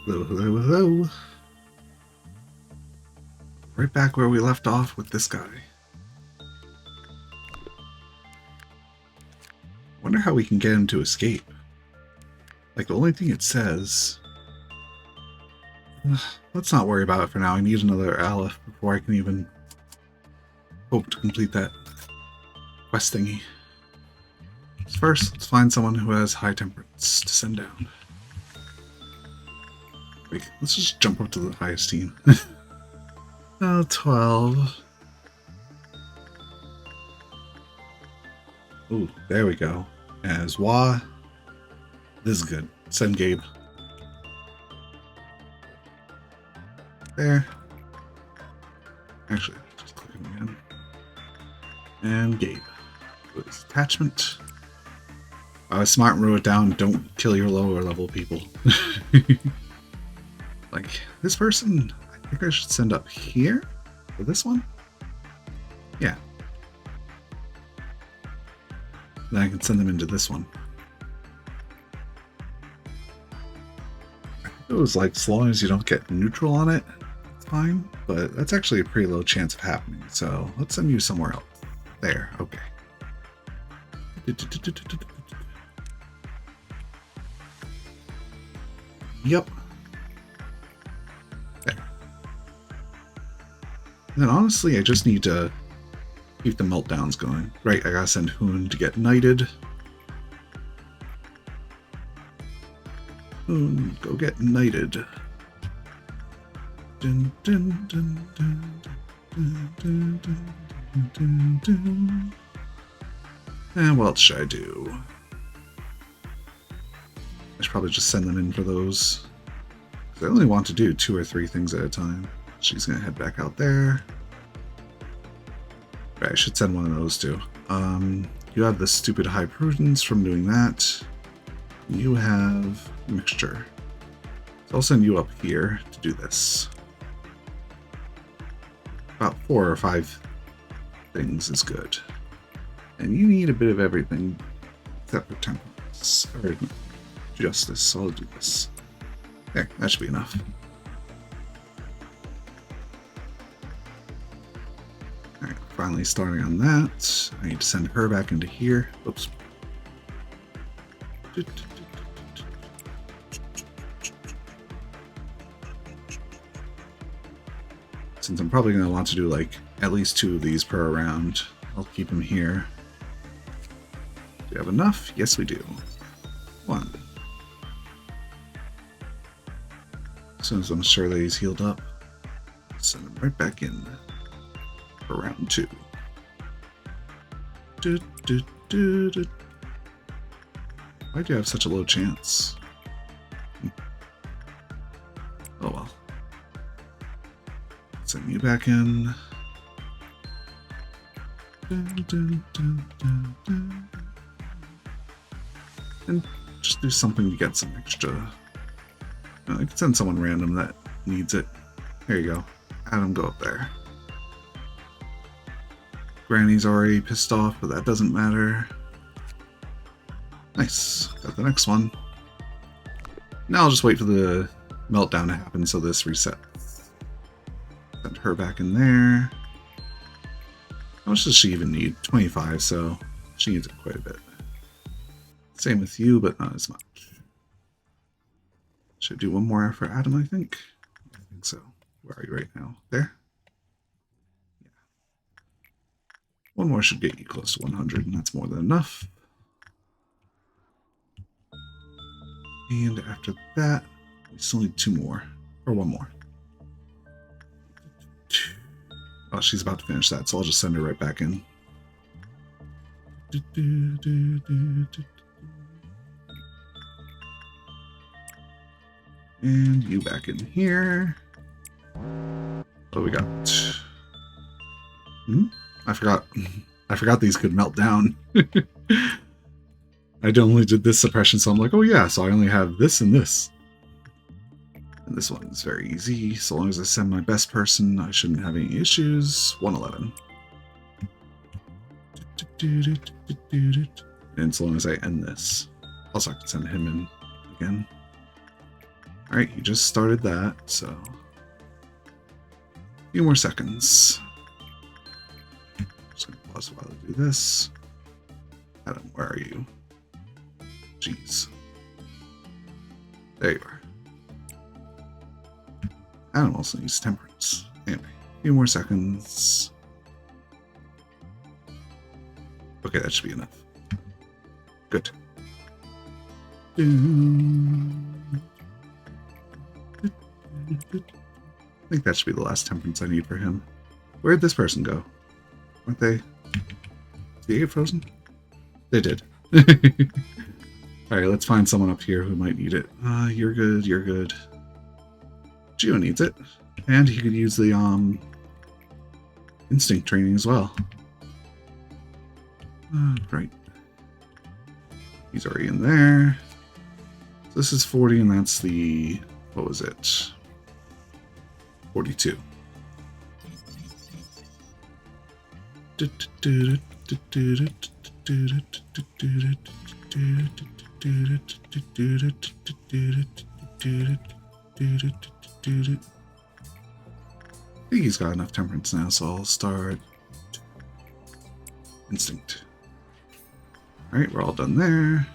Hello, hello, hello. Right back where we left off with this guy. Wonder how we can get him to escape. Like, the only thing it says... let's not worry about it for now. I need another Aleph before I can even hope to complete that quest thingy. So first, let's find someone who has high temperance to send down. Wait, let's just jump up to the highest team. 12. Ooh, there we go. As Wah. This is good. Send Gabe. There. Actually, just click him again. And Gabe. With his attachment. Smart and wrote it down. Don't kill your lower level people. Like, this person, I think I should send up here for this one. Yeah. Then I can send them into this one. I think it was like, as long as you don't get neutral on it, it's fine. But that's actually a pretty low chance of happening. So let's send you somewhere else. There, okay. Yep. There. And then honestly, I just need to keep the meltdowns going. Right, I gotta send Hoon to get knighted. Hoon, go get knighted. Dun, dun, dun, dun, dun, dun, dun, dun, dun. And what else should I do? I should probably just send them in for those. I only want to do 2 or 3 things at a time. She's gonna head back out there. Right, I should send one of those too. You have the stupid high prudence from doing that. You have mixture. So I'll send you up here to do this. About 4 or 5 things is good. And you need a bit of everything except for temperance or justice, so I'll do this. There, that should be enough. Alright, finally starting on that. I need to send her back into here. Oops. Since I'm probably going to want to do like at least 2 of these per round, I'll keep them here. Do we have enough? Yes, we do. 1. As soon as I'm sure that he's healed up, send him right back in for round 2. Why do you have such a low chance? Oh well. Send you back in. And just do something to get some extra. I can send someone random that needs it. There you go. Adam, go up there. Granny's already pissed off, but that doesn't matter. Nice. Got the next one. Now I'll just wait for the meltdown to happen so this resets. Send her back in there. How much does she even need? 25, so she needs it quite a bit. Same with you, but not as much. Should I do one more for Adam, I think? I think so. Where are you right now? There? Yeah. One more should get you close to 100, and that's more than enough. And after that, we still need 2 more. Or 1 more. Oh, she's about to finish that, so I'll just send her right back in. And you back in here. What do we got? I forgot these could melt down. I only did this suppression, so I'm like, oh yeah, so I only have this and this. And this one is very easy. So long as I send my best person, I shouldn't have any issues. 111. And so long as I end this. Also, I can send him in again. Alright, you just started that, so... a few more seconds. Just gonna pause while I do this. Adam, where are you? Jeez. There you are. Adam also needs temperance. Anyway, a few more seconds. Okay, that should be enough. Good. I think that should be the last temperance I need for him. Where'd this person go? Weren't they? Did they get frozen? They did. Alright, let's find someone up here who might need it. You're good, you're good. Geo needs it. And he could use the instinct training as well. Right. He's already in there. So this is 40, and that's the... what was it? 42. I think he's got enough temperance now, so I'll start instinct. Alright, we're all done there.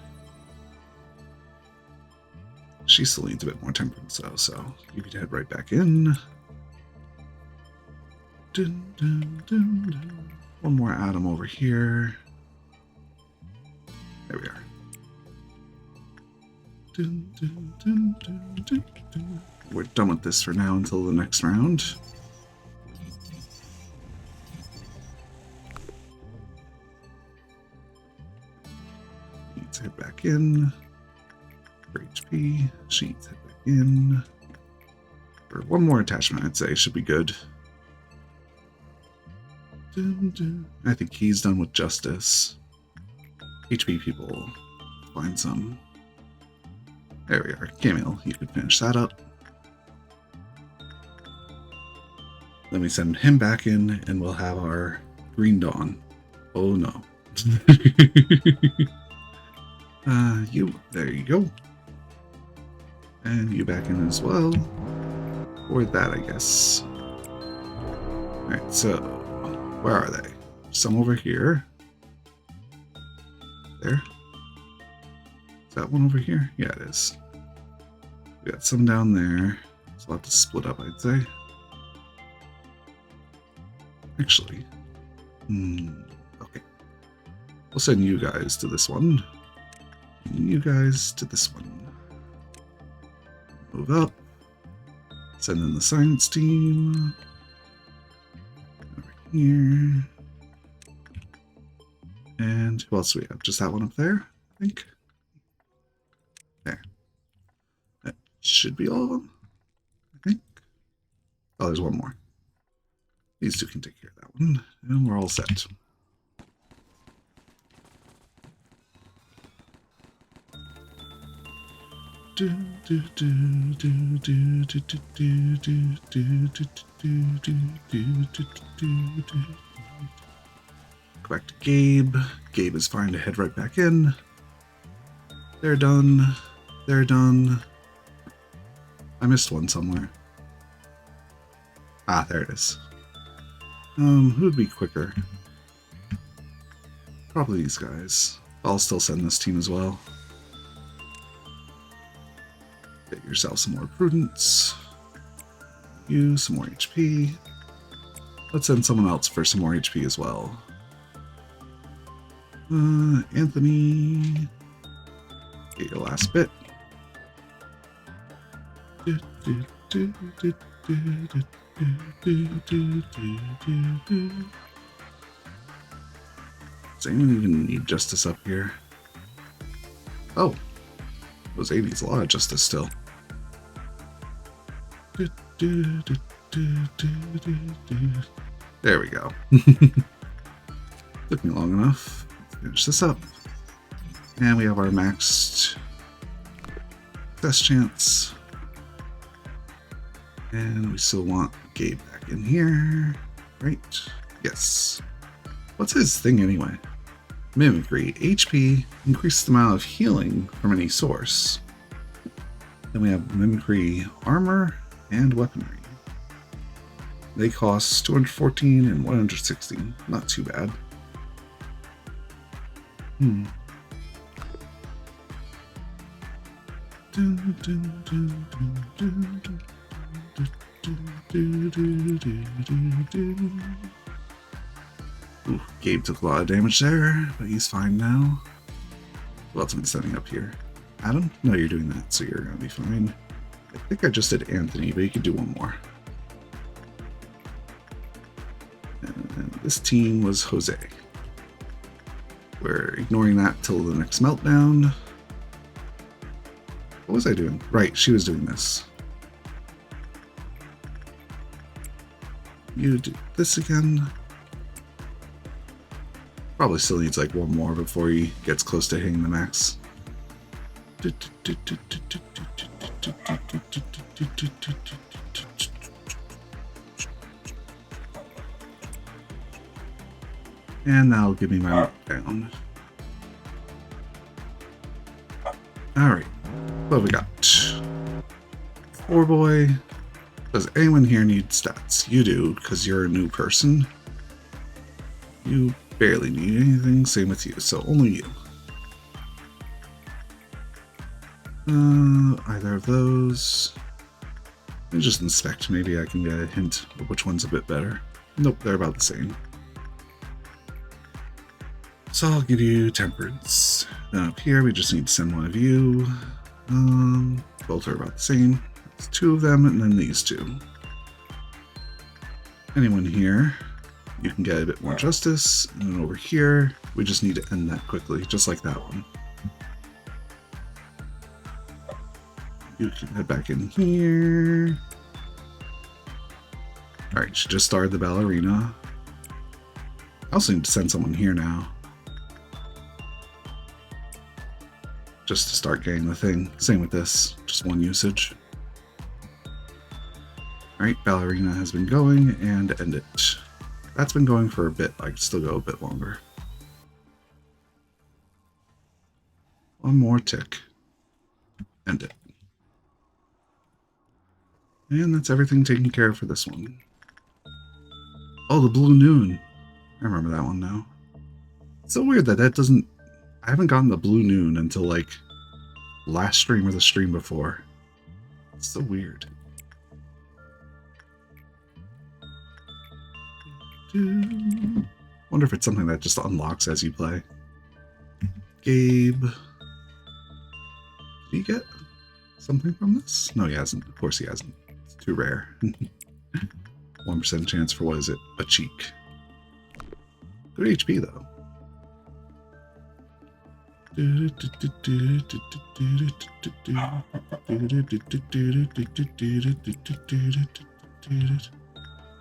She still needs a bit more temperance though, so you could head right back in. Dun, dun, dun, dun. One more atom over here. There we are. Dun, dun, dun, dun, dun, dun. We're done with this for now until the next round. Need to head back in. For HP, she needs to head back in. For one more attachment, I'd say should be good. Dun, dun. I think he's done with justice. HP people, find some. There we are. Camille, you could finish that up. Then we send him back in, and we'll have our Green Dawn. Oh no. There you go. And you back in as well. Or that, I guess. Alright, so, where are they? Some over here. There. Is that one over here? Yeah, it is. We got some down there. It's a lot to split up, I'd say. Actually, okay. We'll send you guys to this one. And you guys to this one. Move up. Send in the science team. Over here. And who else do we have? Just that one up there, I think. There. That should be all of them, I think. Oh, there's one more. These two can take care of that one, and we're all set. Go back to Gabe. Gabe is fine to head right back in. They're done. They're done. I missed one somewhere. Ah, there it is. Who would be quicker? Probably these guys. I'll still send this team as well. Get yourself some more prudence. You some more HP. Let's send someone else for some more HP as well. Anthony. Get your last bit. Does anyone even need justice up here? Oh, those 80s, a lot of justice still. There we go. Took me long enough. Let's finish this up. And we have our maxed success chance. And we still want Gabe back in here, right? Yes. What's his thing anyway? Mimicry. HP. Increase the amount of healing from any source. Then we have Mimicry Armor and Weaponry. They cost 214 and 116. Not too bad. Ooh, Gabe took a lot of damage there, but he's fine now. Who else am I setting up here? Adam? No, you're doing that, so you're gonna be fine. I think I just did Anthony, but you could do one more. And this team was Jose. We're ignoring that till the next meltdown. What was I doing? Right, she was doing this. You do this again. Probably still needs like one more before he gets close to hitting the max. And that'll give me my down. Alright, what have we got? Poor boy. Does anyone here need stats? You do, because you're a new person. You barely need anything, same with you, so only you. Either of those. Let me just inspect, maybe I can get a hint of which one's a bit better. Nope, they're about the same. So I'll give you Temperance. Then up here, we just need to send one of you. Both are about the same. It's two of them, and then these two. Anyone here, you can get a bit more justice. And then over here, we just need to end that quickly, just like that one. You can head back in here. Alright, she just started the ballerina. I also need to send someone here now. Just to start getting the thing. Same with this, just one usage. Alright, ballerina has been going, and end it. That's been going for a bit, I could still go a bit longer. One more tick. End it. And that's everything taken care of for this one. Oh, the Blue Noon. I remember that one now. It's so weird that doesn't... I haven't gotten the Blue Noon until, like, last stream or the stream before. It's so weird. Wonder if it's something that just unlocks as you play. Gabe. Did he get something from this? No, he hasn't. Of course he hasn't. It's too rare. 1% chance for, what is it? A cheek. Good HP, though.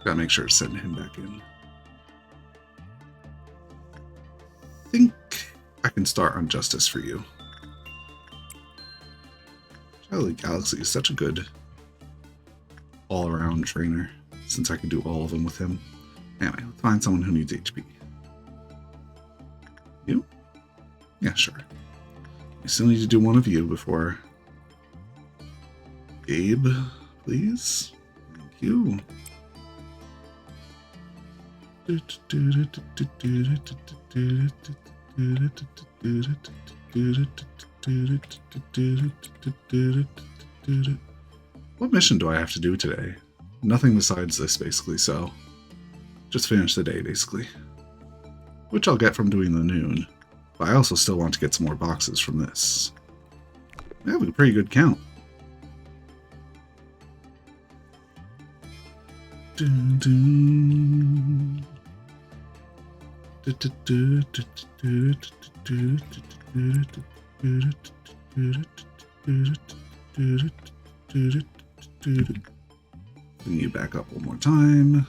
Gotta make sure to send him back in. I think I can start on Justice for you. Charlie Galaxy is such a good all-around trainer, since I can do all of them with him. Anyway, let's find someone who needs HP. You? Yeah, sure. I still need to do one of you before... Gabe, please? Thank you. What mission do I have to do today? Nothing besides this, basically, so... just finish the day, basically. Which I'll get from doing the noon. But I also still want to get some more boxes from this. I have a pretty good count. Dun, dun. Bring you back up one more time.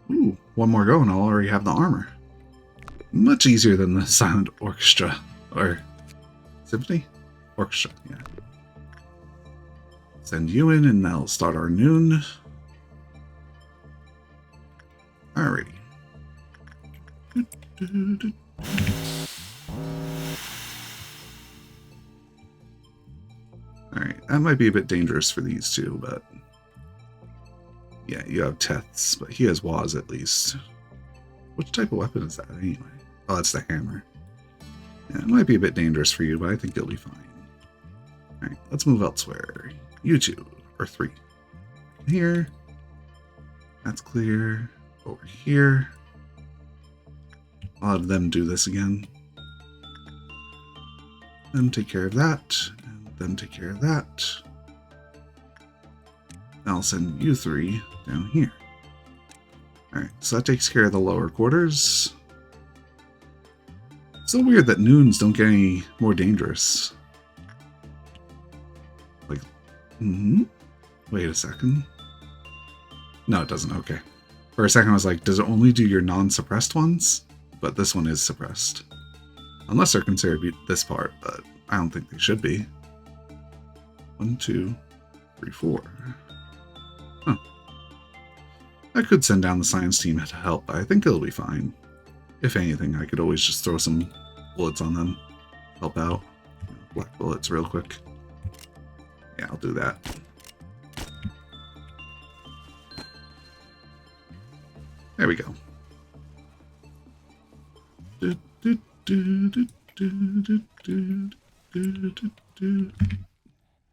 Ooh, one more go and I'll already have the armor. Much easier than the silent orchestra. Or symphony? Orchestra, yeah. Send you in and that'll start our noon. Alrighty. Alright, that might be a bit dangerous for these two, but... Yeah, you have Teths, but he has Waz at least. Which type of weapon is that anyway? Oh, that's the hammer. Yeah, it might be a bit dangerous for you, but I think you'll be fine. Alright, let's move elsewhere. You two, or three. Here. That's clear. Over here. I'll have them do this again. Them take care of that. And them take care of that. I'll send you three down here. Alright, so that takes care of the lower quarters. It's so weird that noons don't get any more dangerous. Like, wait a second. No, it doesn't. Okay. For a second, I was like, does it only do your non-suppressed ones? But this one is suppressed. Unless they're considered this part, but I don't think they should be. 1, 2, 3, 4. Huh. I could send down the science team to help, but I think it'll be fine. If anything, I could always just throw some bullets on them. Help out. Black bullets real quick. Yeah, I'll do that. There we go.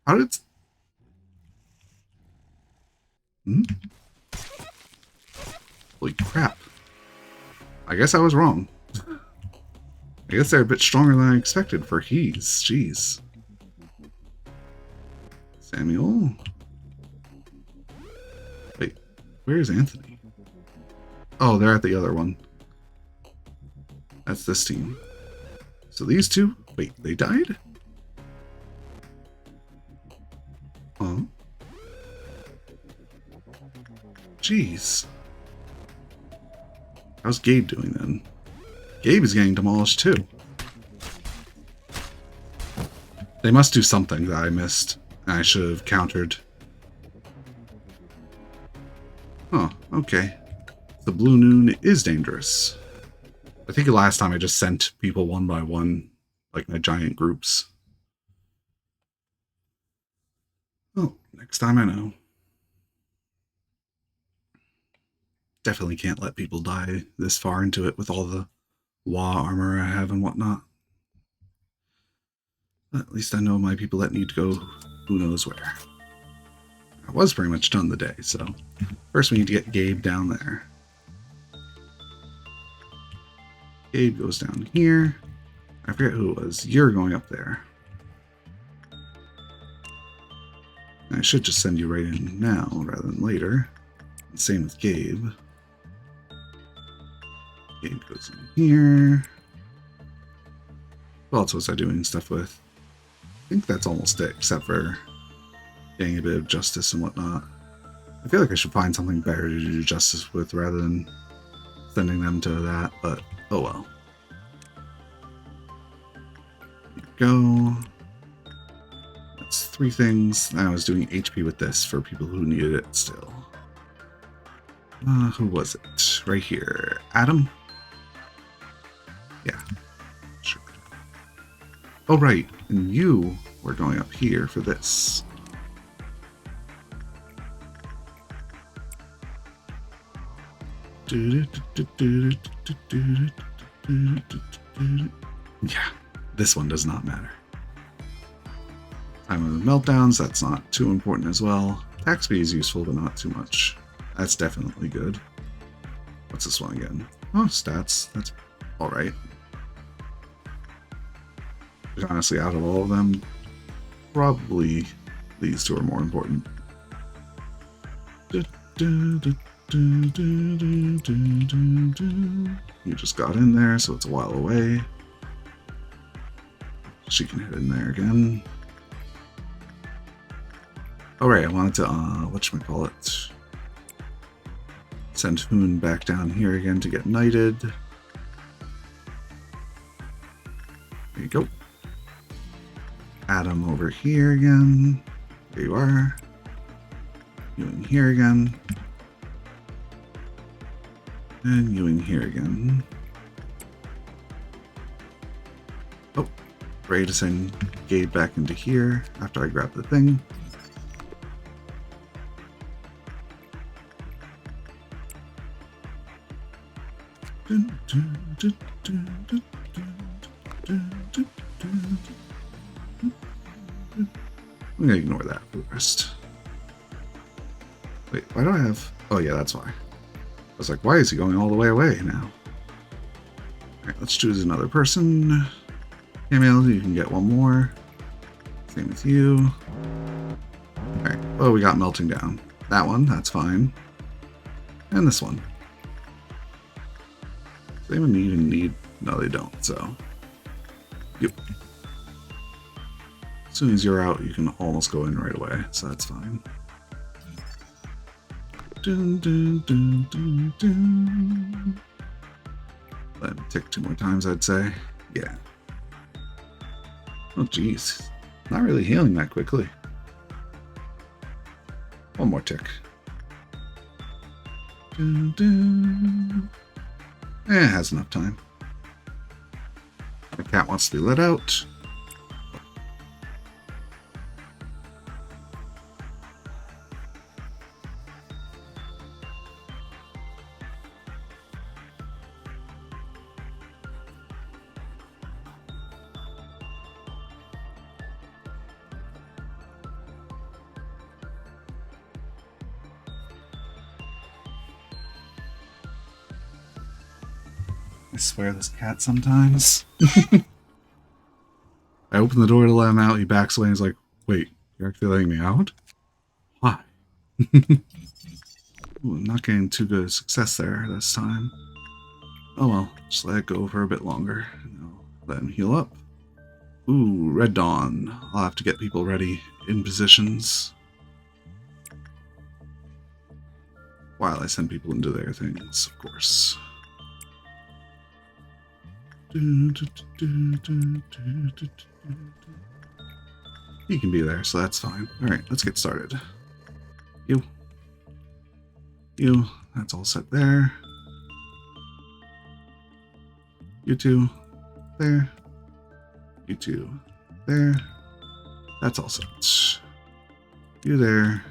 How did... Holy crap. I guess I was wrong. I guess they're a bit stronger than I expected for he's. Jeez. Samuel? Wait, where's Anthony? Oh, they're at the other one. That's this team. So these two... Wait, they died? Huh? Jeez. How's Gabe doing then? Gabe is getting demolished too. They must do something that I missed. And I should have countered. Oh, okay. The blue noon is dangerous. I think last time I just sent people one by one, like in giant groups. Oh, next time I know. Definitely can't let people die this far into it with all the Wa armor I have and whatnot. But at least I know my people that need to go who knows where. I was pretty much done the day, so first we need to get Gabe down there. Gabe goes down here. I forget who it was. You're going up there. I should just send you right in now rather than later. Same with Gabe. Gabe goes in here. What else was I doing stuff with? I think that's almost it, except for getting a bit of justice and whatnot. I feel like I should find something better to do justice with rather than sending them to that, but oh well. Here we go. That's 3 things. I was doing HP with this for people who needed it still. Who was it? Right here. Adam? Yeah. Sure. Oh, right. And you were going up here for this. Yeah. This one does not matter. Time of meltdowns, that's not too important as well. Attack speed is useful, but not too much. That's definitely good. What's this one again? Oh, stats. That's alright. Honestly, out of all of them, probably these two are more important. You just got in there, so it's a while away. She can head in there again. Alright, I wanted to, whatchamacallit, send Hoon back down here again to get knighted. There you go. Adam over here again. There you are. You in here again. And you in here again. Oh, ready to send Gabe back into here after I grab the thing. I'm gonna ignore that for the rest. Wait, why do I have... Oh yeah, that's why. I was like, why is he going all the way away now? Alright, let's choose another person. Camille, you can get one more. Same with you. Alright, oh, we got melting down. That one, that's fine. And this one. Does anyone even need... No, they don't, so... Yep. As soon as you're out, you can almost go in right away, so that's fine. Dun, dun, dun, dun, dun. Let him tick 2 more times, I'd say. Yeah. Oh, jeez. Not really healing that quickly. 1 more tick. Dun, dun. It has enough time. The cat wants to be let out. I swear this cat sometimes. I open the door to let him out, he backs away and is like, wait, you're actually letting me out? Why? Ooh, I'm not getting too good success there this time. Oh well, just let it go for a bit longer. Let him heal up. Ooh, Red Dawn. I'll have to get people ready in positions while I send people into their things, of course. He can be there, so that's fine. Alright, let's get started. You. That's all set there. You 2. There. You 2. There. That's all set. You there.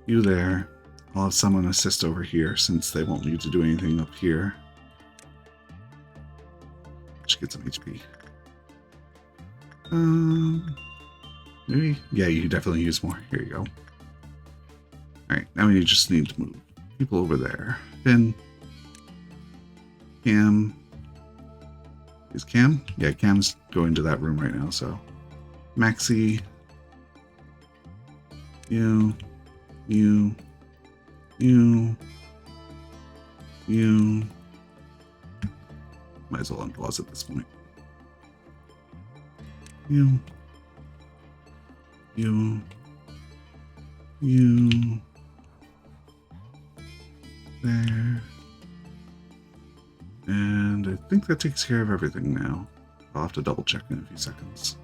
You there. I'll have someone assist over here since they won't need to do anything up here. Should get some HP. Maybe? Yeah, you definitely use more. Here you go. Alright, now we just need to move people over there. Finn. Cam. Is Cam? Yeah, Cam's going to that room right now, so. Maxi. You. Might as well unpause at this point. You. There. And I think that takes care of everything now. I'll have to double check in a few seconds.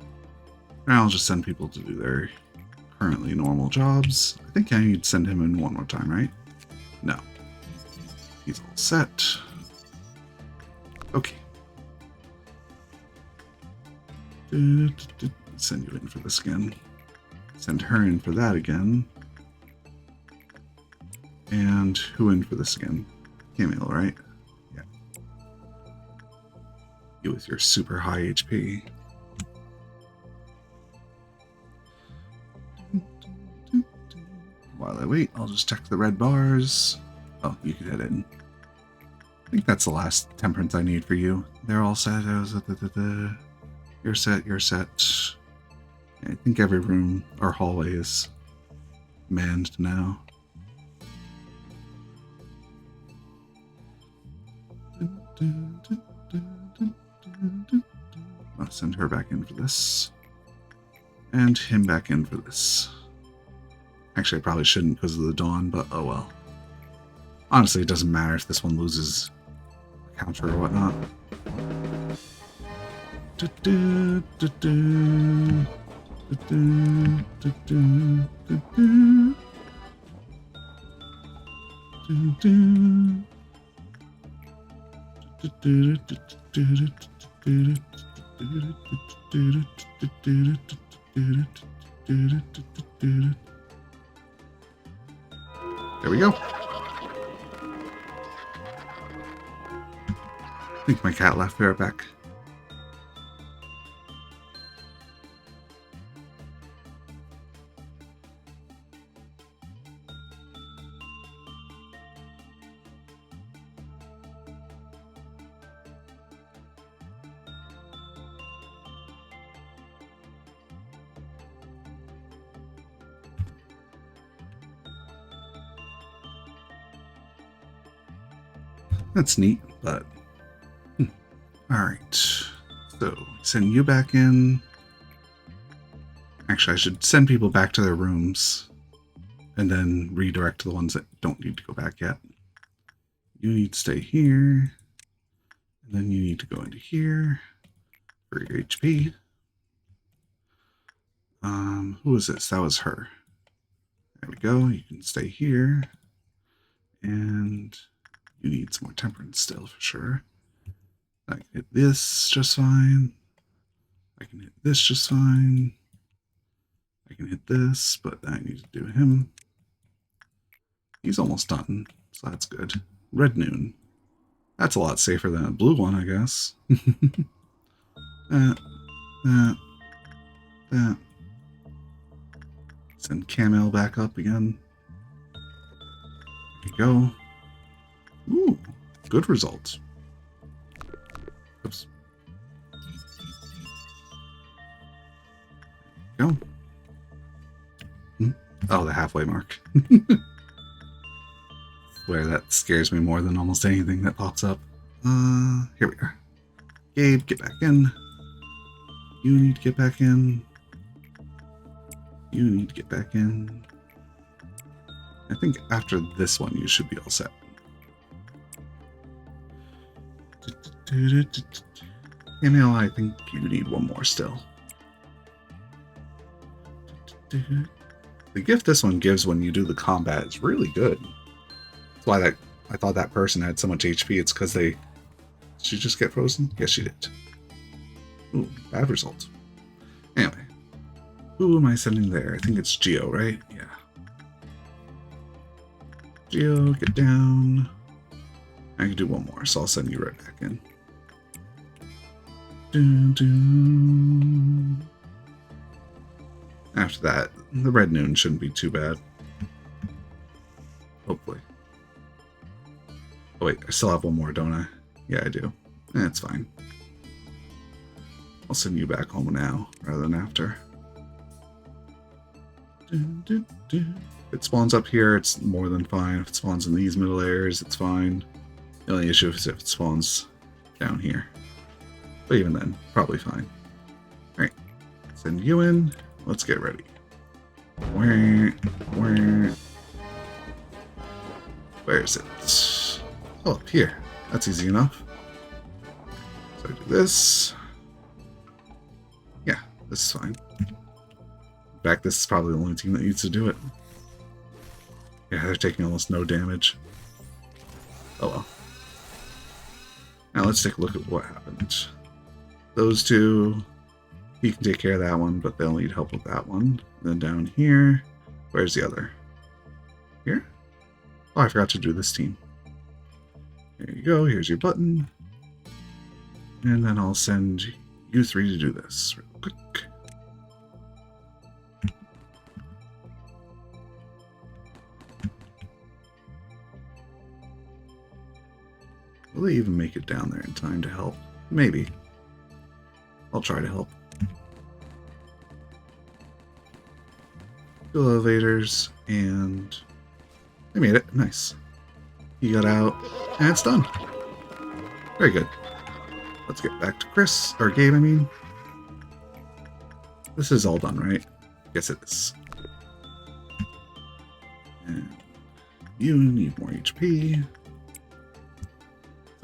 And I'll just send people to do their currently normal jobs. I think I need to send him in 1 more time, right? No. He's all set. Okay. Send you in for this again. Send her in for that again. And who in for this again? Camille, right? Yeah. You with your super high HP. While I wait, I'll just check the red bars. Oh, you can head in. I think that's the last temperance I need for you. They're all set. You're set, you're set. I think every room or hallway is manned now. I'll send her back in for this. And him back in for this. Actually, I probably shouldn't because of the dawn, but oh well. Honestly, it doesn't matter if this one loses a counter or whatnot. There we go. I think my cat left. Be right back. That's neat, but alright. So send you back in. Actually, I should send people back to their rooms and then redirect to the ones that don't need to go back yet. You need to stay here. And then you need to go into here for your HP. Who was this? That was her. There we go. You can stay here. And you need some more temperance still for sure. I can hit this just fine. I can hit this just fine. I can hit this, but I need to do him. He's almost done, so that's good. Red Noon. That's a lot safer than a blue one, I guess. That. Send Camel back up again. There you go. Ooh, good result. Oops. Go. Oh, the halfway mark. Where that scares me more than almost anything that pops up. Here we are. Gabe, get back in. You need to get back in. You need to get back in. I think after this one, you should be all set. Emil, I think you need one more still. The gift this one gives when you do the combat is really good. That's why I thought that person had so much HP. It's because did she just get frozen? Yes, she did. Ooh, bad result. Anyway, who am I sending there? I think it's Geo, right? Yeah. Geo, get down. I can do one more, so I'll send you right back in. Dun, dun. After that, the Red Noon shouldn't be too bad. Hopefully. Oh wait, I still have one more, don't I? Yeah, I do. It's fine. I'll send you back home now, rather than after. Dun, dun, dun. If it spawns up here, it's more than fine. If it spawns in these middle areas, it's fine. The only issue is if it spawns down here. But even then, probably fine. Alright, send you in. Let's get ready. Where is it? Oh, up here. That's easy enough. So I do this. Yeah, this is fine. In fact, this is probably the only team that needs to do it. Yeah, they're taking almost no damage. Oh well. Now let's take a look at what happened. Those two, you can take care of that one, but they'll need help with that one. And then down here, where's the other? Here? Oh, I forgot to do this team. There you go, here's your button. And then I'll send you three to do this real quick. Will they even make it down there in time to help? Maybe. I'll try to help. Two elevators, and they made it. Nice. He got out, and it's done. Very good. Let's get back to Chris, or Gabe, I mean. This is all done, right? Yes, it is. And you need more HP.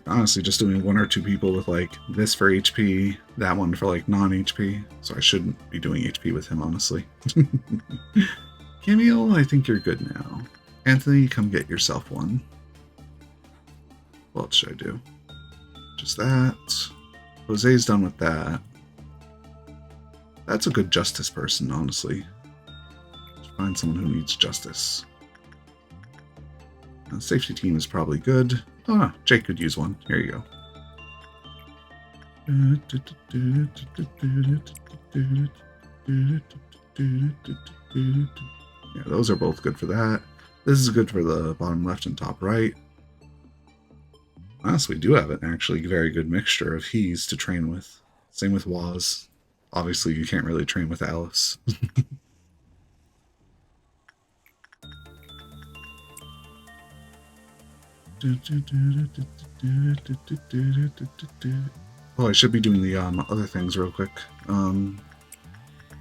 Honestly, just doing one or two people with like this for HP, that one for like non-HP. So I shouldn't be doing HP with him, honestly. Camille, I think you're good now. Anthony, come get yourself one. What else should I do? Just that. Jose's done with that. That's a good justice person, honestly. Find someone who needs justice. Safety team is probably good. Oh no, Jake could use one. Here you go. Yeah, those are both good for that. This is good for the bottom left and top right. Honestly, we do have an actually very good mixture of he's to train with. Same with Waz. Obviously, you can't really train with Alice. Oh, I should be doing the other things real quick.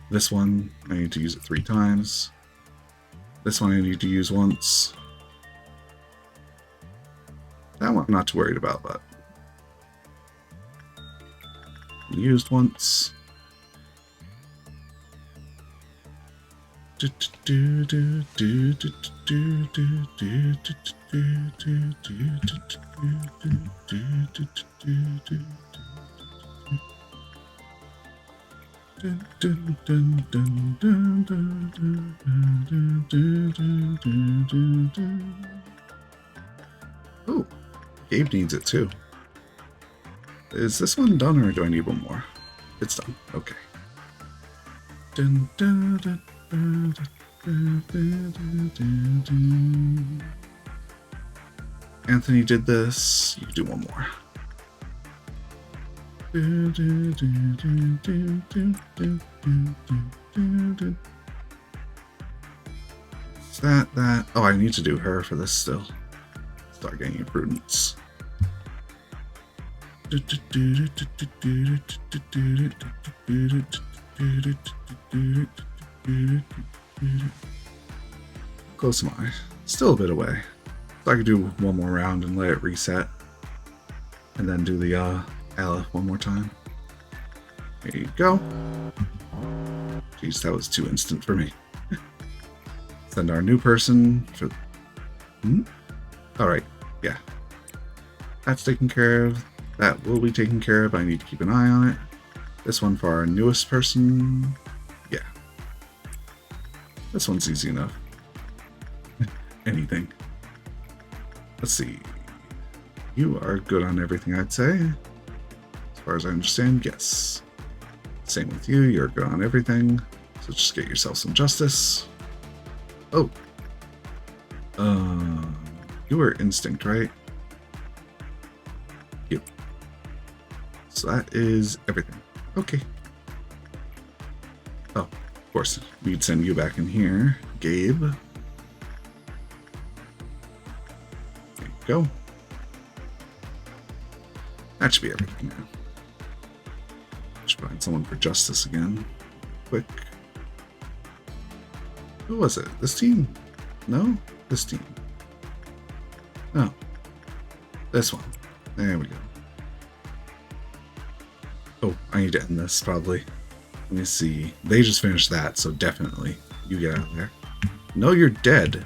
This one, I need to use it 3 times. This one I need to use once. That one I'm not too worried about, but used once. Oh, Gabe needs it too. Is this one done or do I need one more? It's done. Okay. Anthony did this. You do one more. Is that? Oh, I need to do her for this still. Start getting prudence. Close am I? Still a bit away. So I could do one more round and let it reset. And then do the Aleph one more time. There you go. Jeez, that was too instant for me. Send our new person for... Alright, yeah. That's taken care of. That will be taken care of. I need to keep an eye on it. This one for our newest person. Yeah. This one's easy enough. Anything. Let's see. You are good on everything, I'd say. As far as I understand, yes. Same with you. You're good on everything. So just get yourself some justice. Oh. You were instinct, right? Yep. So that is everything. Okay. Oh, of course. We'd send you back in here. Gabe. There you go. That should be everything now. Should find someone for justice again. Quick. Who was it? This team? No? This team. No. This one. There we go. Oh, I need to end this, probably. Let me see. They just finished that, so definitely. You get out of there. No, you're dead.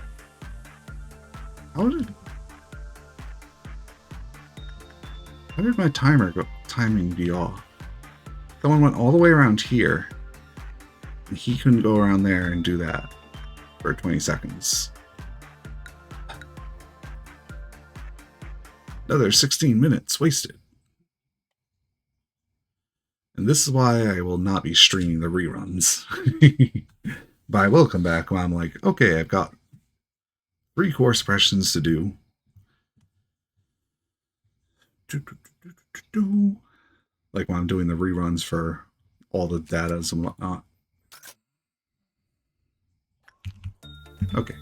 How did my timing be off? Someone went all the way around here, and he couldn't go around there and do that for 20 seconds. Another 16 minutes wasted. And this is why I will not be streaming the reruns. But I will come back when I'm like, okay, I've got 3 core suppressions to do. Like when I'm doing the reruns for all the datas and whatnot. Okay.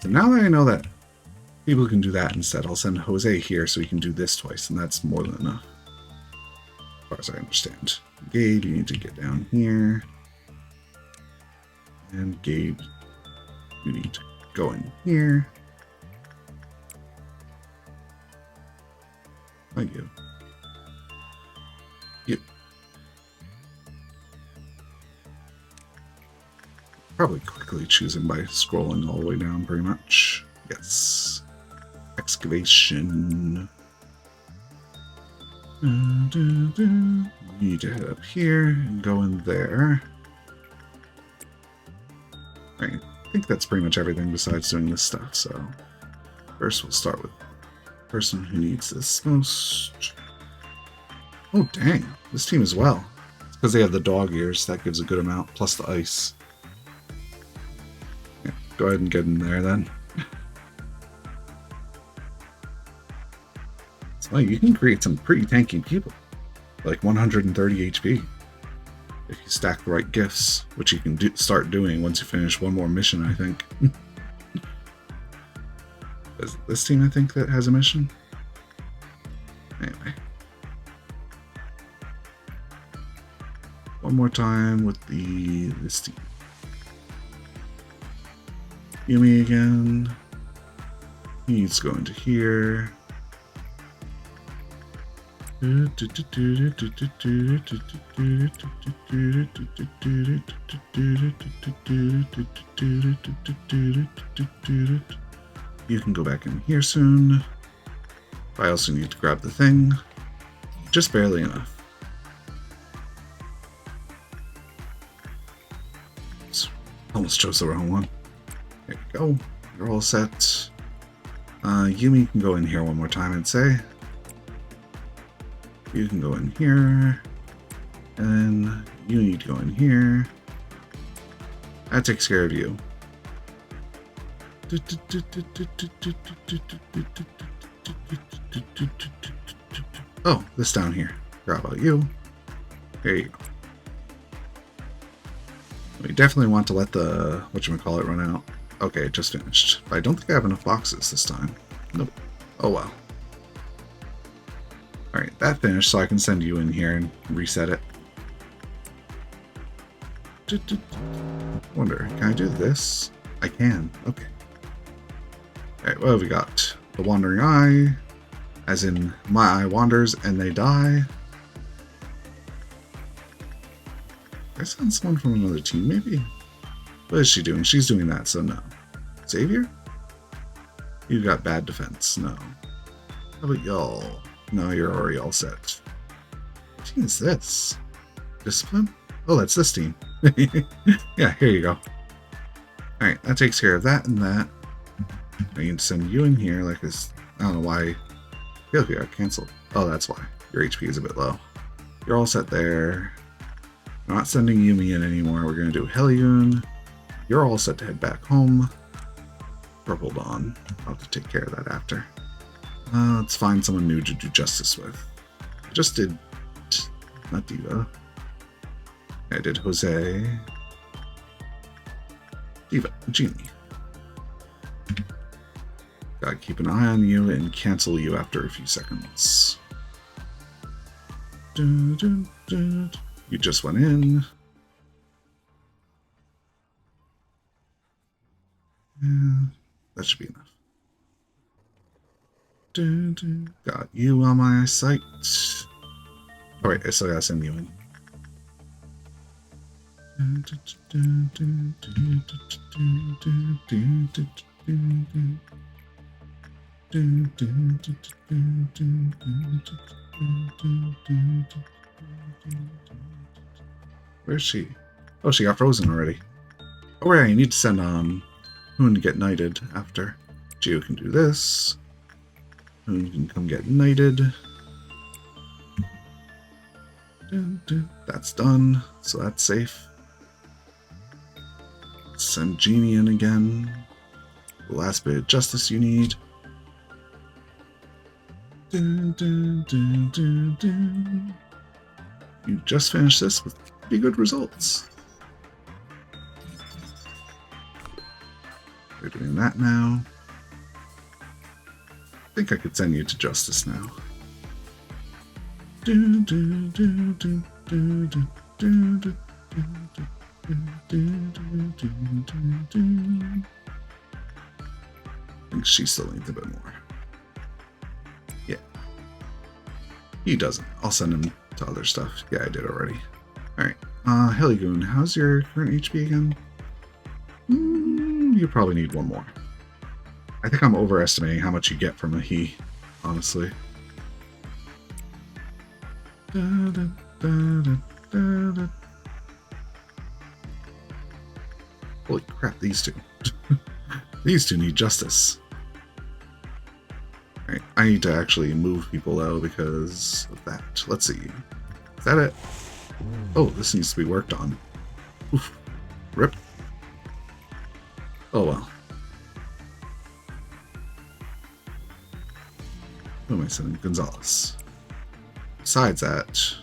So now that I know that people can do that instead, I'll send Jose here so he can do this twice, and that's more than enough. As far as I understand. Gabe, you need to get down here. And Gabe, you need to go in here. Thank you. Yep. Probably quickly choosing by scrolling all the way down, pretty much. Yes. Excavation. You need to head up here and go in there. Right. I think that's pretty much everything besides doing this stuff, so first we'll start with the person who needs this most. Oh, dang. This team as well. It's because they have the dog ears. That gives a good amount, plus the ice. Yeah, go ahead and get in there, then. So you can create some pretty tanky people. Like 130 HP. If you stack the right gifts, which you can start doing once you finish one more mission, I think. Is it this team, I think, that has a mission? Anyway. One more time with this team. Yumi again. He needs to go into here. You can go back in here soon. I also need to grab the thing. Just barely enough. Almost chose the wrong one. There you go. You're all set. Yumi can go in here one more time, I'd say. You can go in here. And you need to go in here. That takes care of you. Oh, this down here. Forgot about you. There you go. We definitely want to let the whatchamacallit run out. Okay, it just finished. But I don't think I have enough boxes this time. Nope. Oh well. Alright, that finished, so I can send you in here and reset it. Wonder, can I do this? I can. Okay. Alright, what have we got? The Wandering Eye, as in my eye wanders and they die. I sent someone from another team, maybe? What is she doing? She's doing that, so no. Xavier? You got bad defense. No. How about y'all? No, you're already all set. What team is this? Discipline? Oh, that's this team. Yeah, here you go. Alright, that takes care of that and that. I need to send you in here like this. I don't know why. I feel like I got canceled. Oh, that's why. Your HP is a bit low. You're all set there. I'm not sending Yumi in anymore. We're going to do Helion. You're all set to head back home. Purple Dawn. I'll have to take care of that after. Let's find someone new to do justice with. I just did... not Diva. I did Jose. Diva. Genie. Gotta keep an eye on you and cancel you after a few seconds. You just went in. Yeah, that should be enough. Got you on my sight. Alright, I still gotta send you in. Where's she? Oh, she got frozen already. Oh, right, you need to send Hoon to get knighted after. Geo can do this. Hoon can come get knighted. That's done, so that's safe. Send Genie in again. The last bit of justice you need. You just finished this with pretty good results. We're doing that now. I think I could send you to justice now. I think she still needs a bit more. Yeah. He doesn't. I'll send him to other stuff. Yeah, I did already. Alright. Heligoon, how's your current HP again? You probably need one more. I think I'm overestimating how much you get from a he, honestly. Holy crap, these two. These two need justice. Alright, I need to actually move people though because of that. Let's see. Is that it? Oh, this needs to be worked on. Oof. Rip. Oh well. Who am I sending? Gonzalez. Besides that...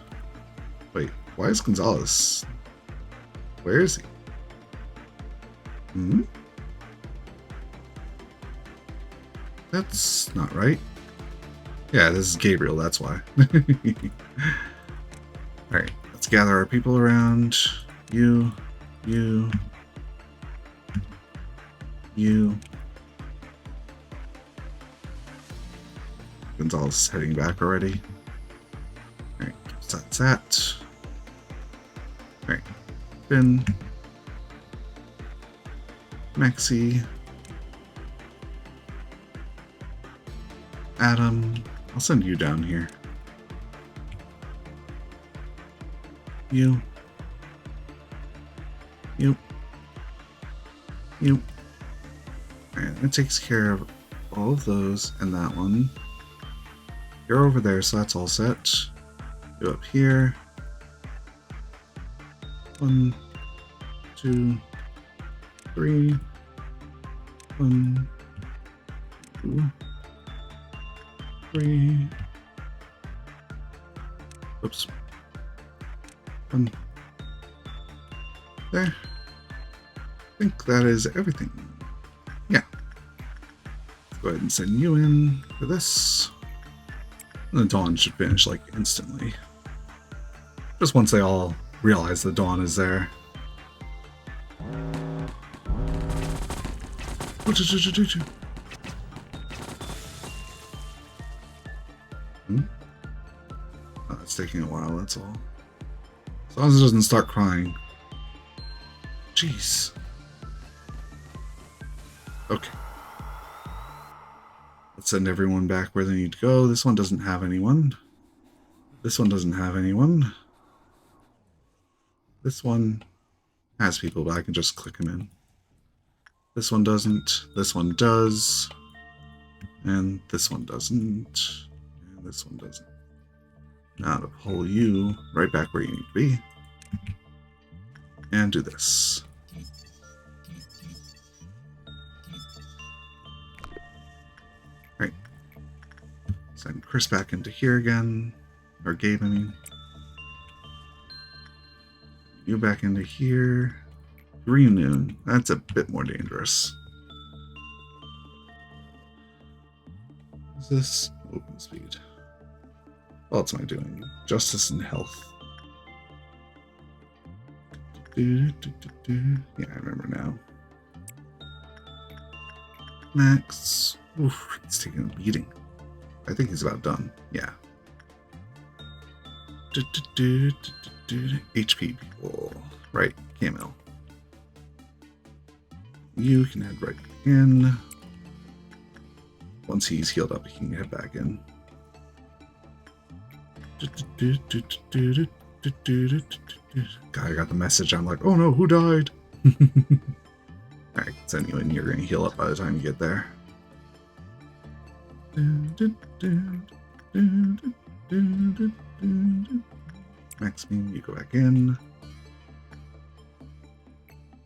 Wait, why is Gonzalez... Where is he? Hmm? That's not right. Yeah, this is Gabriel, that's why. Alright, let's gather our people around. You. Gonzalez is heading back already. Alright, so that's that. Alright, Finn. Maxi. Adam. I'll send you down here. You. Alright, that takes care of all of those and that one. You're over there, so that's all set. Go up here. 1, 2, 3. 1, 2, 3. Oops. 1. There. I think that is everything. Yeah. Let's go ahead and send you in for this. And the dawn should finish like instantly. Just once they all realize the dawn is there. Oh, it's taking a while, that's all. As long as it doesn't start crying. Jeez. Okay. Let's send everyone back where they need to go. This one doesn't have anyone. This one doesn't have anyone. This one has people, but I can just click them in. This one doesn't. This one does. And this one doesn't. And this one doesn't. Now to pull you right back where you need to be. And do this. Right. Send Chris back into here again. Or Gabe, I mean. You back into here. Green Noon. That's a bit more dangerous. Is this open speed? What else am I doing? Justice and health. Yeah, I remember now. Max. Oof, he's taking a beating. I think he's about done. Yeah. HP people. Right, Camille. You can head right in. Once he's healed up, he can head back in. God, I got the message. I'm like, oh no, who died? Alright, send you in. You're going to heal up by the time you get there. Maxine, you go back in.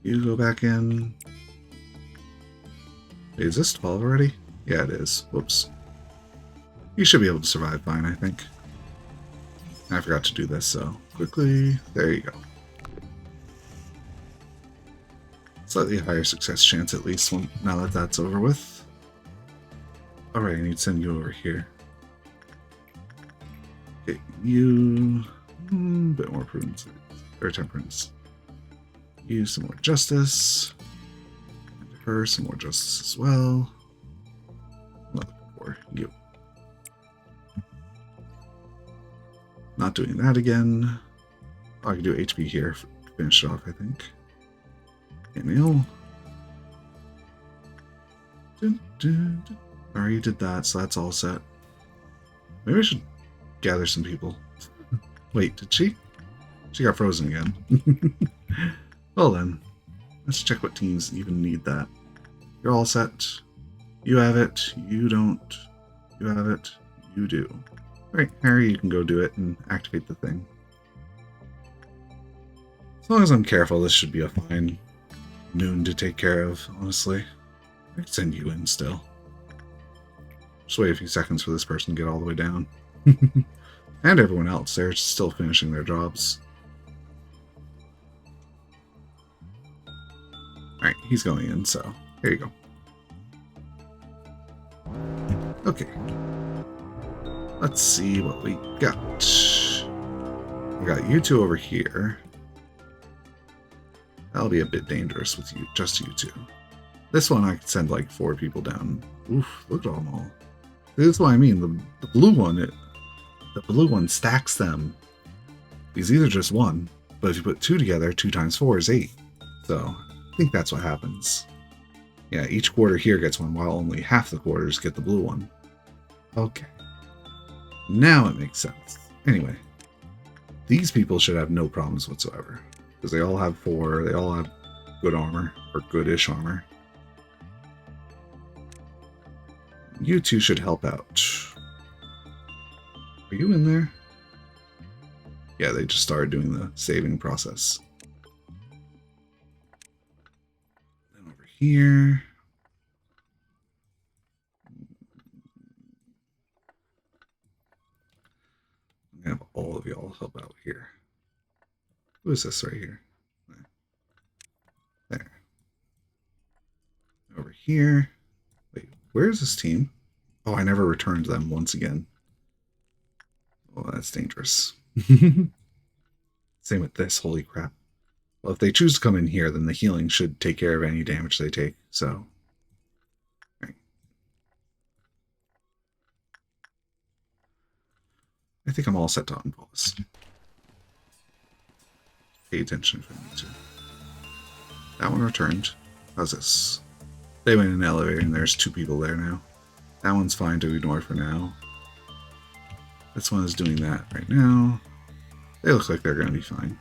You go back in. Is this 12 already? Yeah, it is. Whoops. You should be able to survive fine, I think. I forgot to do this, so quickly. There you go. Slightly higher success chance, at least, now that that's over with. Alright, I need to send you over here. Okay, you... a bit more prudence. Or temperance. You some more justice. And her some more justice as well. Or you. Not doing that again. Oh, I can do HP here to finish it off, I think. Emil. Alright, you did that, so that's all set. Maybe I should gather some people. Wait, did she? She got frozen again. Well then, let's check what teams even need that. You're all set. You have it. You don't. You have it. You do. Alright, Harry, you can go do it and activate the thing. As long as I'm careful, this should be a fine noon to take care of, honestly. I could send you in still. Just wait a few seconds for this person to get all the way down. And everyone else, they're still finishing their jobs. Alright, he's going in, so here you go. Okay. Let's see what we got. We got you two over here. That'll be a bit dangerous with you, just you two. This one I could send like 4 people down. Oof, look at them all. This is what I mean. The blue one, the blue one stacks them. He's either just 1, but if you put 2 together, 2 times 4 is 8. So I think that's what happens. Yeah, each quarter here gets 1, while only half the quarters get the blue one. Okay. Now it makes sense. Anyway, these people should have no problems whatsoever. Because they all have 4, they all have good armor, or goodish armor. You two should help out. Are you in there? Yeah, they just started doing the saving process. Then over here. I'm gonna have all of y'all help out here. Who is this right here? There. Over here. Wait, where is this team? Oh, I never returned them once again. Oh, that's dangerous. Same with this, holy crap. Well, if they choose to come in here, then the healing should take care of any damage they take, so... Right. I think I'm all set to unpause. Pay attention if I need to. That one returned. How's this? They went in an elevator and there's 2 people there now. That one's fine to ignore for now. This one is doing that right now. They look like they're going to be fine.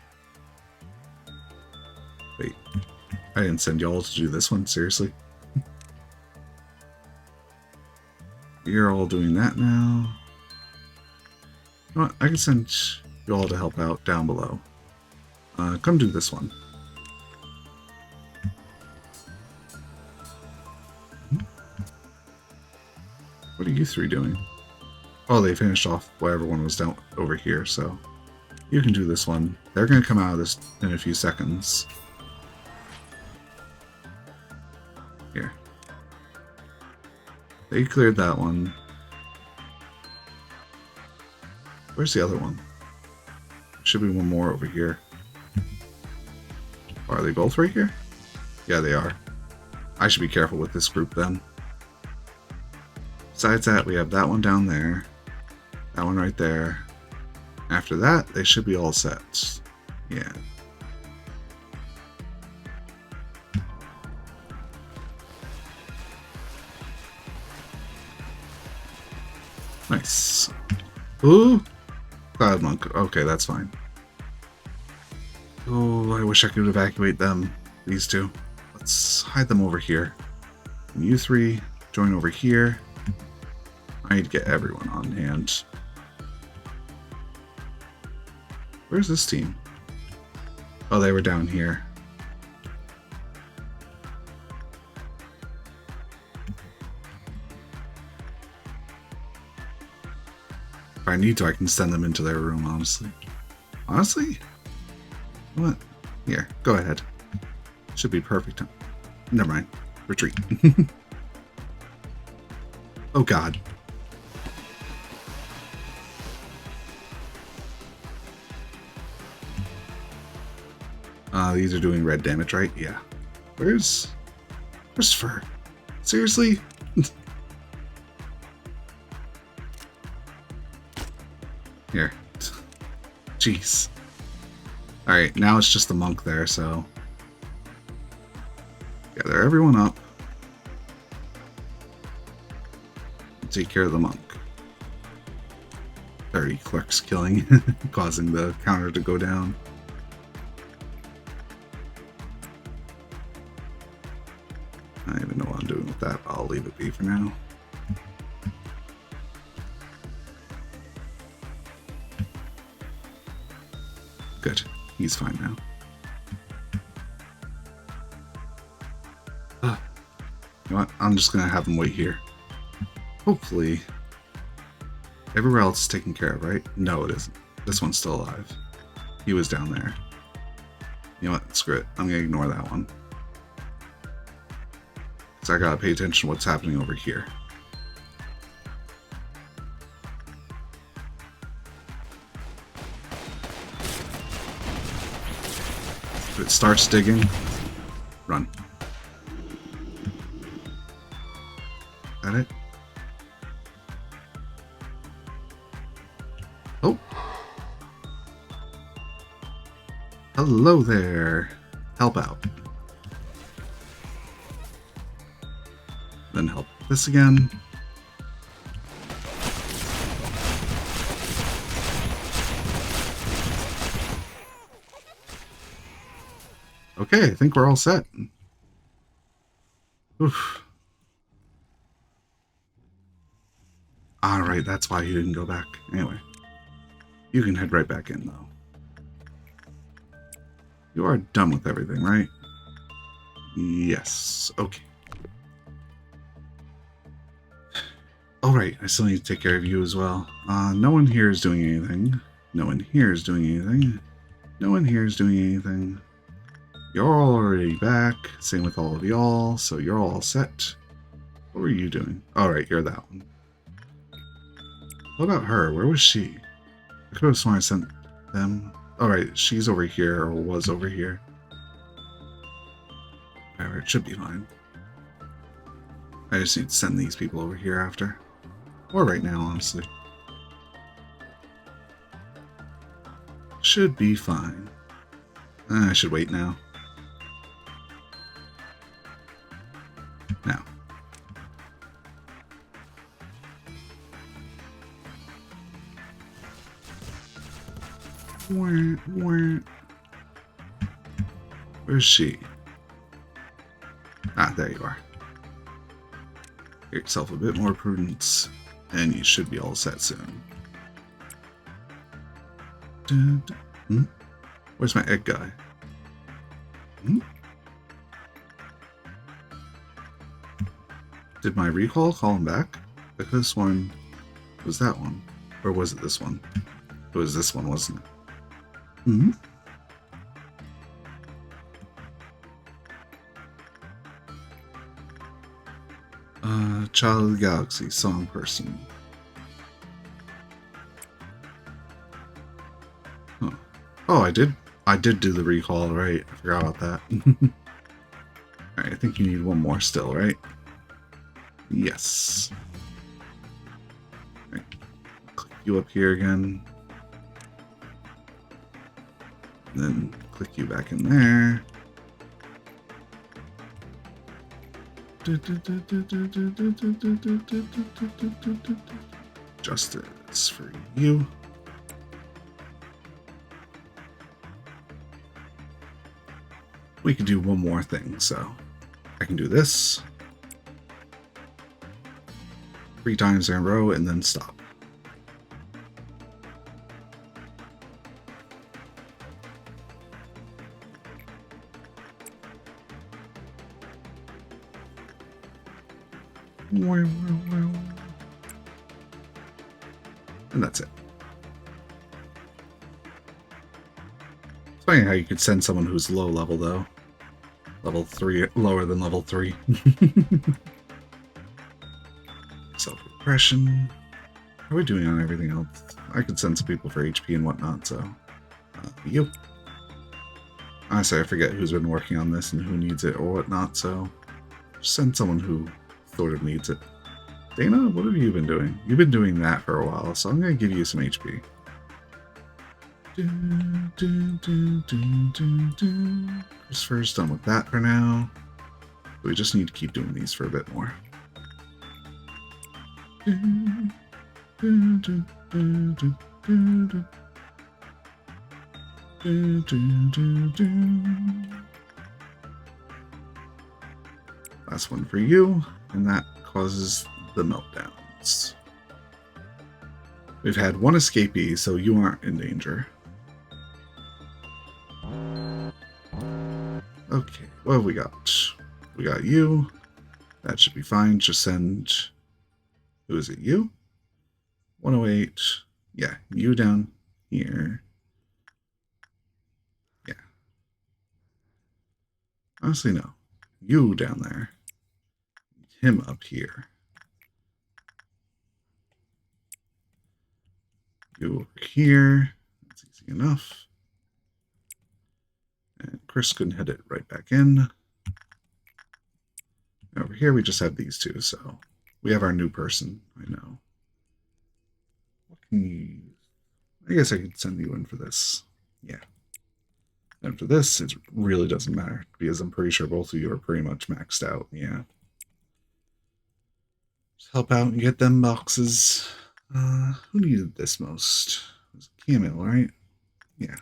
Wait, I didn't send y'all to do this one, seriously? You're all doing that now. You know what? I can send you all to help out down below. Come do this one. What are you 3 doing? Oh, they finished off whatever one was down over here, so you can do this one. They're going to come out of this in a few seconds. Here. They cleared that one. Where's the other one? Should be one more over here. Are they both right here? Yeah, they are. I should be careful with this group then. Besides that, we have that one down there. That one right there. After that, they should be all set. Yeah. Nice. Ooh! Cloud Monk. Okay, that's fine. Oh, I wish I could evacuate them. These 2. Let's hide them over here. And you 3 join over here. I need to get everyone on hand. Where's this team? Oh, they were down here. If I need to, I can send them into their room, honestly. Honestly? What? Here, go ahead. Should be perfect. Never mind. Retreat. Oh god. These are doing red damage, right? Yeah. Where's Fur? Seriously? Here. Jeez. Alright, now it's just the monk there, so... Gather everyone up. Take care of the monk. 30 clerks killing, causing the counter to go down. I don't even know what I'm doing with that. I'll leave it be for now. Good. He's fine now. You know what? I'm just going to have him wait here. Hopefully, everywhere else is taken care of, right? No, it isn't. This one's still alive. He was down there. You know what? Screw it. I'm going to ignore that one. So I got to pay attention to what's happening over here. If it starts digging, run. Got it? Oh. Hello there. Help out. Then help this again. Okay, I think we're all set. Oof. Alright, that's why he didn't go back. Anyway. You can head right back in, though. You are done with everything, right? Yes. Okay. Alright, I still need to take care of you as well. No one here is doing anything. No one here is doing anything. No one here is doing anything. You're already back. Same with all of y'all, so you're all set. What were you doing? Alright, you're that one. What about her? Where was she? I could have sworn I sent them. Alright, she's over here, or was over here. Whatever, it should be fine. I just need to send these people over here after. Or right now, honestly. Should be fine. I should wait now. Now. Where's she? Ah, there you are. Get yourself a bit more prudence, and you should be all set soon. Where's my egg guy? Did my recall call him back? But this one was that one. Or was it this one? It was this one, wasn't it? Child of the Galaxy, song person. Huh. Oh, I did do the recall, right? I forgot about that. Alright, I think you need one more still, right? Yes. Right. Click you up here again. And then click you back in there. Justice for you. We can do one more thing, so I can do this 3 times in a row and then stop. And that's it. It's funny how you could send someone who's low level, though. Level 3, lower than level 3. Self-repression. How are we doing on everything else? I could send some people for HP and whatnot, so... you. Honestly, I forget who's been working on this and who needs it or whatnot, so... just send someone who sort of needs it. Dana, what have you been doing? You've been doing that for a while, so I'm going to give you some HP. Christopher's done with that for now. We just need to keep doing these for a bit more. Last one for you, and that causes the meltdowns. We've had one escapee, so you aren't in danger. Okay, what have we got? We got you. That should be fine. Just send... Who is it? You? 108. Yeah, you down here. Yeah. Honestly, no. You down there. Him up here. You over here. That's easy enough. And Chris can head it right back in. Over here, we just have these two, so we have our new person. I know. What can you use? I guess I could send you in for this. Yeah. And for this, it really doesn't matter, because I'm pretty sure both of you are pretty much maxed out. Yeah. Just help out and get them boxes. Who needed this most? It was Camille, right? Yeah.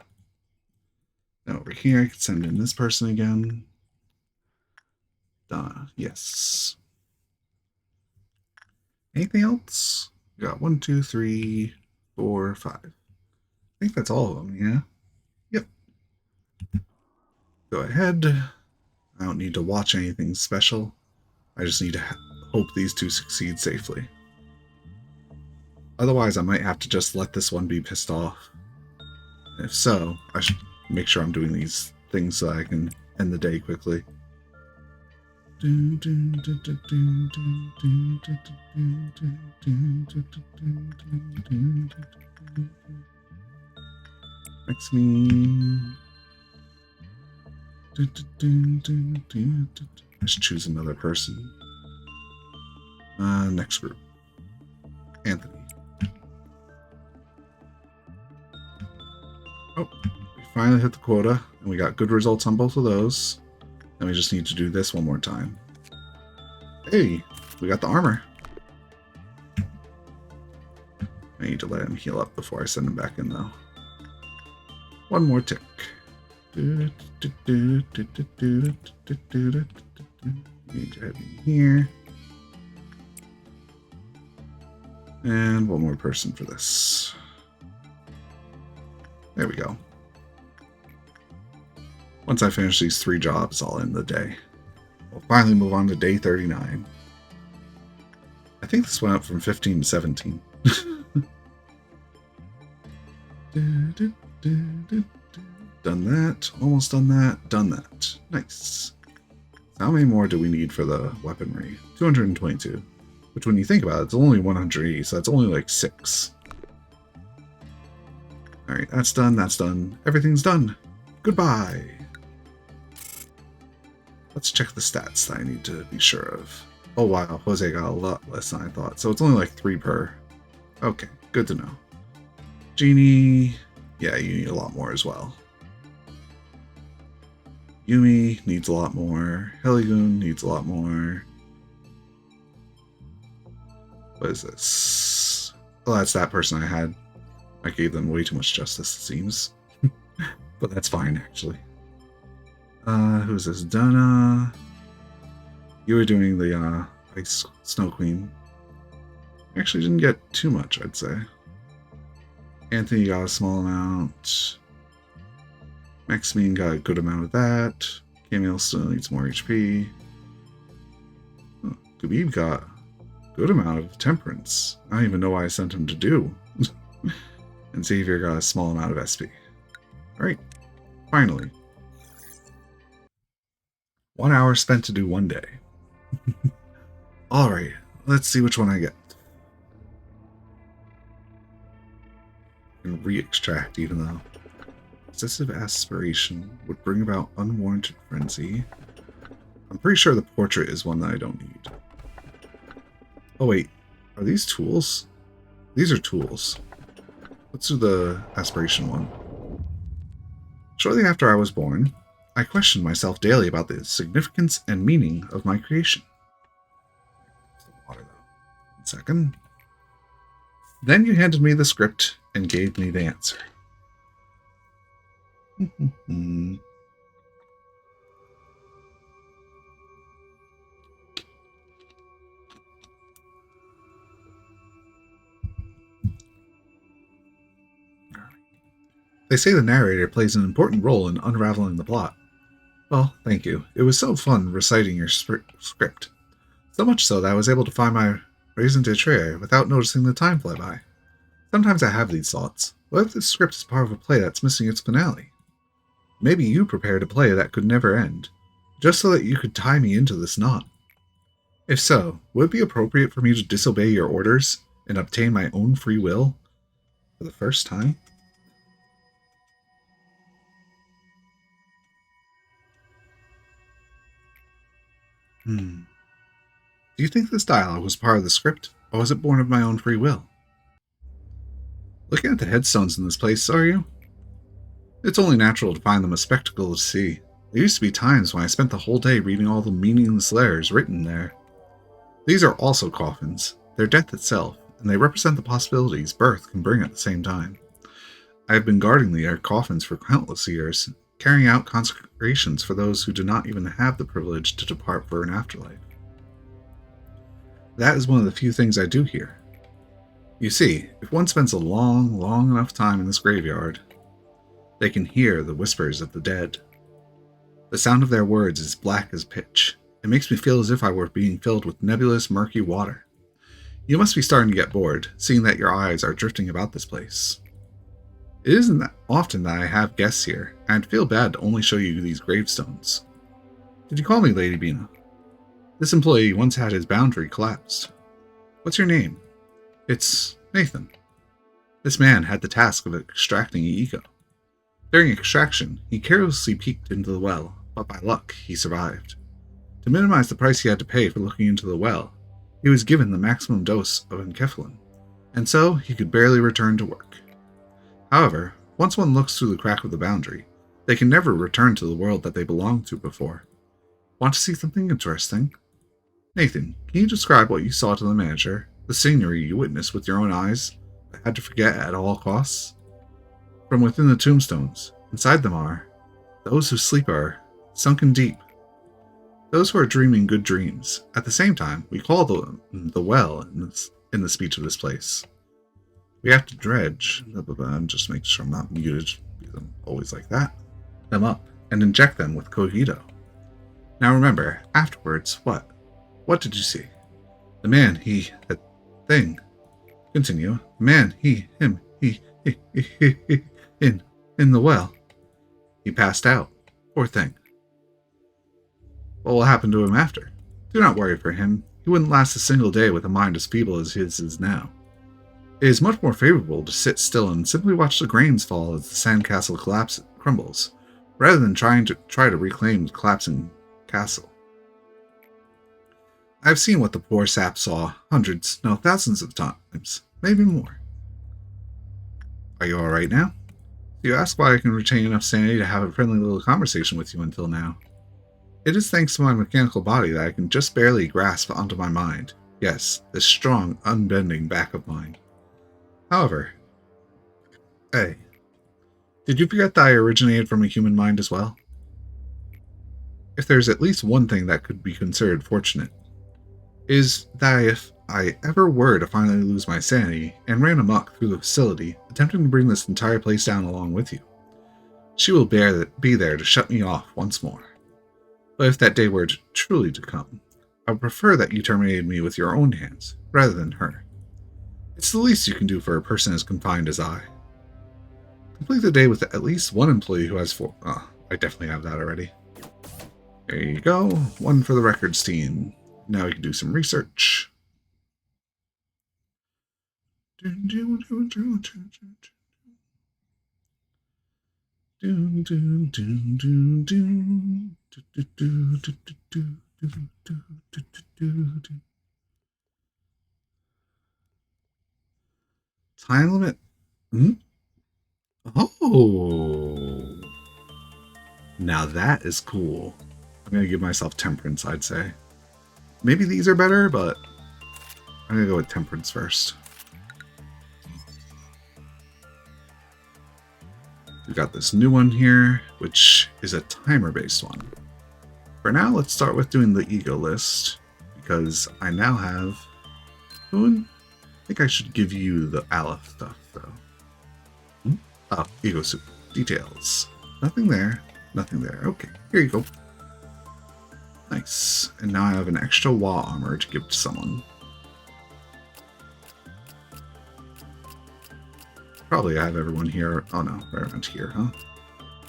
Now over here, I could send in this person again. Donna, yes. Anything else? We got 1, 2, 3, 4, 5. I think that's all of them, yeah? Yep. Go ahead. I don't need to watch anything special. I just need to hope these two succeed safely. Otherwise, I might have to just let this one be pissed off. If so, I should make sure I'm doing these things so I can end the day quickly. Next me. Let's choose another person. Next group. Anthony. Oh, we finally hit the quota, and we got good results on both of those. And we just need to do this one more time. Hey, we got the armor. I need to let him heal up before I send him back in, though. One more tick. Need to head in here. And one more person for this. There we go. Once I finish these 3 jobs, I'll end the day. We'll finally move on to day 39. I think this went up from 15 to 17. Done that. Almost done that. Done that. Nice. So how many more do we need for the weaponry? 222. Which, when you think about it, it's only 180, so that's only like 6. Alright, that's done. That's done. Everything's done. Goodbye. Let's check the stats that I need to be sure of. Oh wow, Jose got a lot less than I thought. So it's only like 3 per. Okay, good to know. Jeannie, yeah, you need a lot more as well. Yumi needs a lot more. Heligoon needs a lot more. What is this? Oh, that's that person I had. I gave them way too much justice, it seems. But that's fine, actually. Who's this? Donna. You were doing the Ice Snow Queen. Actually didn't get too much, I'd say. Anthony got a small amount. Maximine got a good amount of that. Camille still needs more HP. Oh, Khabib got a good amount of temperance. I don't even know why I sent him to do. And Xavier got a small amount of SP. Alright, finally. 1 hour spent to do 1 day. Alright, let's see which one I get. And re-extract, even though excessive aspiration would bring about unwarranted frenzy. I'm pretty sure the portrait is one that I don't need. Oh wait, are these tools? These are tools. Let's do the aspiration one. Shortly after I was born, I questioned myself daily about the significance and meaning of my creation. Water, though. 1 second. Then you handed me the script and gave me the answer. They say the narrator plays an important role in unraveling the plot. Well, thank you. It was so fun reciting your script. So much so that I was able to find my raison d'etre without noticing the time fly by. Sometimes I have these thoughts. What if this script is part of a play that's missing its finale? Maybe you prepared a play that could never end, just so that you could tie me into this knot. If so, would it be appropriate for me to disobey your orders and obtain my own free will for the first time? Do you think this dialogue was part of the script, or was it born of my own free will? Looking at the headstones in this place, are you? It's only natural to find them a spectacle to see. There used to be times when I spent the whole day reading all the meaningless letters written there. These are also coffins. They're death itself, and they represent the possibilities birth can bring at the same time. I have been guarding the coffins for countless years, carrying out consecrations for those who do not even have the privilege to depart for an afterlife. That is one of the few things I do here. You see, if one spends a long enough time in this graveyard, they can hear the whispers of the dead. The sound of their words is black as pitch. It makes me feel as if I were being filled with nebulous, murky water. You must be starting to get bored, seeing that your eyes are drifting about this place. It isn't that often that I have guests here, and I'd feel bad to only show you these gravestones. Did you call me Lady Bina? This employee once had his boundary collapsed. What's your name? It's Nathan. This man had the task of extracting ego. During extraction, he carelessly peeked into the well, but by luck, he survived. To minimize the price he had to pay for looking into the well, he was given the maximum dose of enkephalin, and so he could barely return to work. However, once one looks through the crack of the boundary, they can never return to the world that they belonged to before. Want to see something interesting? Nathan, can you describe what you saw to the manager, the scenery you witnessed with your own eyes, but had to forget at all costs? From within the tombstones, inside them are those who sleep are sunken deep. Those who are dreaming good dreams. At the same time, we call the well in the speech of this place. We have to dredge, I'm just making sure I'm not muted, because I'm always like that, them up, and inject them with cogito. Now remember, afterwards, what? What did you see? The man, that thing. Continue. The man, him, in the well. He passed out. Poor thing. What will happen to him after? Do not worry for him. He wouldn't last a single day with a mind as feeble as his is now. It is much more favorable to sit still and simply watch the grains fall as the sandcastle crumbles, rather than try to reclaim the collapsing castle. I have seen what the poor sap saw hundreds, no thousands of times, maybe more. Are you alright now? You ask why I can retain enough sanity to have a friendly little conversation with you until now. It is thanks to my mechanical body that I can just barely grasp onto my mind. Yes, this strong, unbending back of mine. However, hey, did you forget that I originated from a human mind as well? If there's at least one thing that could be considered fortunate, is that if I ever were to finally lose my sanity and ran amok through the facility, attempting to bring this entire place down along with you, she will be there to shut me off once more. But if that day were truly to come, I would prefer that you terminated me with your own hands, rather than her. It's the least you can do for a person as confined as I. Complete the day with at least one employee who has four. Oh, I definitely have that already. There you go. One for the records team. Now we can do some research. Time limit. Oh. Now that is cool. I'm going to give myself temperance, I'd say. Maybe these are better, but I'm going to go with temperance first. We got this new one here, which is a timer-based one. For now, let's start with doing the ego list, because I now have Moon. I think I should give you the Aleph stuff, though. Oh, ego suit. Details. Nothing there. Nothing there. Okay, here you go. Nice. And now I have an extra wall armor to give to someone. Probably I have everyone here. Oh no, they're around here, huh?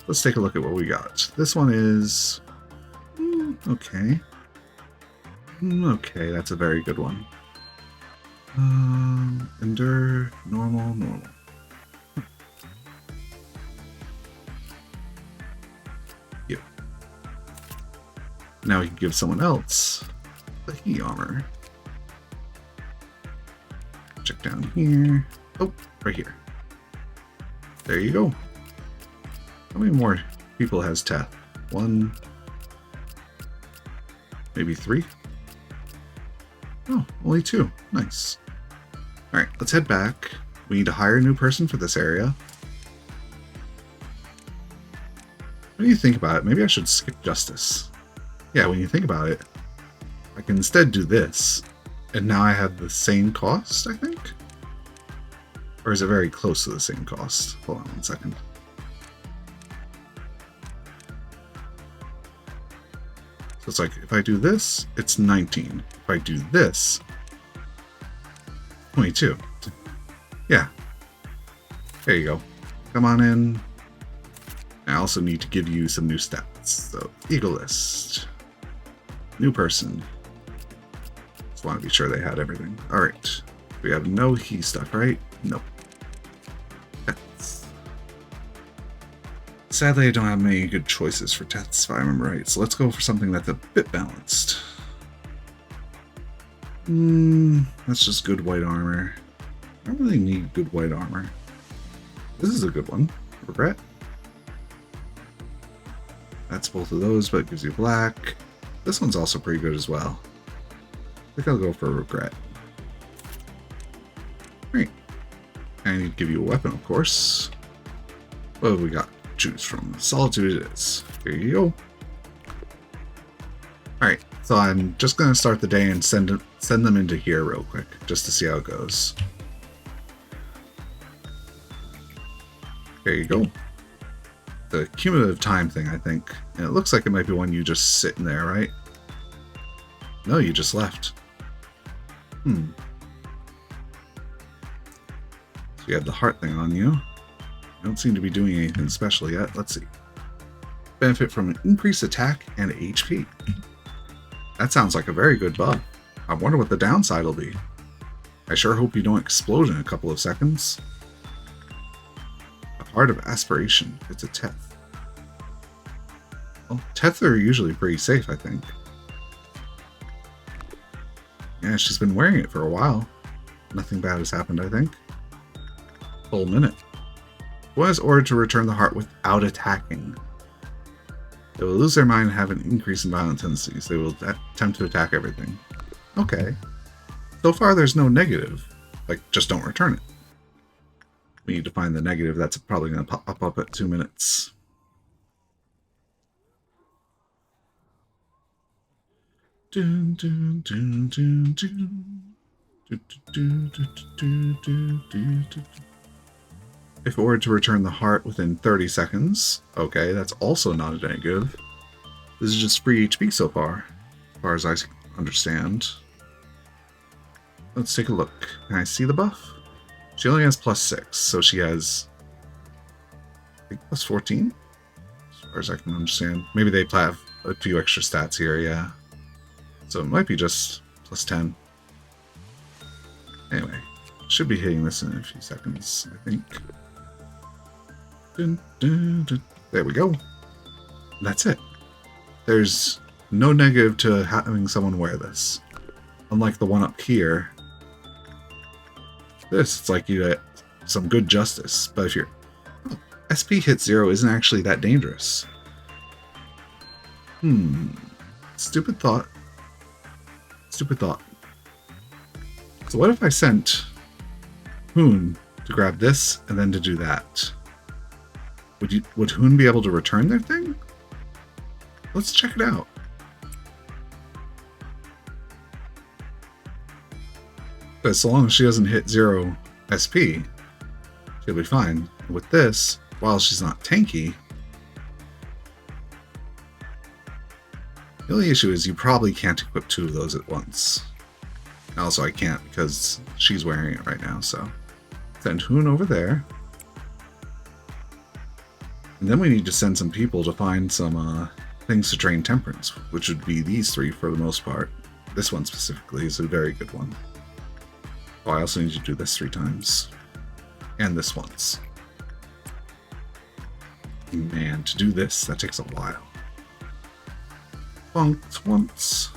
Let's take a look at what we got. This one is... okay. Okay, that's a very good one. Endure, normal, normal. Yep. Now we can give someone else the heat armor. Check down here. Oh, right here. There you go. How many more people has Teth? 1, maybe 3? Oh, only 2. Nice. Alright, let's head back. We need to hire a new person for this area. When you think about it, maybe I should skip Justice. Yeah, when you think about it, I can instead do this. And now I have the same cost, I think? Or is it very close to the same cost? Hold on 1 second. So it's like, if I do this, it's 19. If I do this, 22. Yeah. There you go. Come on in. I also need to give you some new stats. So, Eagle List. New person. Just want to be sure they had everything. Alright. We have no he stuff, right? Nope. Teths. Sadly, I don't have many good choices for Teths, if I remember right. So let's go for something that's a bit balanced. That's just good white armor. I don't really need good white armor. This is a good one. Regret. That's both of those, but it gives you black. This one's also pretty good as well. I think I'll go for Regret. Great. I need to give you a weapon, of course. What have we got to choose from? Solitude it is. Here you go. Alright, so I'm just going to start the day and send them into here real quick, just to see how it goes. There you go. The cumulative time thing, I think. And it looks like it might be one you just sit in there, right? No, you just left. So you have the heart thing on you. You don't seem to be doing anything special yet. Let's see. Benefit from an increased attack and HP. That sounds like a very good buff. I wonder what the downside will be. I sure hope you don't explode in a couple of seconds. A Heart of Aspiration. It's a Teth. Well, Teth are usually pretty safe, I think. Yeah, she's been wearing it for a while. Nothing bad has happened, I think. Full minute. One is ordered to return the heart without attacking. They will lose their mind and have an increase in violent tendencies. They will attempt to attack everything. Okay. So far, there's no negative. Like, just don't return it. We need to find the negative. That's probably going to pop up at 2 minutes. Dun, dun, dun, dun, dun. If it were to return the heart within 30 seconds, okay, that's also not a negative. This is just free HP so far as I understand. Let's take a look. Can I see the buff? She only has +6, so she has, I think, +14? As far as I can understand. Maybe they have a few extra stats here, yeah. So it might be just +10. Anyway, should be hitting this in a few seconds, I think. Dun, dun, dun. There we go. That's it. There's no negative to having someone wear this. Unlike the one up here. It's like you get some good justice. But if your SP hit 0 isn't actually that dangerous. Stupid thought. Stupid thought. So what if I sent Hoon to grab this and then to do that? Would Hoon be able to return their thing? Let's check it out. But so long as she doesn't hit 0 SP, she'll be fine. With this, while she's not tanky, the only issue is you probably can't equip 2 of those at once. Also, I can't because she's wearing it right now, so send Hoon over there. And then we need to send some people to find some things to drain Temperance, which would be these 3 for the most part. This one specifically is a very good one. Oh, I also need to do this 3 times. And this once. Man, to do this, that takes a while. Bonked once.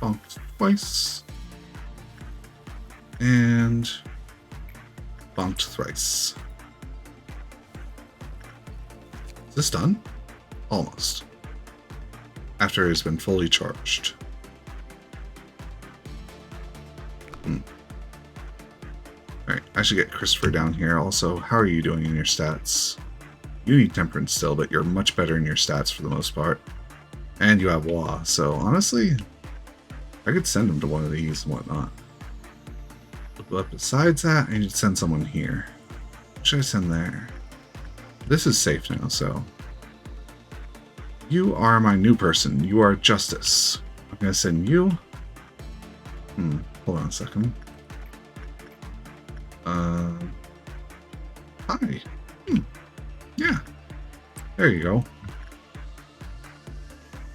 Bonked twice. And bonked thrice. Is this done? Almost. After it's been fully charged. Alright, I should get Christopher down here also. How are you doing in your stats? You need Temperance still, but you're much better in your stats for the most part. And you have Wah, so honestly, I could send him to one of these and whatnot. But besides that, I need to send someone here. What should I send there? This is safe now, so. You are my new person. You are Justice. I'm going to send you. Hold on a second. Hi. Yeah. There you go.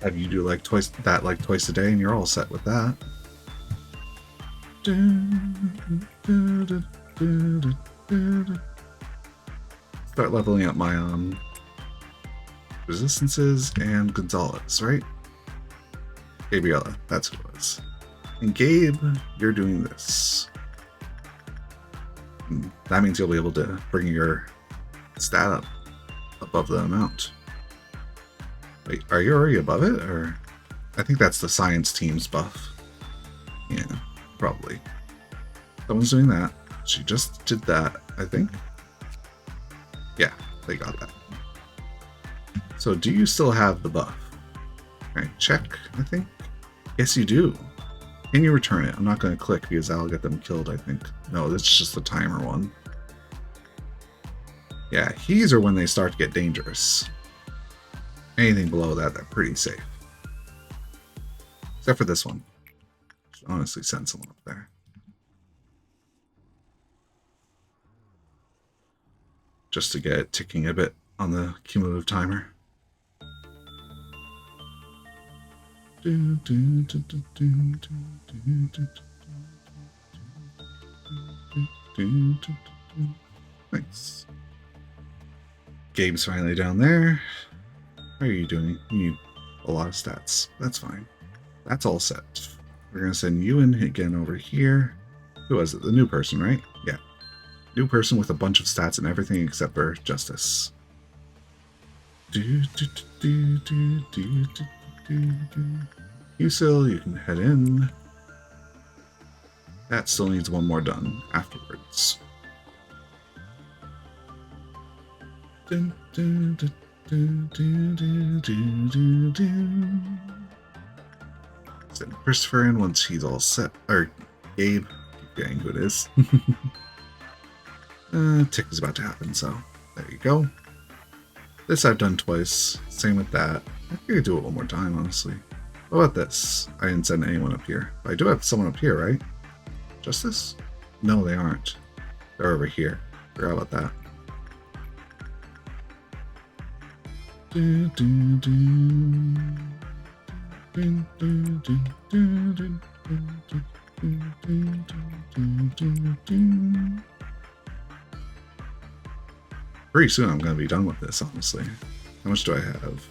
Have you do like twice a day, and you're all set with that. Start leveling up my resistances and Gonzalez, right? Gabriella, that's who it was. And Gabe, you're doing this. That means you'll be able to bring your stat up above the amount. Wait, are you already above it? Or I think that's the science team's buff. Yeah, probably. Someone's doing that. She just did that, I think. Yeah, they got that. So do you still have the buff? Alright, check, I think. Yes, you do. Can you return it? I'm not going to click because that'll get them killed, I think. No, this is just the timer one. Yeah, these are when they start to get dangerous. Anything below that, they're pretty safe. Except for this one. Should honestly send someone up there. Just to get it ticking a bit on the cumulative timer. Thanks. Gabe's finally down there. How are you doing? You need a lot of stats. That's fine. That's all set. We're going to send you in again over here. Who was it? The new person, right? Yeah. New person with a bunch of stats and everything except for Justice. Usil, you can head in. That still needs one more done afterwards. Send Christopher in once he's all set. Or Gabe. Keep forgetting who it is. Tick is about to happen, so there you go. This I've done twice. Same with that. I think I could do it one more time, honestly. What about this? I didn't send anyone up here. But I do have someone up here, right? Justice? No, they aren't. They're over here. Forgot about that. Pretty soon I'm going to be done with this, honestly. How much do I have?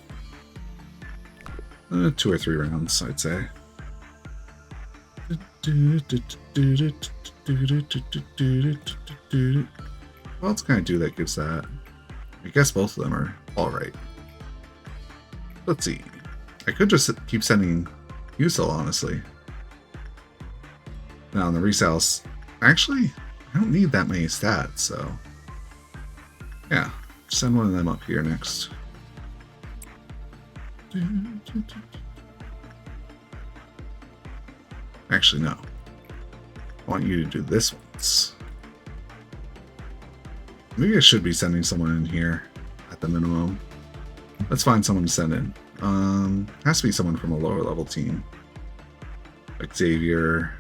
2 or 3 rounds, I'd say. What else can I do that gives that? I guess both of them are alright. Let's see. I could just keep sending Usil, honestly. Now, on the resales, actually, I don't need that many stats, so... Yeah, Send one of them up here next. Actually, no. I want you to do this once. Maybe I should be sending someone in here at the minimum. Let's find someone to send in. Has to be someone from a lower level team. Like Xavier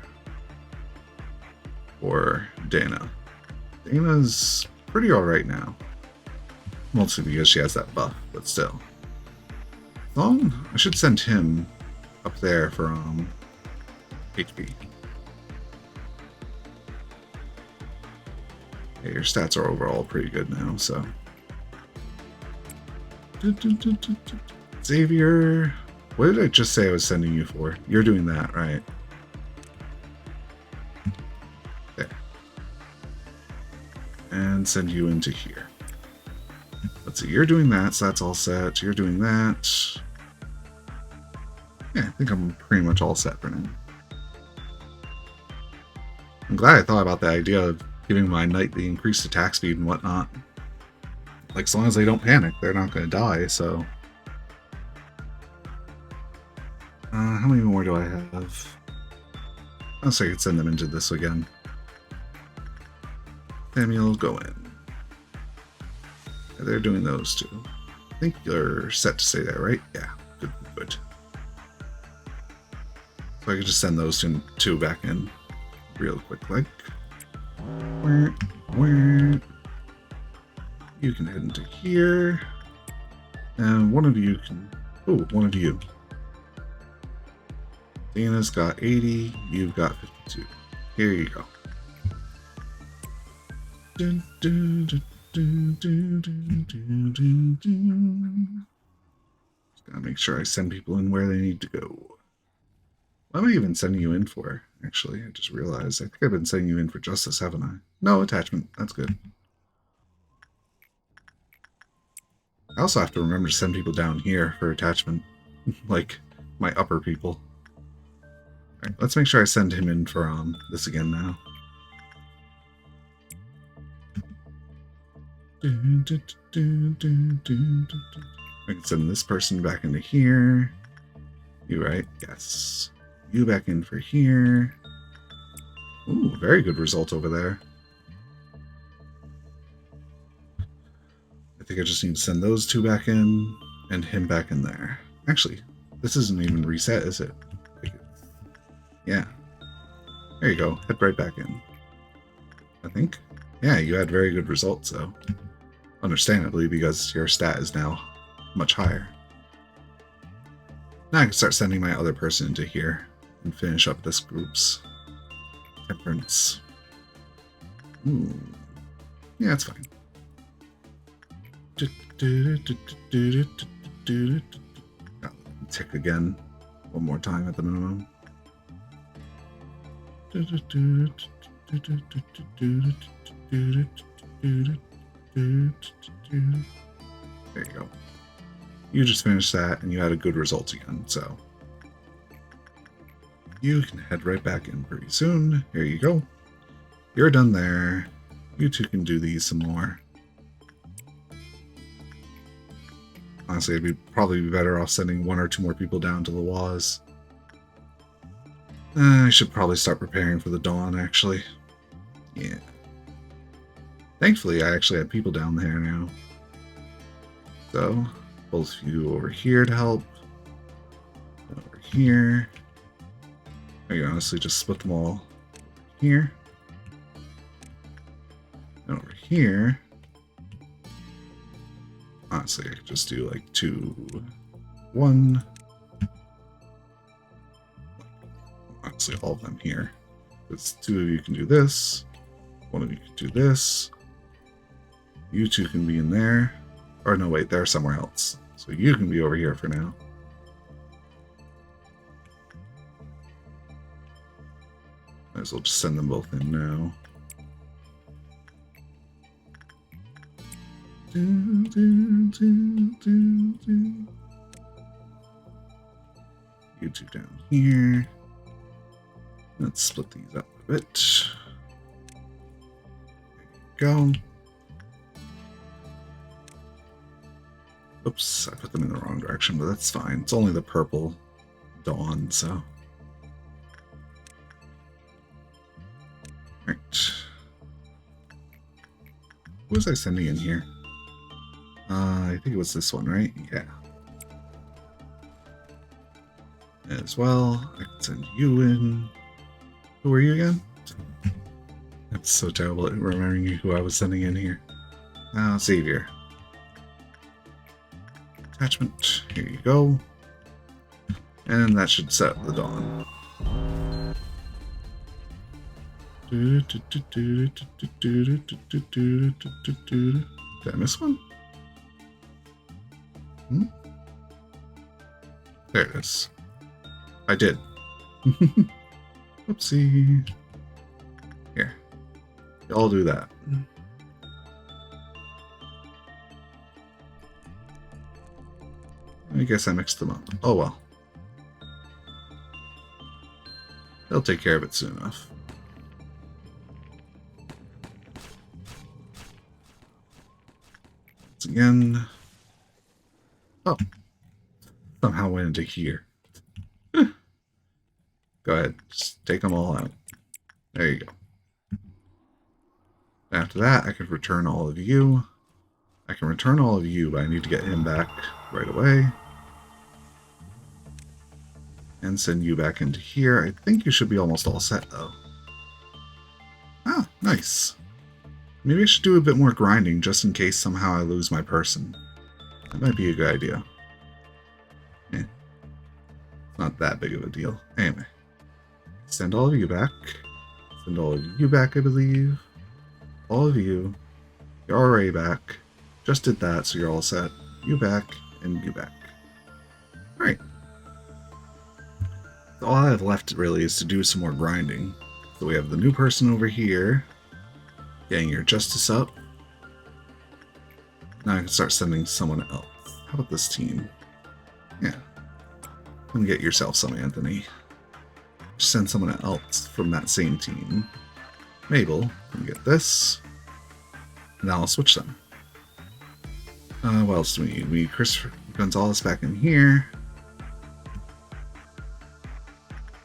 or Dana. Dana's pretty alright now. Mostly because she has that buff, but still. Well, I should send him up there for HP. Yeah, your stats are overall pretty good now, so. Xavier, what did I just say I was sending you for? You're doing that, right? There. And send you into here. Let's see, you're doing that, so that's all set. You're doing that. Yeah, I think I'm pretty much all set for now. I'm glad I thought about the idea of giving my knight the increased attack speed and whatnot. Like, as long as they don't panic, they're not going to die, so... how many more do I have? I'll say I could send them into this again. Samuel, go in. Yeah, they're doing those two. I think you're set to stay there, right? Yeah, good, good. So I could just send those two back in real quick, like. You can head into here. And one of you can... Oh, one of you. Dana's got 80, you've got 52. Here you go. Just gotta make sure I send people in where they need to go. What am I even sending you in for? Actually, I just realized. I think I've been sending you in for justice, haven't I? No, attachment. That's good. I also have to remember to send people down here for attachment. Like, my upper people. Alright, let's make sure I send him in for this again now. I can send this person back into here. You right? Yes. You back in for here. Ooh, very good result over there. I think I just need to send those two back in and him back in there. Actually, this isn't even reset, is it? Yeah. There you go. Head right back in. I think. Yeah, you had very good results, so. Understandably, because your stat is now much higher. Now I can start sending my other person into here and finish up this group's temperance. Ooh. Yeah, it's fine. Tick again. One more time at the minimum. There you go. You just finished that and you had a good result again, so you can head right back in pretty soon. Here you go. You're done there. You two can do these some more. Honestly, it'd probably be better off sending one or two more people down to the Waz. I should probably start preparing for the dawn, actually. Yeah. Thankfully, I actually have people down there now. So, both of you over here to help. Over here. I can honestly just split them all. Here. And over here. Honestly, I could just do like 2, 1. Honestly, all of them here. Because 2 of you can do this. 1 of you can do this. You 2 can be in there. Or no, wait, they're somewhere else. So you can be over here for now. Might as well just send them both in now. You 2 down here. Let's split these up a bit. There you go. Oops, I put them in the wrong direction, but that's fine. It's only the purple dawn, so. Right. Who was I sending in here? I think it was this one, right? Yeah. As well, I can send you in. Who are you again? That's so terrible at remembering who I was sending in here. Xavier. Attachment. Here you go. And that should set the dawn. Did I miss one? There it is. I did. Whoopsie. Here. I'll do that. I guess I mixed them up. Oh well. They'll take care of it soon enough. Once again. Oh. Somehow went into here. Go ahead. Just take them all out. There you go. After that, I could return all of you. I can return all of you, but I need to get him back right away. And send you back into here. I think you should be almost all set, though. Ah, nice. Maybe I should do a bit more grinding, just in case somehow I lose my person. That might be a good idea. It's not that big of a deal. Anyway. Send all of you back. Send all of you back, I believe. All of you. You're already back. Just did that, so you're all set. You back, and you back. Alright. So all I have left, really, is to do some more grinding. So we have the new person over here. Getting your justice up. Now I can start sending someone else. How about this team? Yeah. Come get yourself some, Anthony. Send someone else from that same team. Mabel, come get this. And now I'll switch them. What else do we need? We need Christopher Gonzalez back in here.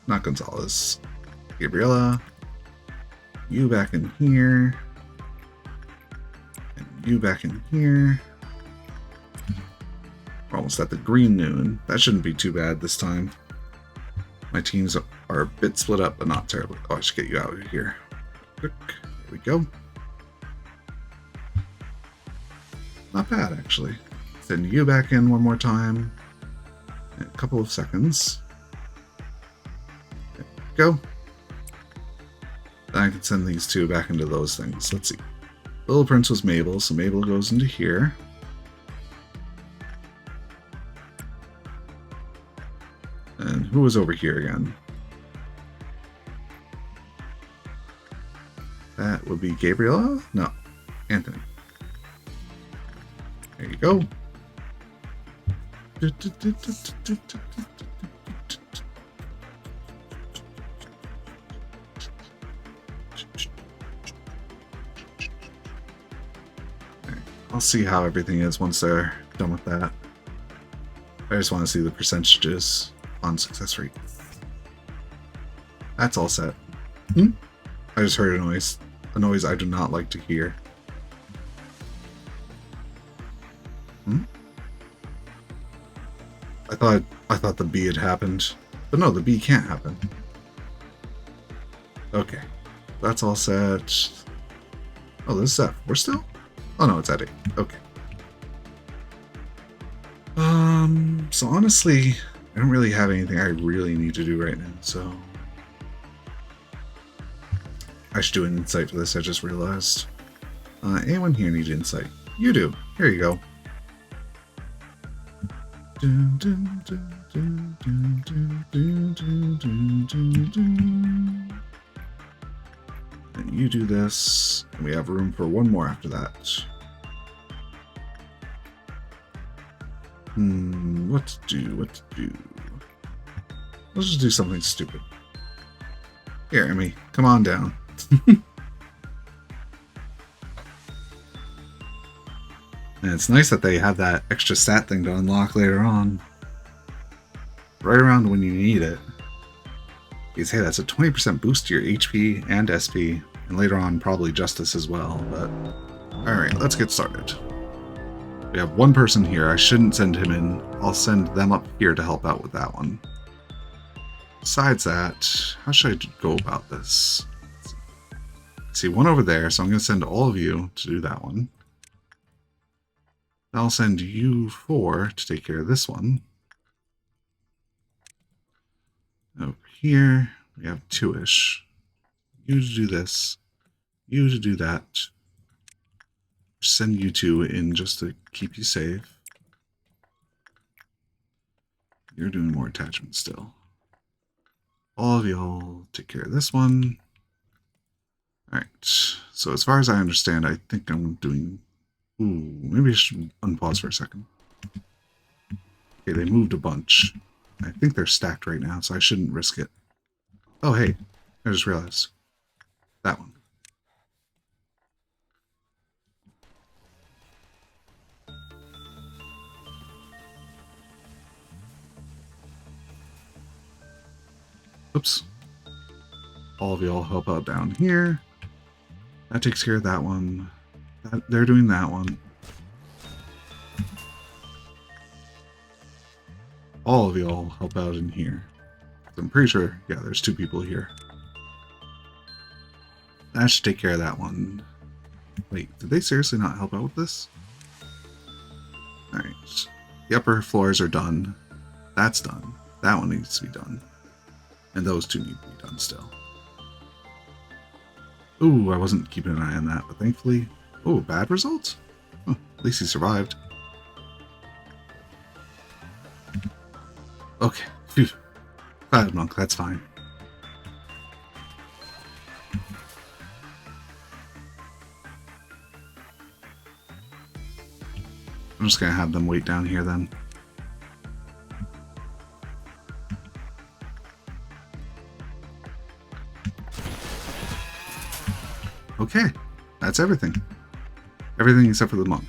Not Gonzalez. Gabriella. You back in here. And you back in here. We're almost at the green noon. That shouldn't be too bad this time. My teams are a bit split up, but not terribly. Oh, I should get you out of here. Quick. There we go. Not bad, actually. Send you back in one more time. In a couple of seconds. There we go. Then I can send these two back into those things. Let's see. Little Prince was Mabel, so Mabel goes into here. And who was over here again? That would be Gabriella? No, Anthony. There you go. I'll see how everything is once they're done with that. I just want to see the percentages on success rate. That's all set. I just heard a noise I do not like to hear. I thought the B had happened, but no, the B can't happen. Okay, that's all set. Oh, this is F. We're still? Oh no, it's at 8. Okay. So honestly, I don't really have anything I really need to do right now, so I should do an insight for this, I just realized. Anyone here need insight? You do. Here you go. And you do this, and we have room for one more after that. What to do? Let's just do something stupid. Here, Emmy, come on down. And it's nice that they have that extra stat thing to unlock later on. Right around when you need it. Because, hey, that's a 20% boost to your HP and SP, and later on probably Justice as well, but... Alright, let's get started. We have one person here. I shouldn't send him in. I'll send them up here to help out with that one. Besides that, how should I go about this? See, one over there, so I'm going to send all of you to do that one. I'll send you 4 to take care of this one. Over here, we have 2-ish. You to do this. You to do that. Send you 2 in just to keep you safe. You're doing more attachments still. All of y'all take care of this one. Alright, so as far as I understand, I think I'm doing... Ooh, maybe I should unpause for a second. Okay, they moved a bunch. I think they're stacked right now, so I shouldn't risk it. Oh, hey, I just realized. That one. Oops. All of y'all help out down here. That takes care of that one. They're doing that one. All of y'all help out in here. I'm pretty sure, yeah, there's 2 people here. That should take care of that one. Wait, did they seriously not help out with this? Alright. The upper floors are done. That's done. That one needs to be done. And those 2 need to be done still. Ooh, I wasn't keeping an eye on that, but thankfully... Oh, bad results? Huh, at least he survived. Okay, phew. Cloud Monk, that's fine. I'm just gonna have them wait down here then. Okay, that's everything. Everything except for the monk.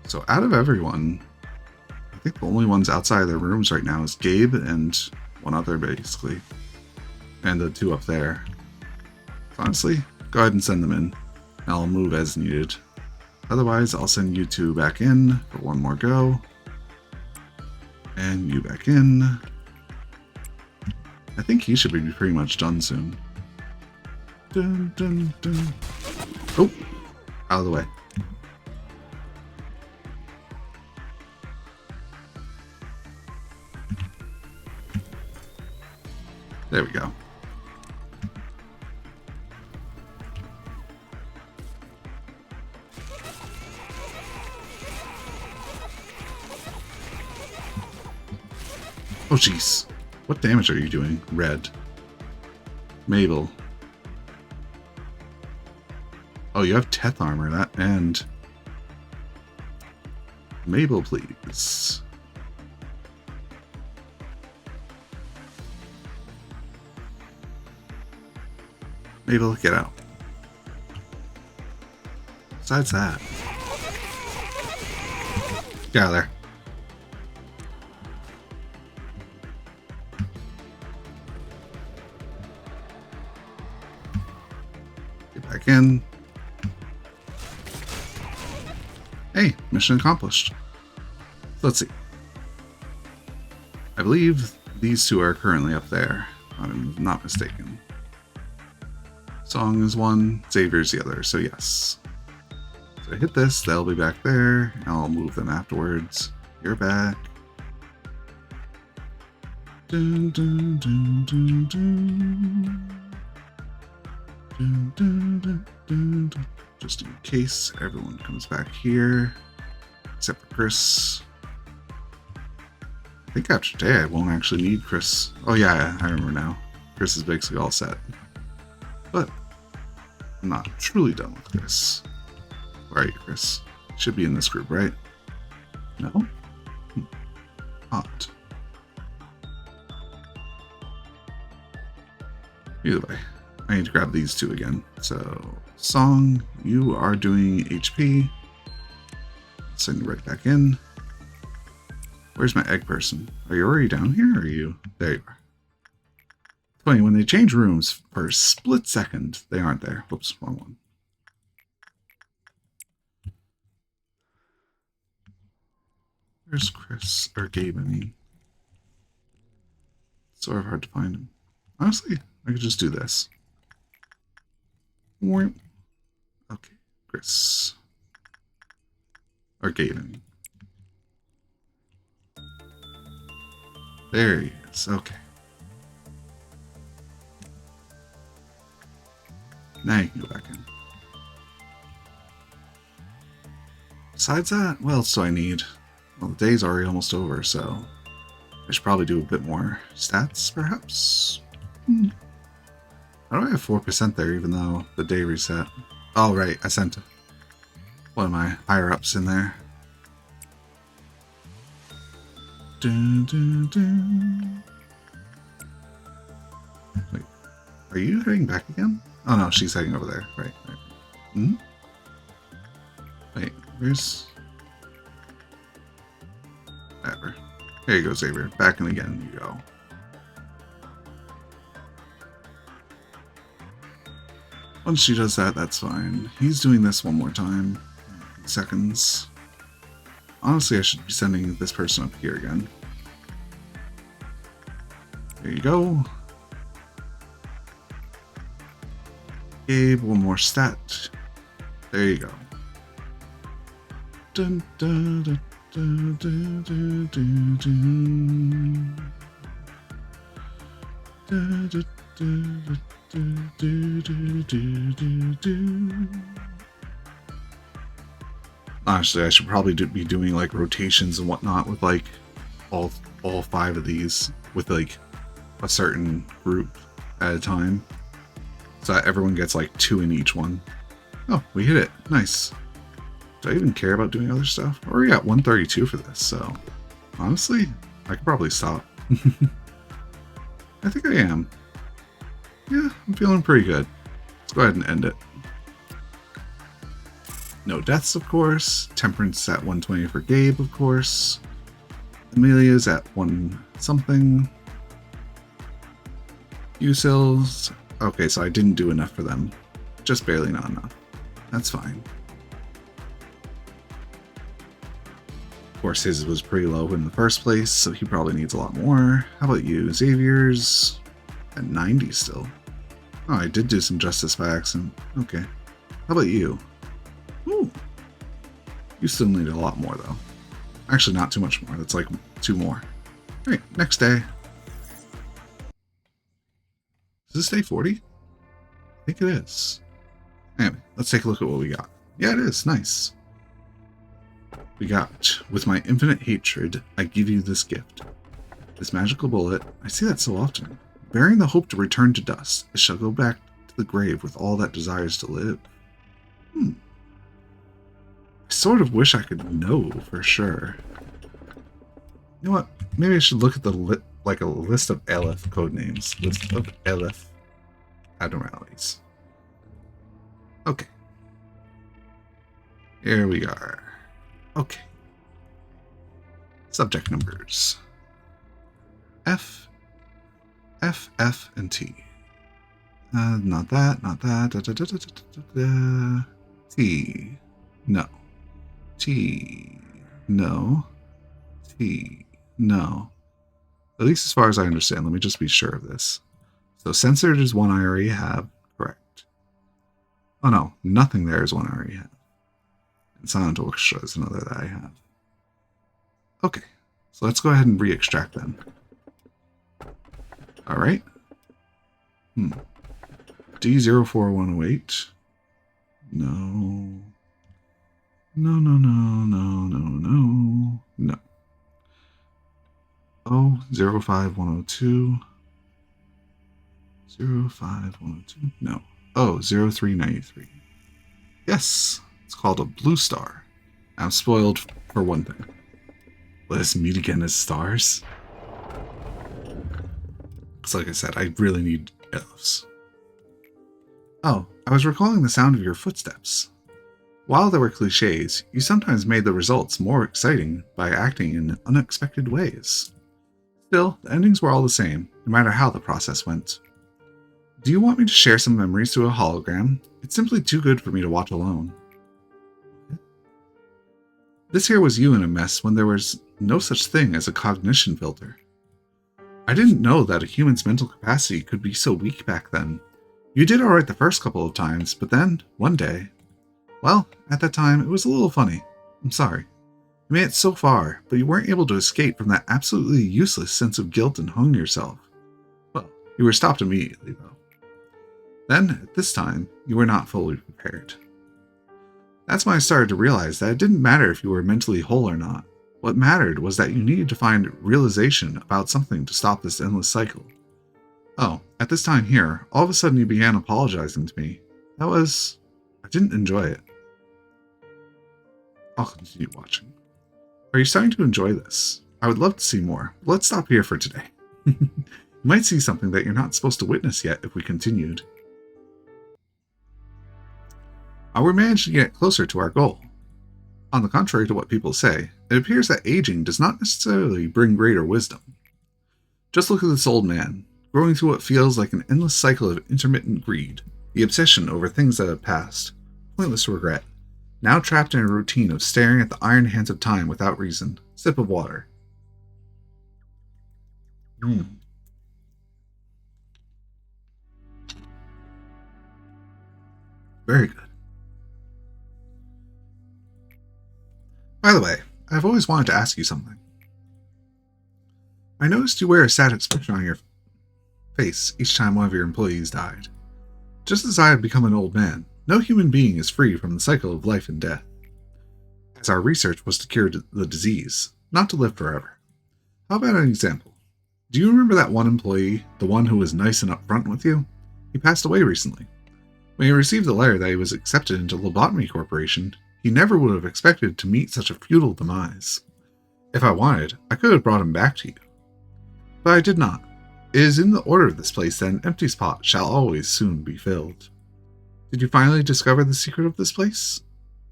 So out of everyone, I think the only ones outside of their rooms right now is Gabe and one other, basically. And the 2 up there. So honestly, go ahead and send them in. I'll move as needed. Otherwise, I'll send you 2 back in for one more go. And you back in. I think he should be pretty much done soon. Dun, dun, dun. Oh! Out of the way. There we go. Oh jeez. What damage are you doing? Red. Mabel. Oh, you have Teth armor, that, and... Mabel, please. Mabel, get out. Besides that... Get out of there. Back in. Hey, mission accomplished. Let's see. I believe these 2 are currently up there, if I'm not mistaken. Song is one, Xavier's the other, so yes. So I hit this, they'll be back there, and I'll move them afterwards. You're back. Dun, dun, dun, dun, dun. Dun, dun, dun, dun, dun. Just in case everyone comes back here, except for Chris. I think after today I won't actually need Chris. Oh yeah, I remember now. Chris is basically all set. But I'm not truly done with Chris. Where are you, Chris? Should be in this group, right? No? Hot. Either way, I need to grab these two again. So, Song, you are doing HP. Send you right back in. Where's my egg person? Are you already down here? Or are you? There you are. Funny, when they change rooms for a split second, they aren't there. Whoops, wrong one. Where's Chris? Or Gabe, I mean. It's sort of hard to find him. Honestly, I could just do this. Okay, Chris. Or Gabe, I mean. There he is. Okay. Now you can go back in. Besides that, what else do I need? Well, the day's already almost over, so I should probably do a bit more stats, perhaps? How do I have 4% there, even though the day reset? Oh, right, I sent one of my higher-ups in there. Wait, are you heading back again? Oh no, she's heading over there. Right. Wait, where's... Whatever. There you go, Xavier. Back in again you go. Once she does that, that's fine. He's doing this one more time. Seconds. Honestly, I should be sending this person up here again. There you go. Gabe, one more stat. There you go. Dun, dun, dun, dun, dun, dun, dun, dun. Dun, dun, dun, dun, dun, dun, dun, dun. Honestly, I should probably be doing like rotations and whatnot with like all 5 of these with like a certain group at a time, so that everyone gets like 2 in each one. Oh, we hit it. Nice. Do I even care about doing other stuff? We're already at 132 for this, so honestly, I could probably stop. I think I am. Yeah, I'm feeling pretty good. Let's go ahead and end it. No deaths, of course. Temperance at 120 for Gabe, of course. Amelia's at 1 something. Usil's. Okay, so I didn't do enough for them. Just barely not enough. That's fine. Of course, his was pretty low in the first place, so he probably needs a lot more. How about you? Xavier's at 90 still. Oh, I did do some justice by accident. Okay. How about you? Ooh. You still need a lot more, though. Actually, not too much more. That's like 2 more. Alright, next day. Is this day 40? I think it is. Anyway, let's take a look at what we got. Yeah, it is. Nice. We got, with my infinite hatred, I give you this gift. This magical bullet, I see that so often. Bearing the hope to return to dust, it shall go back to the grave with all that desires to live. I sort of wish I could know for sure. You know what? Maybe I should look at the a list of Aleph code names. List of Aleph abnormalities. Okay. Here we are. Okay. Subject numbers. F, F, and T. Not that, not that. T. No. T. No. T. No. At least as far as I understand. Let me just be sure of this. So censored is one I already have. Correct. Oh no, nothing there is one I already have. And silent orchestra is another that I have. Okay. So let's go ahead and re-extract them. Alright. D04108. No. No, no, no, no, no, no. No. Oh, 05102. 05102. No. Oh, 0393. Yes. It's called a blue star. I'm spoiled for one thing. Let us meet again as stars. Because like I said, I really need elves. Oh, I was recalling the sound of your footsteps. While there were cliches, you sometimes made the results more exciting by acting in unexpected ways. Still, the endings were all the same, no matter how the process went. Do you want me to share some memories through a hologram? It's simply too good for me to watch alone. This here was you in a mess when there was no such thing as a cognition filter. I didn't know that a human's mental capacity could be so weak back then. You did alright the first couple of times, but then, one day... Well, at that time, it was a little funny. I'm sorry. You made it so far, but you weren't able to escape from that absolutely useless sense of guilt and hung yourself. Well, you were stopped immediately, though. Then, at this time, you were not fully prepared. That's when I started to realize that it didn't matter if you were mentally whole or not. What mattered was that you needed to find realization about something to stop this endless cycle. Oh, at this time here, all of a sudden you began apologizing to me. I didn't enjoy it. I'll continue watching. Are you starting to enjoy this? I would love to see more. Let's stop here for today. You might see something that you're not supposed to witness yet if we continued. We managed to get closer to our goal. On the contrary to what people say, it appears that aging does not necessarily bring greater wisdom. Just look at this old man, growing through what feels like an endless cycle of intermittent greed, the obsession over things that have passed, pointless regret, now trapped in a routine of staring at the iron hands of time without reason. Sip of water. Very good. By the way, I've always wanted to ask you something. I noticed you wear a sad expression on your face each time one of your employees died. Just as I have become an old man, no human being is free from the cycle of life and death. As our research was to cure the disease, not to live forever. How about an example? Do you remember that one employee, the one who was nice and upfront with you? He passed away recently. When he received the letter that he was accepted into Lobotomy Corporation, he never would have expected to meet such a futile demise. If I wanted, I could have brought him back to you. But I did not. It is in the order of this place that an empty spot shall always soon be filled. Did you finally discover the secret of this place?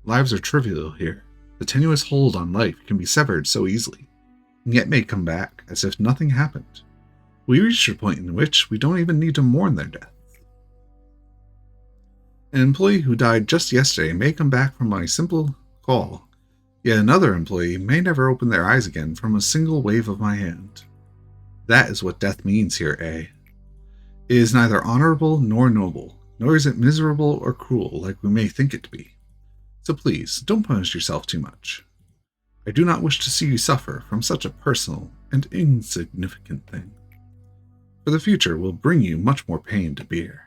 Lives are trivial here. The tenuous hold on life can be severed so easily, and yet may come back as if nothing happened. We reached a point in which we don't even need to mourn their death. An employee who died just yesterday may come back from my simple call, yet another employee may never open their eyes again from a single wave of my hand. That is what death means here, eh? It is neither honorable nor noble, nor is it miserable or cruel like we may think it to be. So please, don't punish yourself too much. I do not wish to see you suffer from such a personal and insignificant thing. For the future will bring you much more pain to bear.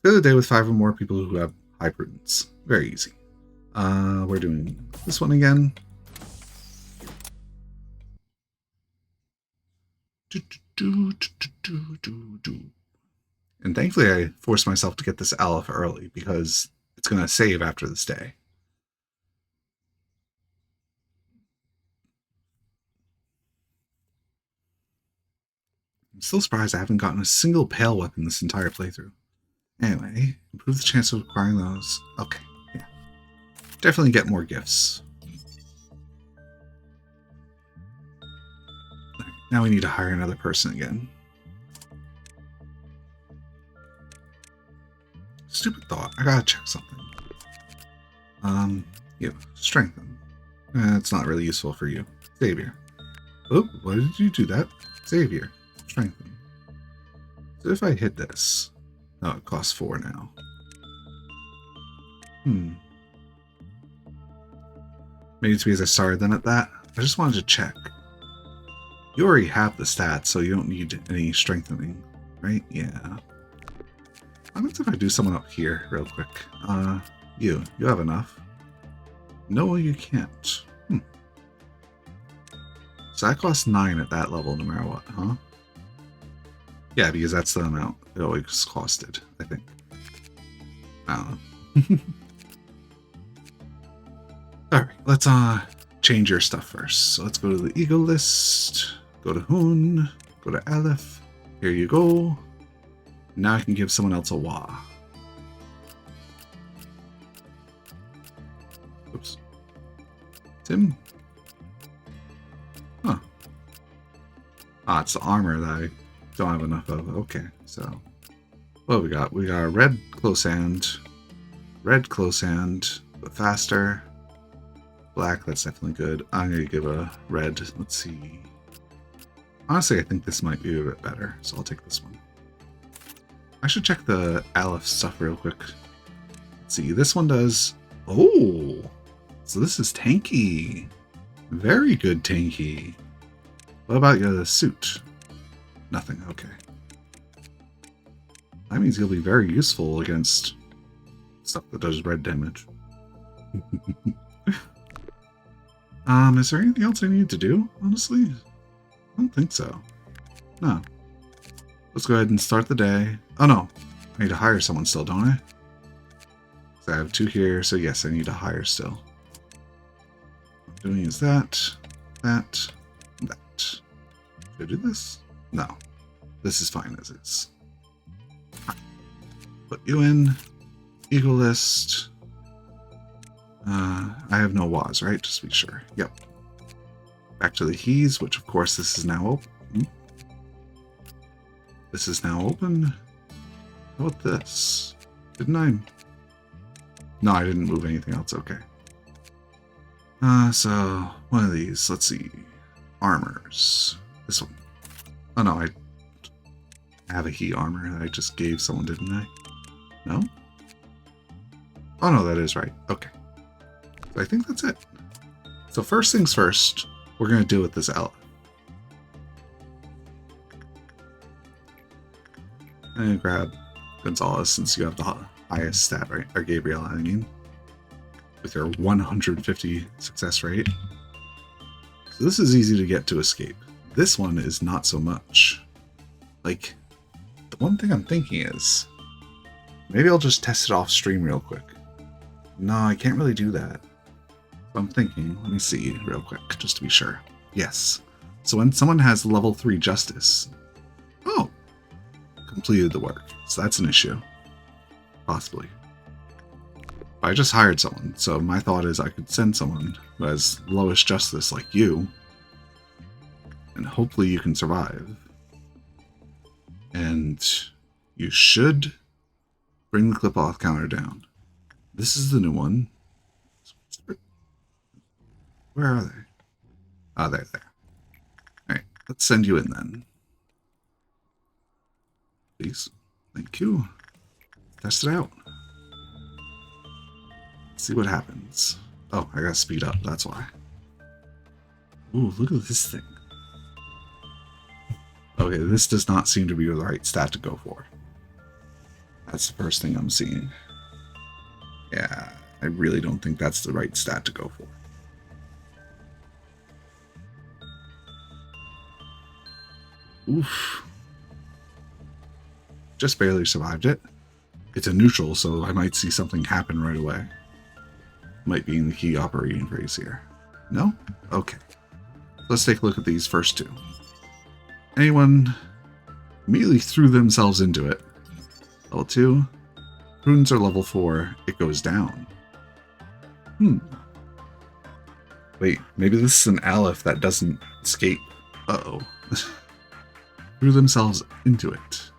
Fill the day with 5 or more people who have high prudence. Very easy. We're doing this one again. And thankfully I forced myself to get this Aleph early because it's going to save after this day. I'm still surprised I haven't gotten a single pale weapon this entire playthrough. Anyway, improve the chance of acquiring those. Okay, yeah. Definitely get more gifts. Now we need to hire another person again. Stupid thought. I gotta check something. Yeah, strengthen. It's not really useful for you. Xavier. Oh, why did you do that? Xavier. Strengthen. So if I hit this... Oh, it costs 4 now. Maybe it's because I started them at that. I just wanted to check. You already have the stats, so you don't need any strengthening, right? Yeah. What happens if I do someone up here real quick? You have enough. No, you can't. So that costs 9 at that level no matter what, huh? Yeah, because that's the amount it always costed, I think. I don't know. Alright, let's change your stuff first. So let's go to the ego list, go to Hoon, go to Aleph. Here you go. Now I can give someone else a Wa. Oops. Tim? Huh. Ah, it's the armor that I don't have enough of. Okay, so what do we got? We got a red close hand, but faster. Black, that's definitely good. I'm gonna give a red. Let's see. Honestly, I think this might be a bit better, so I'll take this one. I should check the Aleph stuff real quick. Let's see, this one does... Oh! So this is tanky. Very good tanky. What about your suit? Nothing, okay. That means you'll be very useful against stuff that does red damage. Is there anything else I need to do, honestly? I don't think so. No. Let's go ahead and start the day. Oh no, I need to hire someone still, don't I? So I have 2 here, so yes, I need to hire still. What I'm doing is that. Should I do this? No. This is fine as is. Put you in. Eagle list. I have no was, right? Just to be sure. Yep. Back to the he's, which of course this is now open. This is now open. How about this? Didn't I? No, I didn't move anything else. Okay. So one of these. Let's see. Armors. This one. Oh no, I have a he armor that I just gave someone, didn't I? No? Oh no, that is right. Okay. So I think that's it. So first things first, we're going to deal with this Aleph. I'm going to grab Gonzalez since you have the highest stat, right? Or Gabriel, I mean. With your 150 success rate. So this is easy to get to escape. This one is not so much. Like, the one thing I'm thinking is, maybe I'll just test it off stream real quick. No, I can't really do that. I'm thinking, let me see real quick, just to be sure. Yes. So when someone has level 3 justice, oh, completed the work. So that's an issue. Possibly. I just hired someone, so my thought is I could send someone who has lowest justice like you, and hopefully you can survive. And you should bring the clip-off counter down. This is the new one. Where are they? Oh, they're there. Alright, let's send you in then. Please. Thank you. Test it out. See what happens. Oh, I gotta speed up, that's why. Ooh, look at this thing. Okay, this does not seem to be the right stat to go for. That's the first thing I'm seeing. Yeah, I really don't think that's the right stat to go for. Oof. Just barely survived it. It's a neutral, so I might see something happen right away. Might be in the key operating phrase here. No? Okay. Let's take a look at these first 2. Anyone immediately threw themselves into it. Level 2. Prudence are level 4. It goes down. Wait, maybe this is an Aleph that doesn't escape. Uh-oh. Threw themselves into it.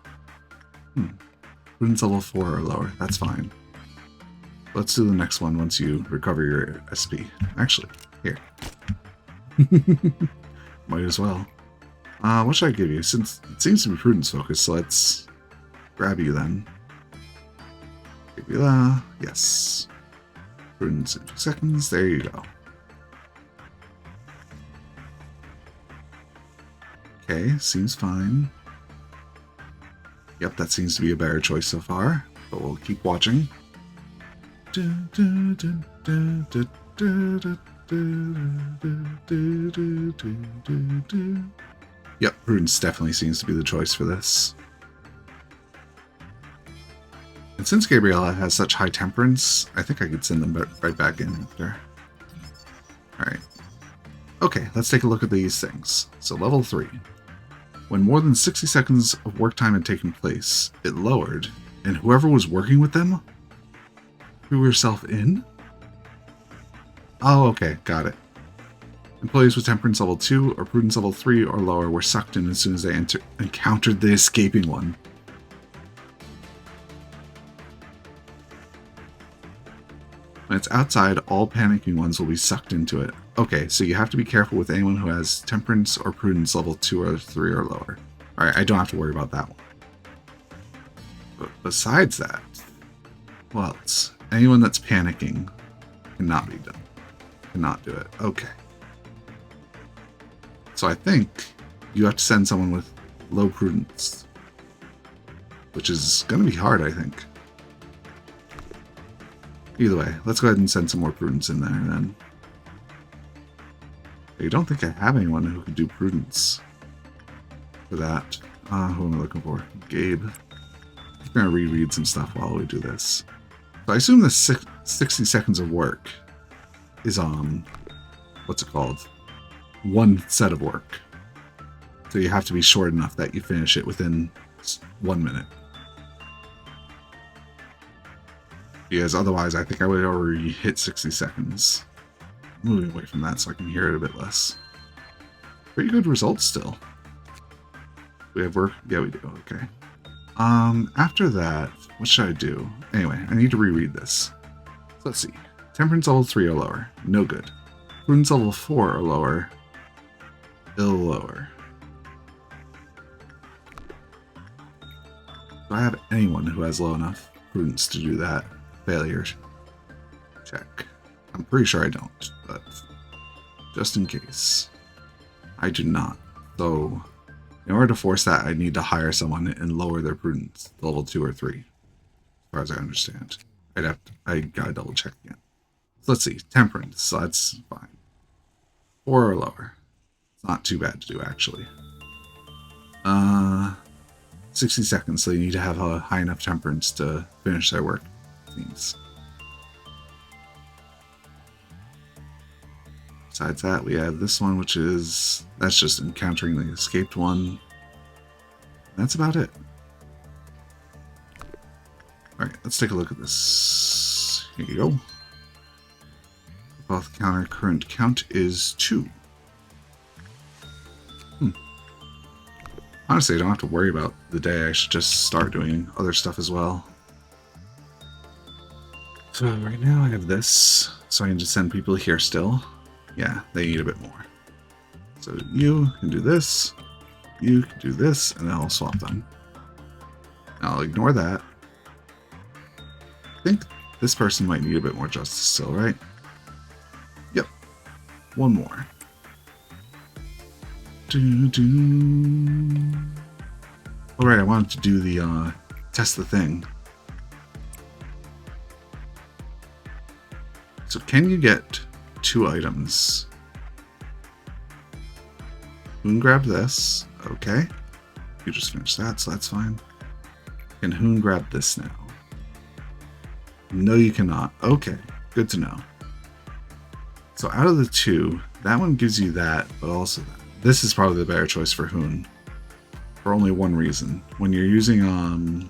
Prudence level 4 or lower. That's fine. Let's do the next one once you recover your SP. Actually, here. Might as well. What should I give you? Since it seems to be prudence focused, so let's grab you then. Give you that. Yes. Prudence in 2 seconds. There you go. Okay, seems fine. Yep, that seems to be a better choice so far, but we'll keep watching. Yep, Prudence definitely seems to be the choice for this. And since Gabriella has such high temperance, I think I could send them right back in after. Alright. Okay, let's take a look at these things. So level 3. When more than 60 seconds of work time had taken place, it lowered, and whoever was working with them threw herself in? Oh, okay, got it. Employees with temperance level 2 or prudence level 3 or lower were sucked in as soon as they encountered the escaping one. When it's outside, all panicking ones will be sucked into it. Okay, so you have to be careful with anyone who has temperance or prudence level 2 or 3 or lower. Alright, I don't have to worry about that one. But besides that, well, anyone that's panicking cannot be done. Cannot do it. Okay. So I think you have to send someone with low prudence, which is going to be hard, I think. Either way, let's go ahead and send some more prudence in there then. I don't think I have anyone who can do prudence for that. Who am I looking for? Gabe. I'm going to reread some stuff while we do this. So I assume the 60 seconds of work is what's it called? One set of work. So you have to be short enough that you finish it within 1 minute. Because otherwise I think I would already hit 60 seconds. Moving away from that so I can hear it a bit less. Pretty good results still. We have work? Yeah, we do. Okay. After that, what should I do? Anyway, I need to reread this. So let's see. Temperance level 3 or lower. No good. Prudence level 4 or lower. Ill lower. Do I have anyone who has low enough prudence to do that? Failure check. I'm pretty sure I don't, but just in case. I do not. So in order to force that, I need to hire someone and lower their prudence to level 2 or 3. As far as I understand. I gotta double check again. So let's see. Temperance, so that's fine. 4 or lower. It's not too bad to do, actually. 60 seconds, so you need to have a high enough temperance to finish their work. Things. Besides that, we have this one, which is... that's just encountering the escaped one. That's about it. Alright, let's take a look at this. Here you go. Both counter current count is 2. Honestly, I don't have to worry about the day. I should just start doing other stuff as well. So right now I have this, so I can just send people here still. Yeah, they need a bit more. So you can do this, you can do this, and then I'll swap them. I'll ignore that. I think this person might need a bit more justice still, right? Yep. One more. Alright, I wanted to do the, test the thing. So can you get 2 items? Hoon grab this. Okay. You just finished that, so that's fine. Can Hoon grab this now? No, you cannot. Okay, good to know. So out of the 2, that one gives you that, but also that. This is probably the better choice for Hoon. For only one reason. When you're using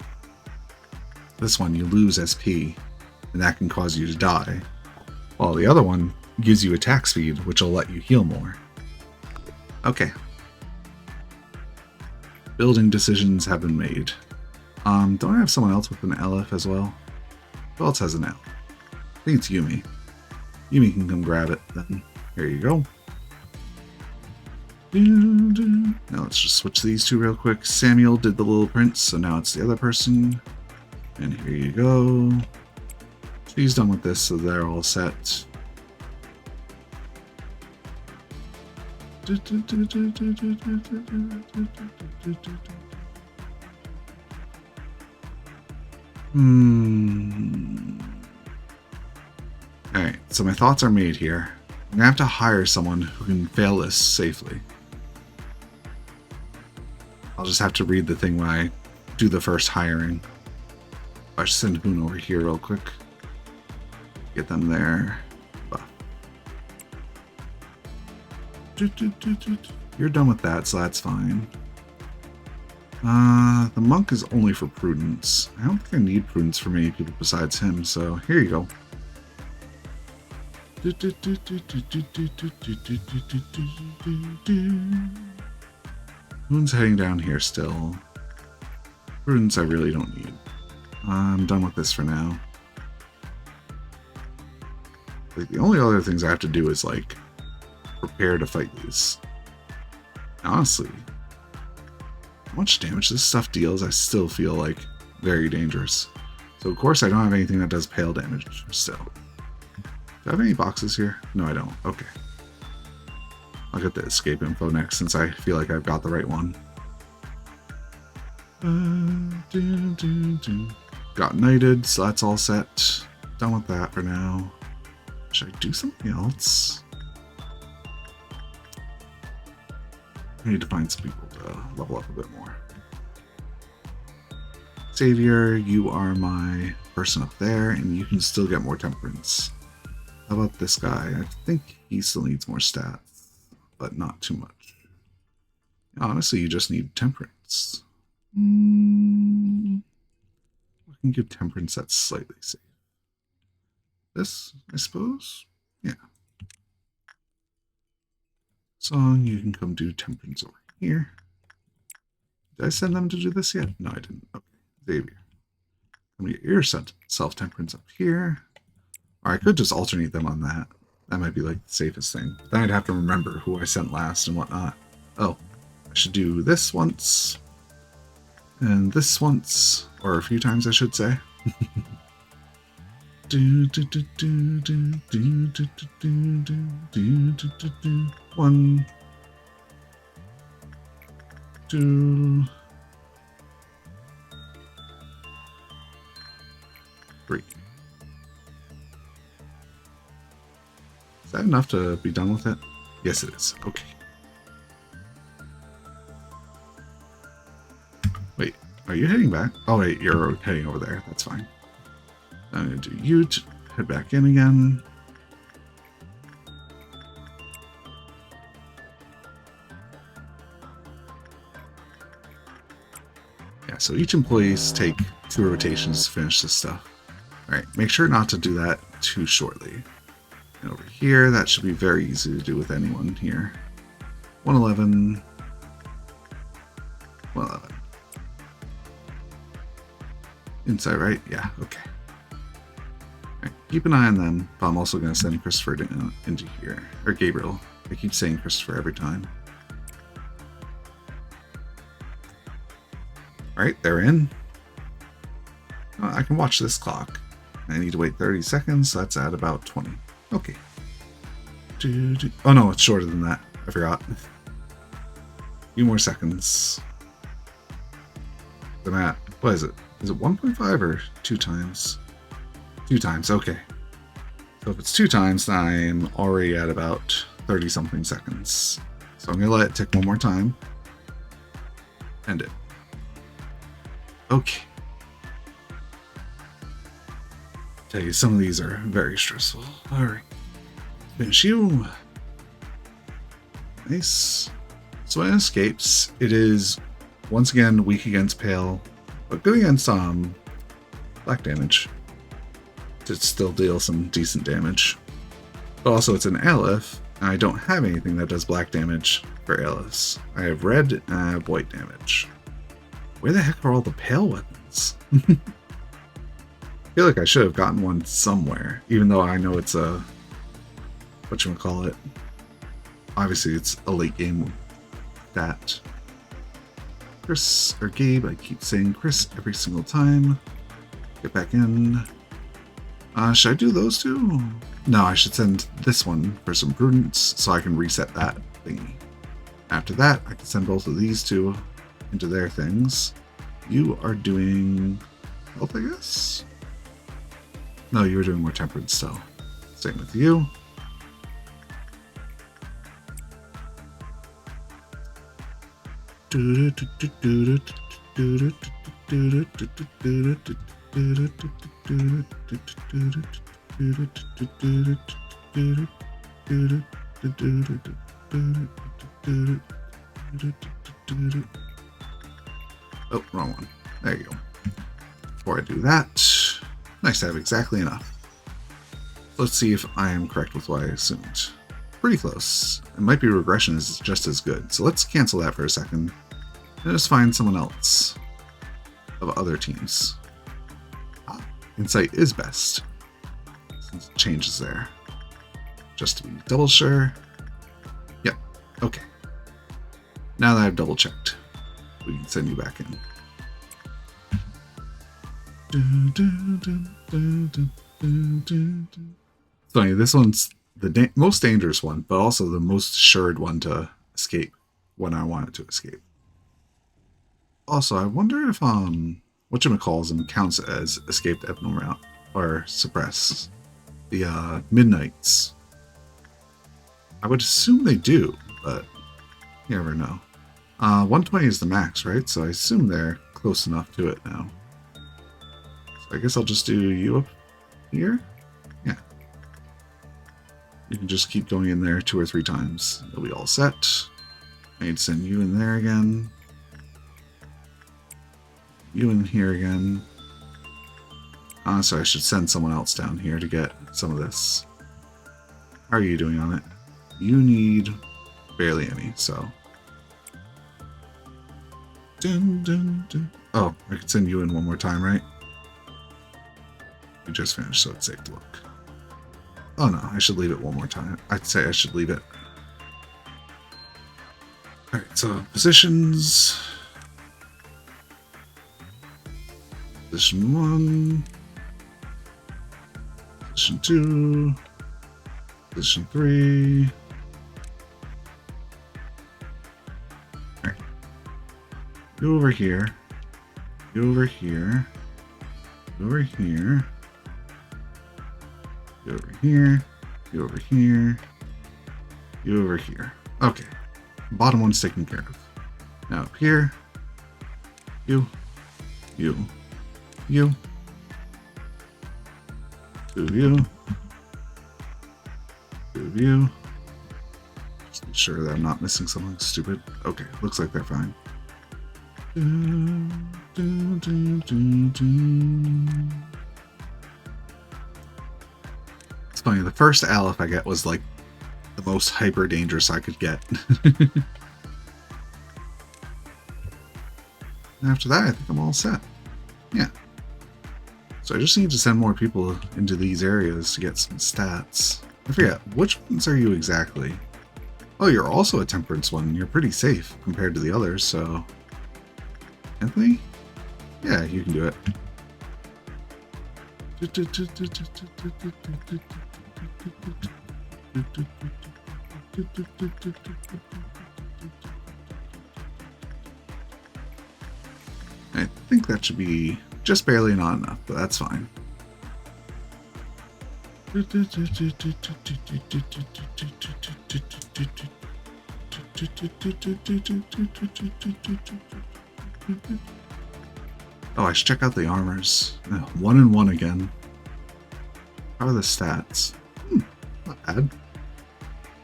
this one, you lose SP, and that can cause you to die. While the other one gives you attack speed, which will let you heal more. Okay. Building decisions have been made. Don't I have someone else with an Aleph as well? Who else has an Aleph? I think it's Yumi. Yumi can come grab it then. Here you go. Now let's just switch these 2 real quick. Samuel did the little prince, so now it's the other person. And here you go. She's done with this, so they're all set. Alright, so my thoughts are made here. I'm gonna have to hire someone who can fail this safely. I'll just have to read the thing when I do the first hiring. I should send Hoon over here real quick. Get them there. You're done with that, so that's fine. The monk is only for prudence. I don't think I need prudence for many people besides him, so here you go. Moon's heading down here still. Prudence I really don't need. I'm done with this for now. Like, the only other things I have to do is, like, prepare to fight these. Honestly, how much damage this stuff deals, I still feel, like, very dangerous. So, of course, I don't have anything that does pale damage still. Do I have any boxes here? No, I don't. Okay. I'll get the escape info next since I feel like I've got the right one. Got knighted, so that's all set. Done with that for now. Should I do something else? I need to find some people to level up a bit more. Savior, you are my person up there, and you can still get more temperance. How about this guy? I think he still needs more stats, but not too much. Honestly, you just need temperance. We can give temperance that's slightly safe. This, I suppose? Yeah. Song, you can come do temperance over here. Did I send them to do this yet? No, I didn't. Okay, Xavier. Let me get your self-temperance up here. Or I could just alternate them on that. That might be like the safest thing. Then I'd have to remember who I sent last and whatnot. Oh, I should do this once. And this once. Or a few times, I should say. One, two, three. Is that enough to be done with it? Yes, it is. Okay. Wait, are you heading back? Oh, wait, you're heading over there. That's fine. I'm going to do you to head back in again. Yeah, so each employees take 2 rotations to finish this stuff. Alright, make sure not to do that too shortly. And over here, that should be very easy to do with anyone here. 111. 111. Inside, right? Yeah, okay. Keep an eye on them, but I'm also going to send Christopher into here. Or Gabriel. I keep saying Christopher every time. Alright, they're in. I can watch this clock. I need to wait 30 seconds, so that's at about 20. Okay. Oh no, it's shorter than that. I forgot. A few more seconds. I'm at, what is it? Is it 1.5 or 2 times? 2 times, okay. So if it's 2 times, then I'm already at about 30 something seconds. So I'm gonna let it tick one more time. End it. Okay. Tell you, some of these are very stressful. Alright. Finish you. Nice. So when it escapes, it is once again weak against pale, but good against black damage. To still deal some decent damage. But also it's an Aleph, and I don't have anything that does black damage for Alephs. I have red and I have white damage. Where the heck are all the pale weapons? I feel like I should have gotten one somewhere, even though I know it's a... whatchamacallit. Obviously it's a late game stat. Chris, or Gabe, I keep saying Chris every single time. Get back in. Should I do those two? No, I should send this one for some prudence so I can reset that thingy. After that, I can send both of these two into their things. You are doing health, I guess? No, you were doing more temperance, so same with you. Oh, wrong one. There you go. Before I do that, nice to have exactly enough. Let's see if I am correct with what I assumed. Pretty close. It might be regression is just as good. So let's cancel that for a second. And just find someone else of other teams. Insight is best. Since it changes there. Just to be double sure. Yep. Okay. Now that I've double checked, we can send you back in. It's funny, this one's the most dangerous one, but also the most assured one to escape when I want it to escape. Also, I wonder if whatchamacalls counts as escaped abnormal or suppress the midnights. I would assume they do, but you never know. 120 is the max, right? So I assume they're close enough to it now. So I guess I'll just do you up here. Yeah. You can just keep going in there 2 or 3 times. It'll be all set. I need to send you in there again. You in here again. So I should send someone else down here to get some of this. How are you doing on it? You need barely any, so. Dun, dun, dun. Oh, I could send you in one more time, right? We just finished, so it's safe to look. Oh no, I should leave it one more time. I'd say I should leave it. Alright, so positions. Position 1. Position 2. Position 3. Alright. Go over here. Go over here. Go over here. Go over here. Go over here. Go over here. Okay. Bottom one's taken care of. Now up here. You. You. You. Two of you. Two of you. Just be sure that I'm not missing something stupid. Okay, looks like they're fine. It's funny, the first Aleph I get was like the most hyper dangerous I could get. After that, I think I'm all set. Yeah. So I just need to send more people into these areas to get some stats. I forget, which ones are you exactly? Oh, you're also a temperance one. You're pretty safe compared to the others, so... Anthony? Yeah, you can do it. I think that should be just barely not enough, but that's fine. Oh, I should check out the armors. 1 and 1 again. How are the stats? Not bad.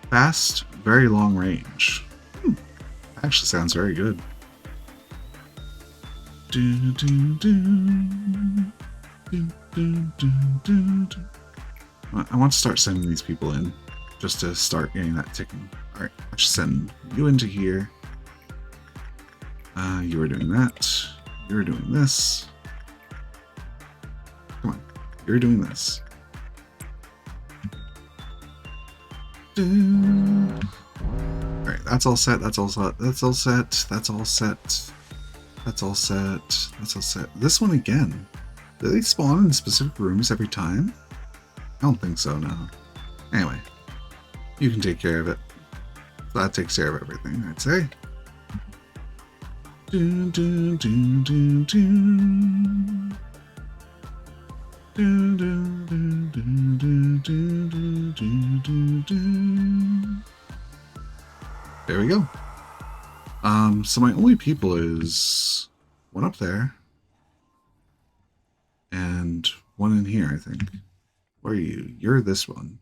Fast, very long range. Actually sounds very good. I want to start sending these people in, just to start getting that ticking. Alright, let's send you into here. You are doing that. You're doing this. Come on, you're doing this. Alright, that's all set, that's all set, that's all set, that's all set. That's all set. That's all set. This one again. Do they spawn in specific rooms every time? I don't think so, no. Anyway. You can take care of it. So that takes care of everything, I'd say. There we go. So my only people is one up there and one in here, I think. Where are you? You're this one.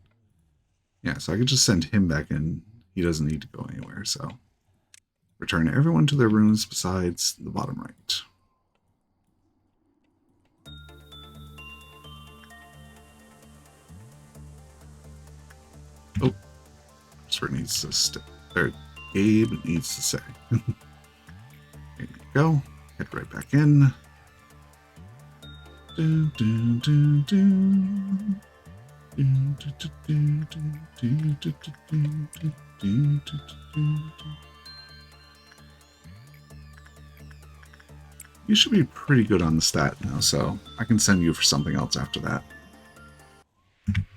Yeah, so I could just send him back in. He doesn't need to go anywhere, so. Return everyone to their rooms besides the bottom right. Christopher needs to stay. Or Gabe needs to stay. There you go. Head right back in. You should be pretty good on the stat now, so I can send you for something else after that.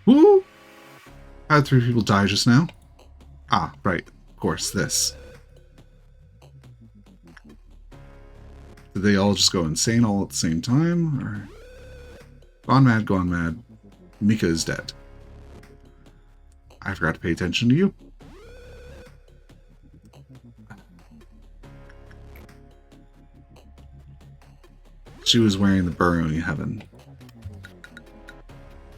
Woo! Had 3 people die just now. Ah, right. Of course, this. Did they all just go insane all at the same time? Or... Gone mad, gone mad. Mika is dead. I forgot to pay attention to you. She was wearing the burrowing heaven.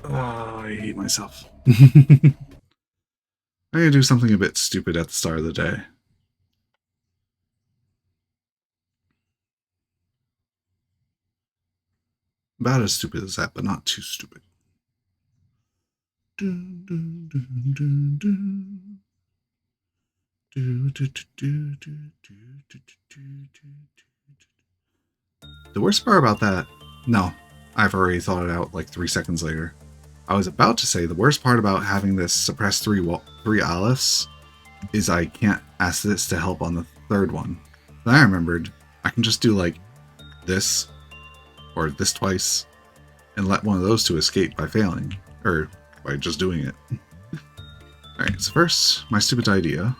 Oh, I hate myself. I'm gonna do something a bit stupid at the start of the day. About as stupid as that, but not too stupid. The worst part about that... No, I've already thought it out like 3 seconds later. I was about to say the worst part about having this suppress 3 Alephs is I can't ask this to help on the 3rd one. Then I remembered I can just do like this or this twice and let one of those 2 escape by failing, or by just doing it. Alright, so first, my stupid idea.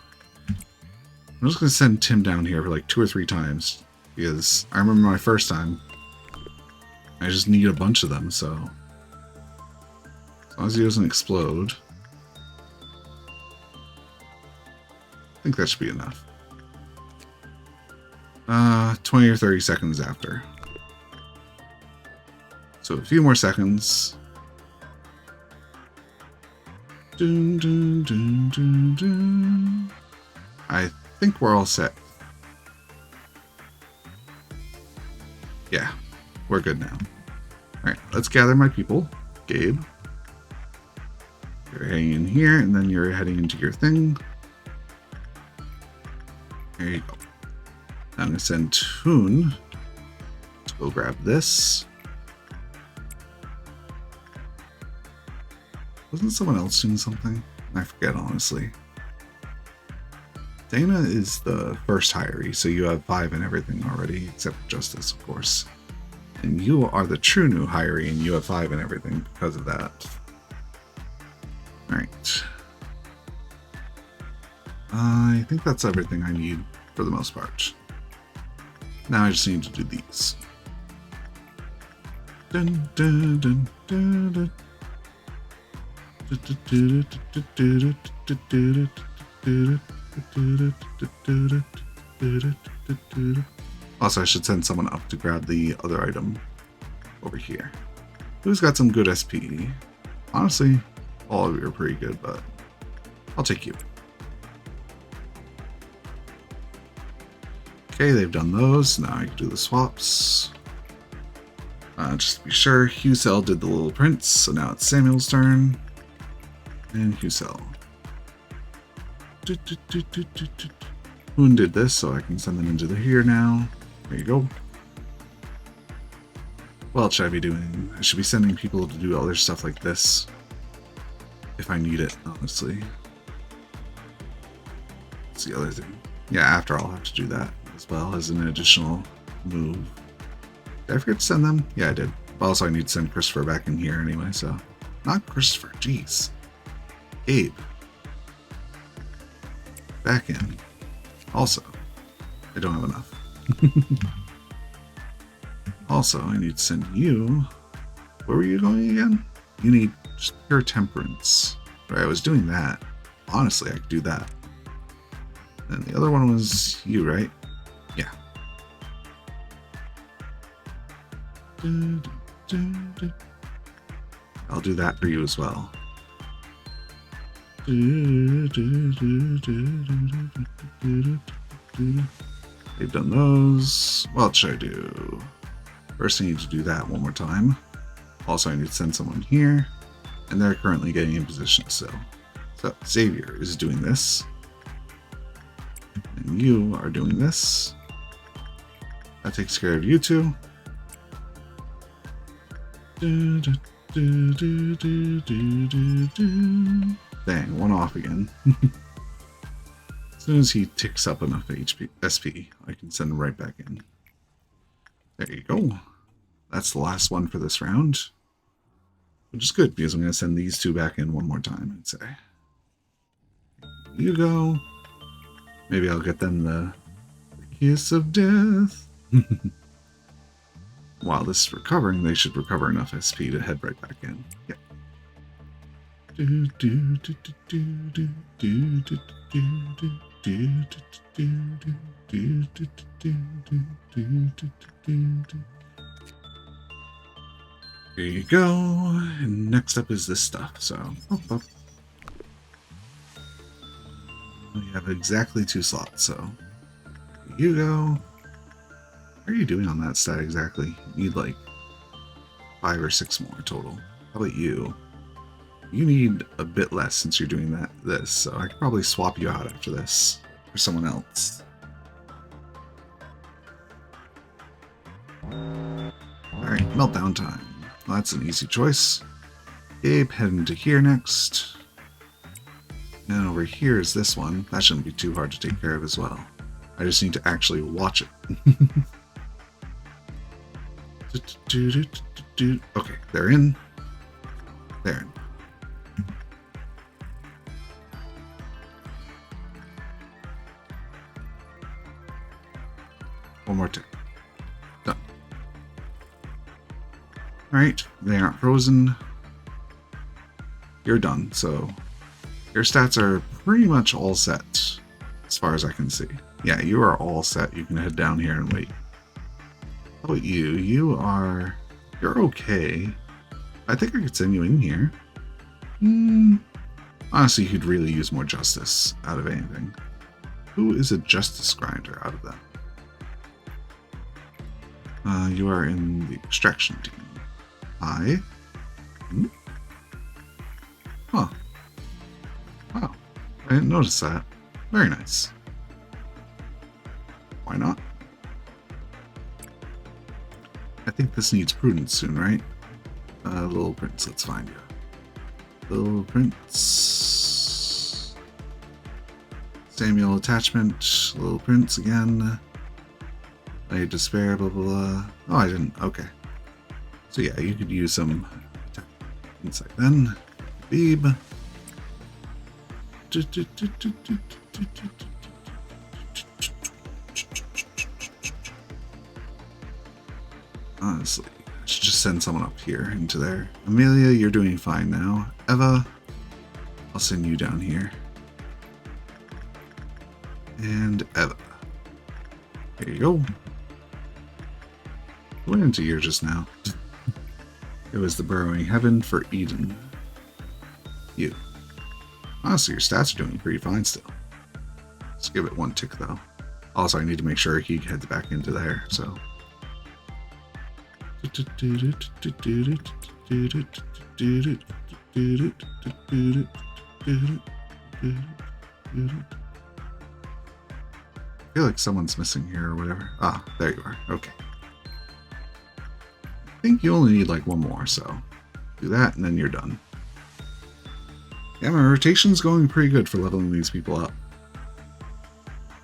I'm just going to send Tim down here for like 2 or 3 times, because I remember my first time, I just need a bunch of them, so as long as he doesn't explode, I think that should be enough. 20 or 30 seconds after. So a few more seconds. Dun, dun, dun, dun, dun. I think we're all set. Yeah, we're good now. Alright, let's gather my people. Gabe. You're heading in here, and then you're heading into your thing. There you go. I'm going to send Toon to go grab this. Wasn't someone else doing something? I forget, honestly. Dana is the first hiree, so you have 5 and everything already, except for Justice, of course. And you are the true new hiree, and you have 5 and everything because of that. Alright. I think that's everything I need for the most part. Now I just need to do these. Dun, dun, dun, dun, dun. Also, I should send someone up to grab the other item over here. Who's got some good SP? Honestly, all of you are pretty good, but I'll take you. Okay, they've done those. Now I can do the swaps. Just to be sure, Husel did the Little Prince, so now it's Samuel's turn. And Husel. Hoon did this, so I can send them into the here now. There you go. What else should I be doing? I should be sending people to do other stuff like this. If I need it, honestly. What's the other thing? Yeah, after I'll have to do that as well as an additional move. Did I forget to send them? Yeah, I did. But also I need to send Christopher back in here anyway, so... Not Christopher, jeez. Abe. Back in. Also, I don't have enough. Also, I need to send you... Where were you going again? You need just pure temperance. Right, I was doing that. Honestly, I could do that. And the other one was you, right? Yeah. I'll do that for you as well. They've done those. What else should I do? First, I need to do that one more time. Also, I need to send someone here. And they're currently getting in position still. So Xavier is doing this. And you are doing this. That takes care of you two. Dang, one off again. As soon as he ticks up enough SP, I can send him right back in. There you go. That's the last one for this round. Which is good, because I'm going to send these two back in one more time, I'd say. You go. Maybe I'll get them the kiss of death. While this is recovering, they should recover enough SP to head right back in. Yep. There you go. And next up is this stuff. So, we have exactly 2 slots. So, you go. What are you doing on that stat exactly? You need like 5 or 6 more total. How about you? You need a bit less since you're doing this, so I could probably swap you out after this for someone else. Alright, meltdown time. Well, that's an easy choice. Gabe, heading to here next. And over here is this one. That shouldn't be too hard to take care of as well. I just need to actually watch it. Okay, they're in. They're in. One more tick. Done. Alright, they aren't frozen. You're done, so your stats are pretty much all set as far as I can see. Yeah, you are all set. You can head down here and wait. How about you? You're okay. I think I could send you in here. Honestly, you could really use more justice out of anything. Who is a justice grinder out of them? You are in the extraction team. Hi. Huh. Wow. I didn't notice that. Very nice. Why not? I think this needs prudence soon, right? Little Prince, let's find you. Little Prince. Samuel attachment. Little Prince again. I despair, blah, blah, blah. Oh, I didn't. Okay. So yeah, you could use some insight then. Beeb. Honestly, I should just send someone up here into there. Amelia, you're doing fine now. Eva, I'll send you down here. And Eva. There you go. Went into here just now. It was the burrowing heaven for Eden. You. Honestly, your stats are doing pretty fine still. Let's give it 1 tick though. Also, I need to make sure he heads back into there, so. I feel like someone's missing here or whatever. Ah, there you are. Okay. I think you only need like 1 more, so do that and then you're done. Yeah, my rotation's going pretty good for leveling these people up.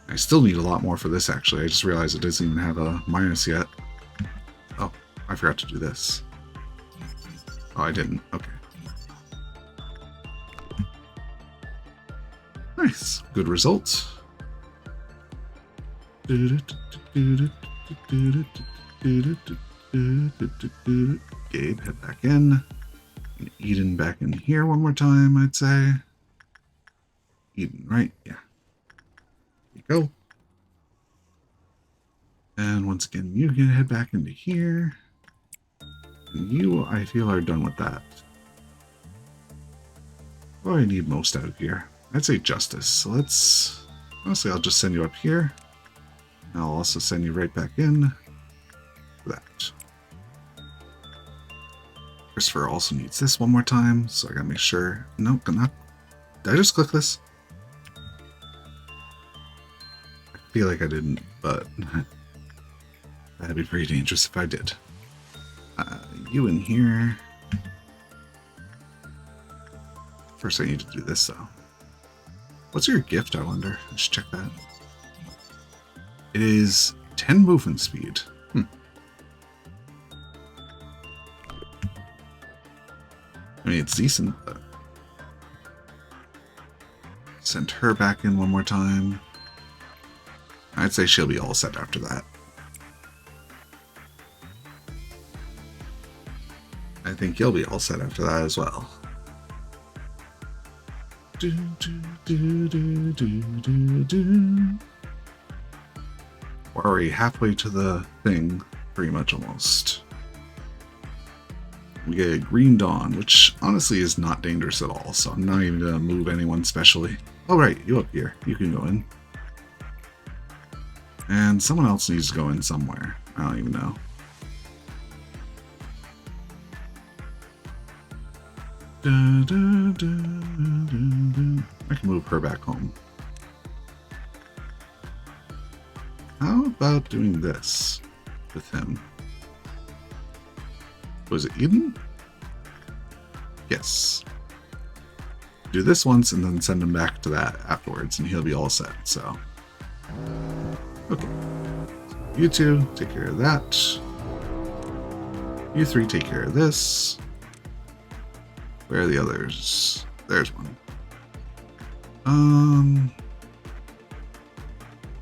I still need a lot more for this actually. I just realized it doesn't even have a minus yet. Oh, I forgot to do this. Oh, I didn't. Okay. Nice. Good results. Gabe, head back in. And Eden back in here one more time, I'd say. Eden, right? Yeah. There you go. And once again, you can head back into here. And you, I feel, are done with that. What do I need most out of here? I'd say justice. So let's... Honestly, I'll just send you up here. And I'll also send you right back in for that. Christopher also needs this one more time, so I gotta make sure. Nope, not. Did I just click this? I feel like I didn't, but that'd be pretty dangerous if I did. You in here. First I need to do this though. What's your gift, I wonder? I should check that. It is 10 movement speed. I mean, it's decent, but... Send her back in one more time. I'd say she'll be all set after that. I think you'll be all set after that as well. We're already halfway to the thing, pretty much almost. We get a Green Dawn, which honestly is not dangerous at all, so I'm not even going to move anyone specially. Oh right, you up here. You can go in. And someone else needs to go in somewhere. I don't even know. I can move her back home. How about doing this with him? Was it Eden? Yes. Do this once and then send him back to that afterwards and he'll be all set, so. Okay. You two, take care of that. You three, take care of this. Where are the others? There's one.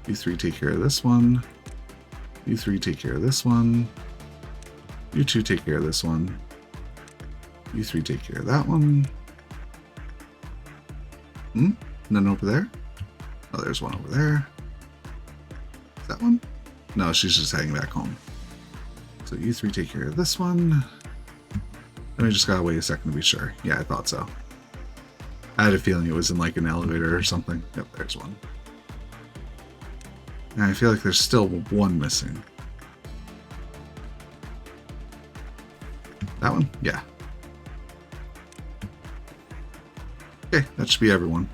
You three, take care of this one. You three, take care of this one. You two, take care of this one. You three, take care of that one. None over there? Oh, there's one over there. Is that one? No, she's just heading back home. So you three, take care of this one. Let me just gotta wait a second to be sure. Yeah, I thought so. I had a feeling it was in like an elevator or something. Yep, there's one. And I feel like there's still one missing. That one? Yeah. Okay, that should be everyone.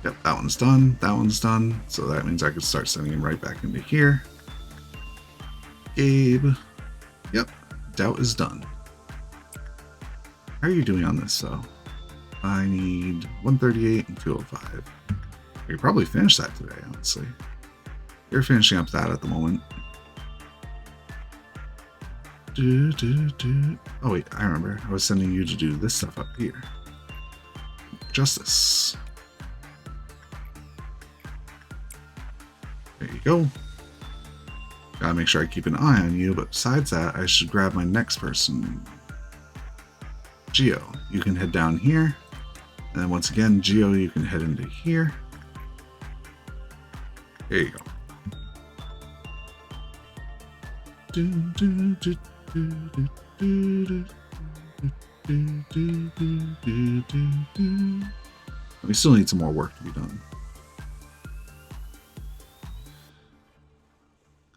Yep, that one's done. That one's done. So that means I could start sending him right back into here. Gabe. Yep, doubt is done. How are you doing on this, though? I need 138 and 205. I could probably finish that today, honestly. You're finishing up that at the moment. Oh wait, I remember. I was sending you to do this stuff up here. Justice. There you go. Gotta make sure I keep an eye on you, but besides that, I should grab my next person. Geo, you can head down here. And then once again, Geo, you can head into here. There you go. We still need some more work to be done.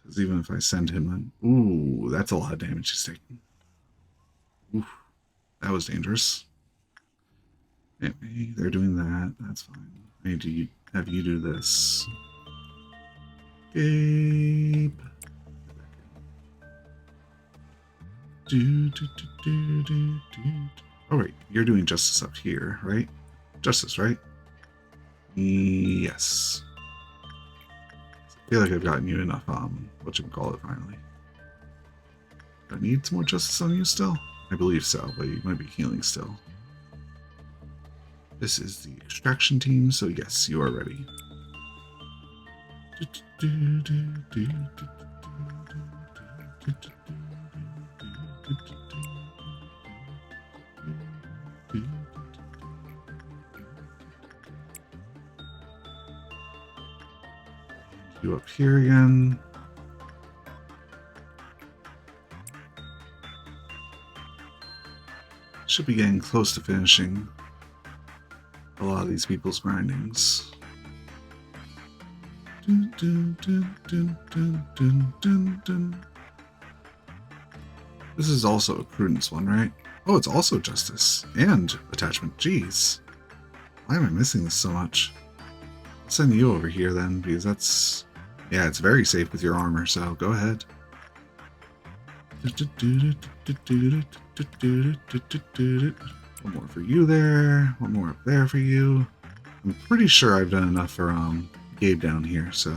Because even if I send him in... Ooh, that's a lot of damage he's taking. Oof, that was dangerous. Anyway, they're doing that. That's fine. I need to have you do this. Gabe. Oh, right. You're doing justice up here, right? Justice, right? Yes. I feel like I've gotten you enough, whatchamacallit, finally. Do I need some more justice on you still? I believe so, but you might be healing still. This is the extraction team, so yes, you are ready. You up here again. Should be getting close to finishing a lot of these people's grindings. This is also a prudence one, right? Oh, it's also justice and attachment. Jeez. Why am I missing this so much? I'll send you over here then, because that's... Yeah, it's very safe with your armor, so go ahead. One more for you there. One more up there for you. I'm pretty sure I've done enough for Gabe down here, so...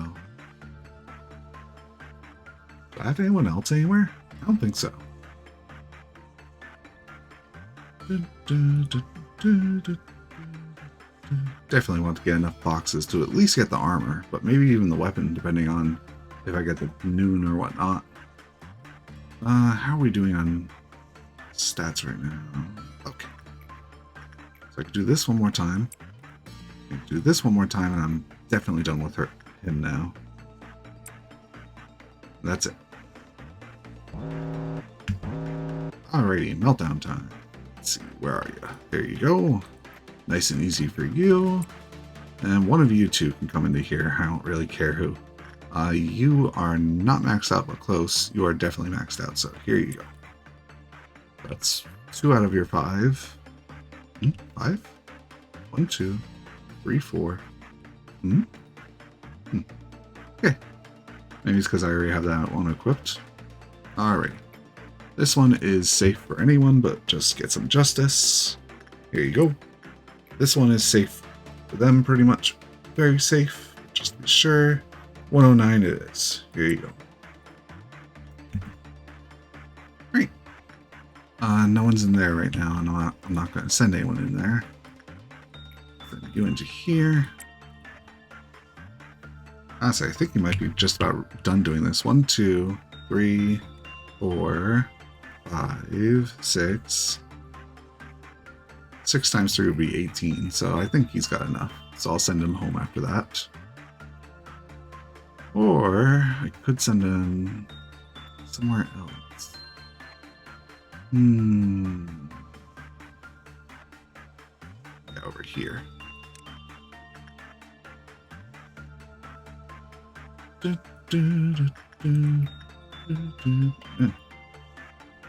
Do I have anyone else anywhere? I don't think so. Definitely want to get enough boxes to at least get the armor, but maybe even the weapon, depending on if I get the noon or whatnot. How are we doing on stats right now? Okay. So I can do this one more time. I can do this one more time, and I'm definitely done with him now. That's it. Alrighty, meltdown time. Let's see, where are you? There you go. Nice and easy for you. And one of you two can come into here. I don't really care who. You are not maxed out, but close. You are definitely maxed out, so here you go. That's 2 out of your 5. 5? 1, 2, 3, 4. Okay. Maybe it's because I already have that one equipped. Alright. This one is safe for anyone, but just get some justice. Here you go. This one is safe for them, pretty much. Very safe, just to be sure. 109 it is. Here you go. Great. No one's in there right now, and I'm not going to send anyone in there. Send you into here. Honestly, I think you might be just about done doing this. 1, 2, 3, 4, 5, 6. 6 times 3 would be 18, so I think he's got enough. So I'll send him home after that. Or I could send him somewhere else. Yeah, over here. Thank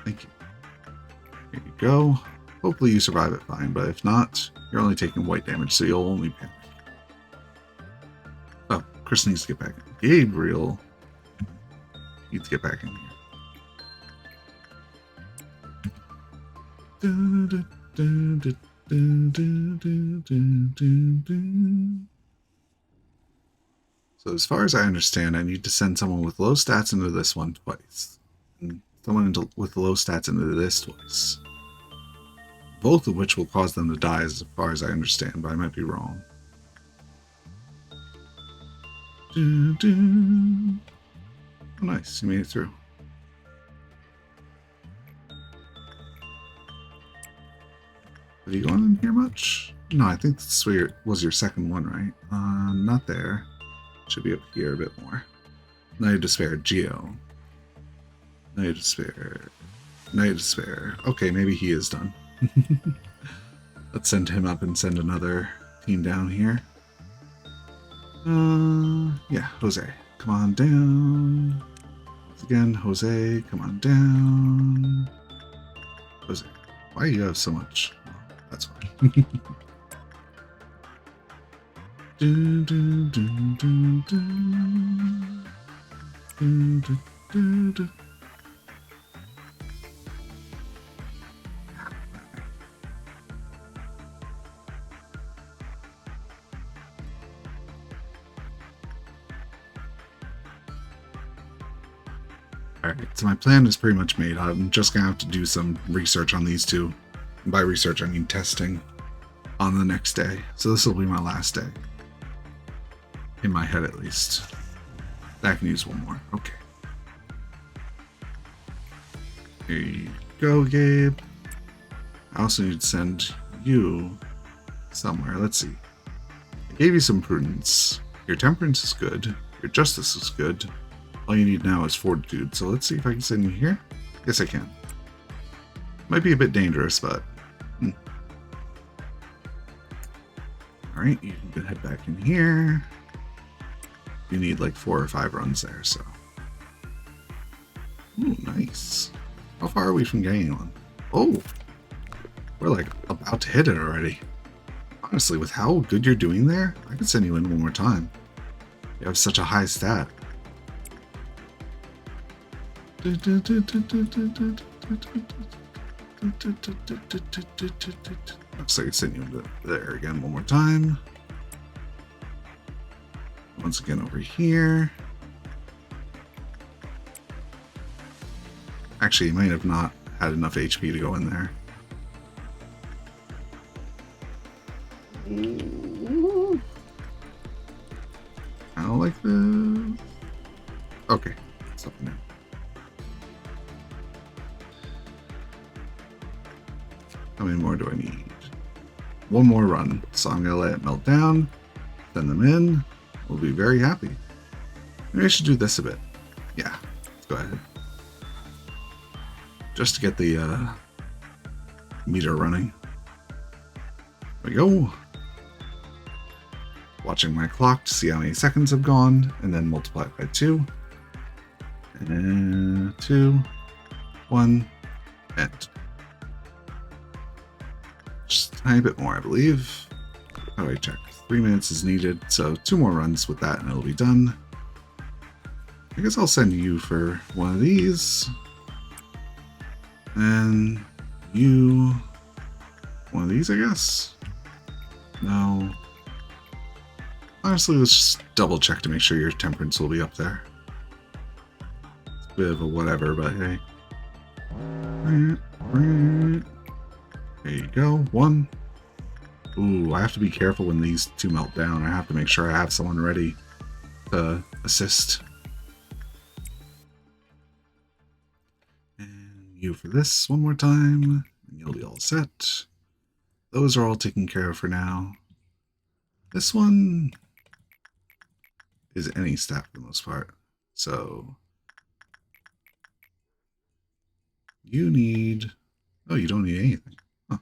you. Here you go. Hopefully you survive it fine, but if not, you're only taking white damage, so you'll only panic. Oh, Chris needs to get back in. Gabriel needs to get back in here. So as far as I understand, I need to send someone with low stats into this one twice. And someone with low stats into this twice. Both of which will cause them to die as far as I understand, but I might be wrong. Oh, nice, you made it through. Have you gone in here much? No, I think this was your second one, right? Not there. Should be up here a bit more. Night of Despair, Geo. Night of Despair. Night of Despair. Okay, maybe he is done. Let's send him up and send another team down here. Yeah, Jose. Come on down. Once again, Jose, come on down. Jose, why do you have so much? Oh, that's fine. Alright, so my plan is pretty much made. I'm just going to have to do some research on these two. And by research, I mean testing on the next day. So this will be my last day. In my head, at least. I can use one more. Okay. Here you go, Gabe. I also need to send you somewhere. Let's see. I gave you some prudence. Your temperance is good. Your justice is good. All you need now is fortitude. So let's see if I can send you here. Yes, I can. Might be a bit dangerous, but... Alright, you can head back in here. You need like 4 or 5 runs there, so... Ooh, nice. How far are we from getting one? Oh! We're like about to hit it already. Honestly, with how good you're doing there, I could send you in one more time. You have such a high stat. Looks like it's sending you there again one more time. Once again over here. Actually, you might have not had enough HP to go in there. I don't like this. Okay, something new. How many more do I need? One more run. So I'm gonna let it melt down, send them in. We'll be very happy. Maybe I should do this a bit. Yeah, let's go ahead. Just to get the meter running. There we go. Watching my clock to see how many seconds have gone, and then multiply it by 2. And 2, 1, and just a tiny bit more, I believe. How do I check? 3 minutes is needed, so 2 more runs with that and it'll be done. I guess I'll send you for one of these. And you... one of these, I guess? No. Honestly, let's just double check to make sure your temperance will be up there. It's a bit of a whatever, but hey. There you go. 1. Ooh, I have to be careful when these 2 melt down. I have to make sure I have someone ready to assist. And you for this one more time. And you'll be all set. Those are all taken care of for now. This one is any stat for the most part. So you need... oh, you don't need anything. Huh.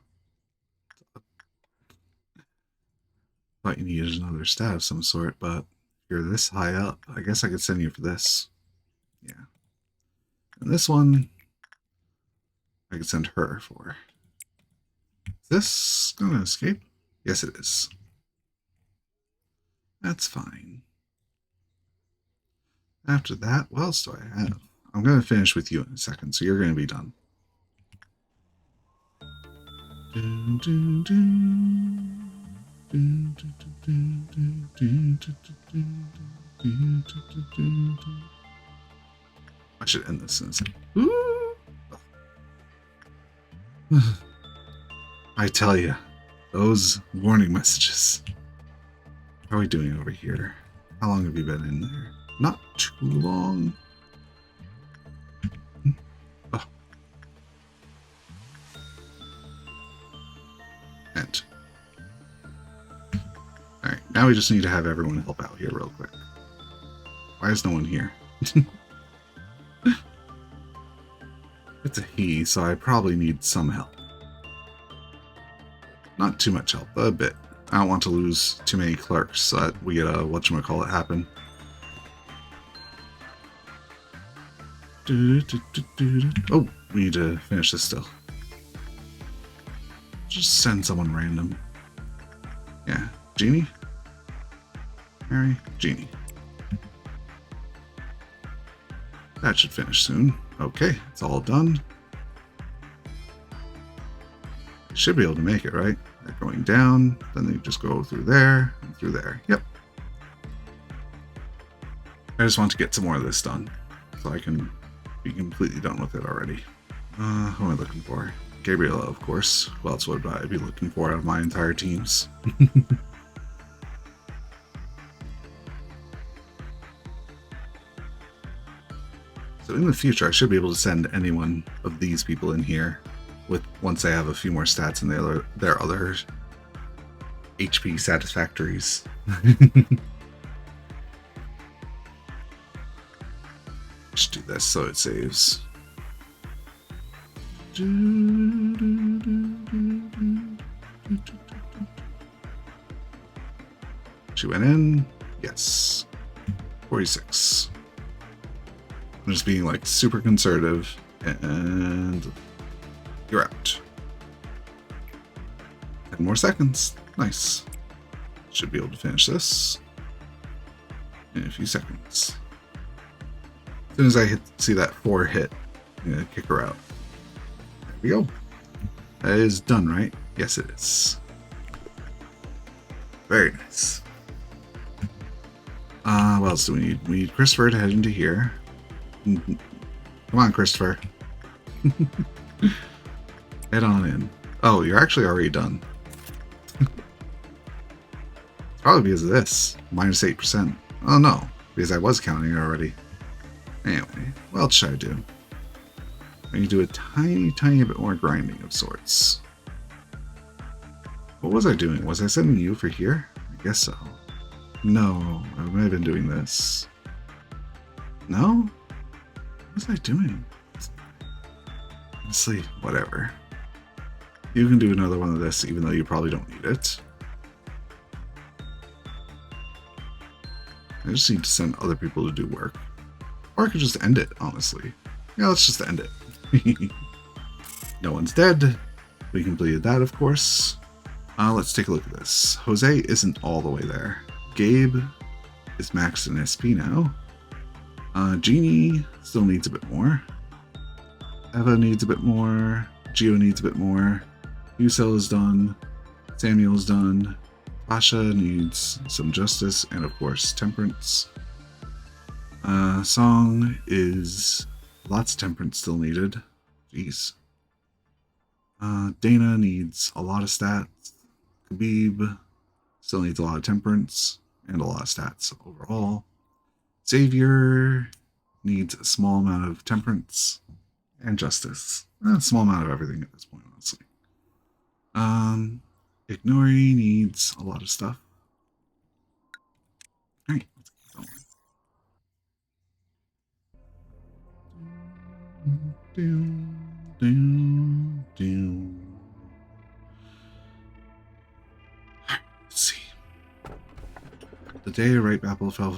Thought you needed another stat of some sort, but if you're this high up, I guess I could send you for this. Yeah. And this one, I could send her for. Is this gonna escape? Yes, it is. That's fine. After that, what else do I have? I'm going to finish with you in a second, so you're going to be done. I should end this in a second. I tell you, those warning messages. How are we doing over here? How long have you been in there? Not too long. Oh. And. Alright, now we just need to have everyone help out here real quick. Why is no one here? It's a he, so I probably need some help. Not too much help, but a bit. I don't want to lose too many clerks so that we get a whatchamacallit happen. Oh, we need to finish this still. Just send someone random. Yeah, Jeannie? Mary? Jeannie. That should finish soon. Okay, it's all done. Should be able to make it, right? They're going down, then they just go through there, and through there. Yep. I just want to get some more of this done, so I can be completely done with it already. Who am I looking for? Gabriella, of course. Who else would I be looking for out of my entire teams? So in the future, I should be able to send any one of these people in here with once they have a few more stats in their other HP satisfactories. Just do this so it saves. She went in. Yes. 46. I'm just being like super conservative, and you're out. 10 more seconds. Nice. Should be able to finish this in a few seconds. As soon as I see that 4 hit, I'm going to kick her out. There we go. That is done, right? Yes, it is. Very nice. What else do we need? We need Christopher to head into here. Come on, Christopher. Head on in. Oh, you're actually already done. It's probably because of this. Minus 8%. Oh no, because I was counting already. Anyway, what else should I do? I need to do a tiny bit more grinding of sorts. What was I doing? Was I sending you for here? I guess so. No, I might have been doing this. No? What was I doing? Honestly, whatever. You can do another one of this, even though you probably don't need it. I just need to send other people to do work. Or I could just end it, honestly. Yeah, let's just end it. No one's dead. We completed that, of course. Let's take a look at this. Jose isn't all the way there. Gabe is maxed in SP now. Jeannie still needs a bit more. Eva needs a bit more. Gio needs a bit more. Yusel is done. Samuel's done. Tasha needs some justice and, of course, temperance. Song is lots of temperance still needed. Jeez. Dana needs a lot of stats. Khabib still needs a lot of temperance and a lot of stats overall. Xavier needs a small amount of temperance and justice. A small amount of everything at this point, honestly. Ignori needs a lot of stuff. Alright, let's keep going. Let's see. The day a ripe apple fell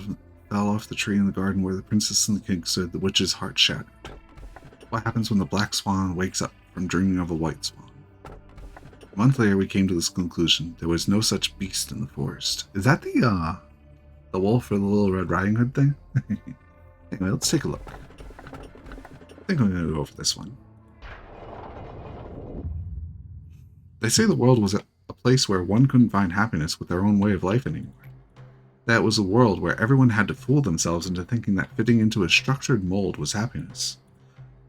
off the tree in the garden where the princess and the king stood, the witch's heart shattered. What happens when the black swan wakes up from dreaming of a white swan? A month later, we came to this conclusion. There was no such beast in the forest. Is that the wolf or the Little Red Riding Hood thing? Anyway, let's take a look. I think I'm going to go for this one. They say the world was a place where one couldn't find happiness with their own way of life anymore. That was a world where everyone had to fool themselves into thinking that fitting into a structured mold was happiness.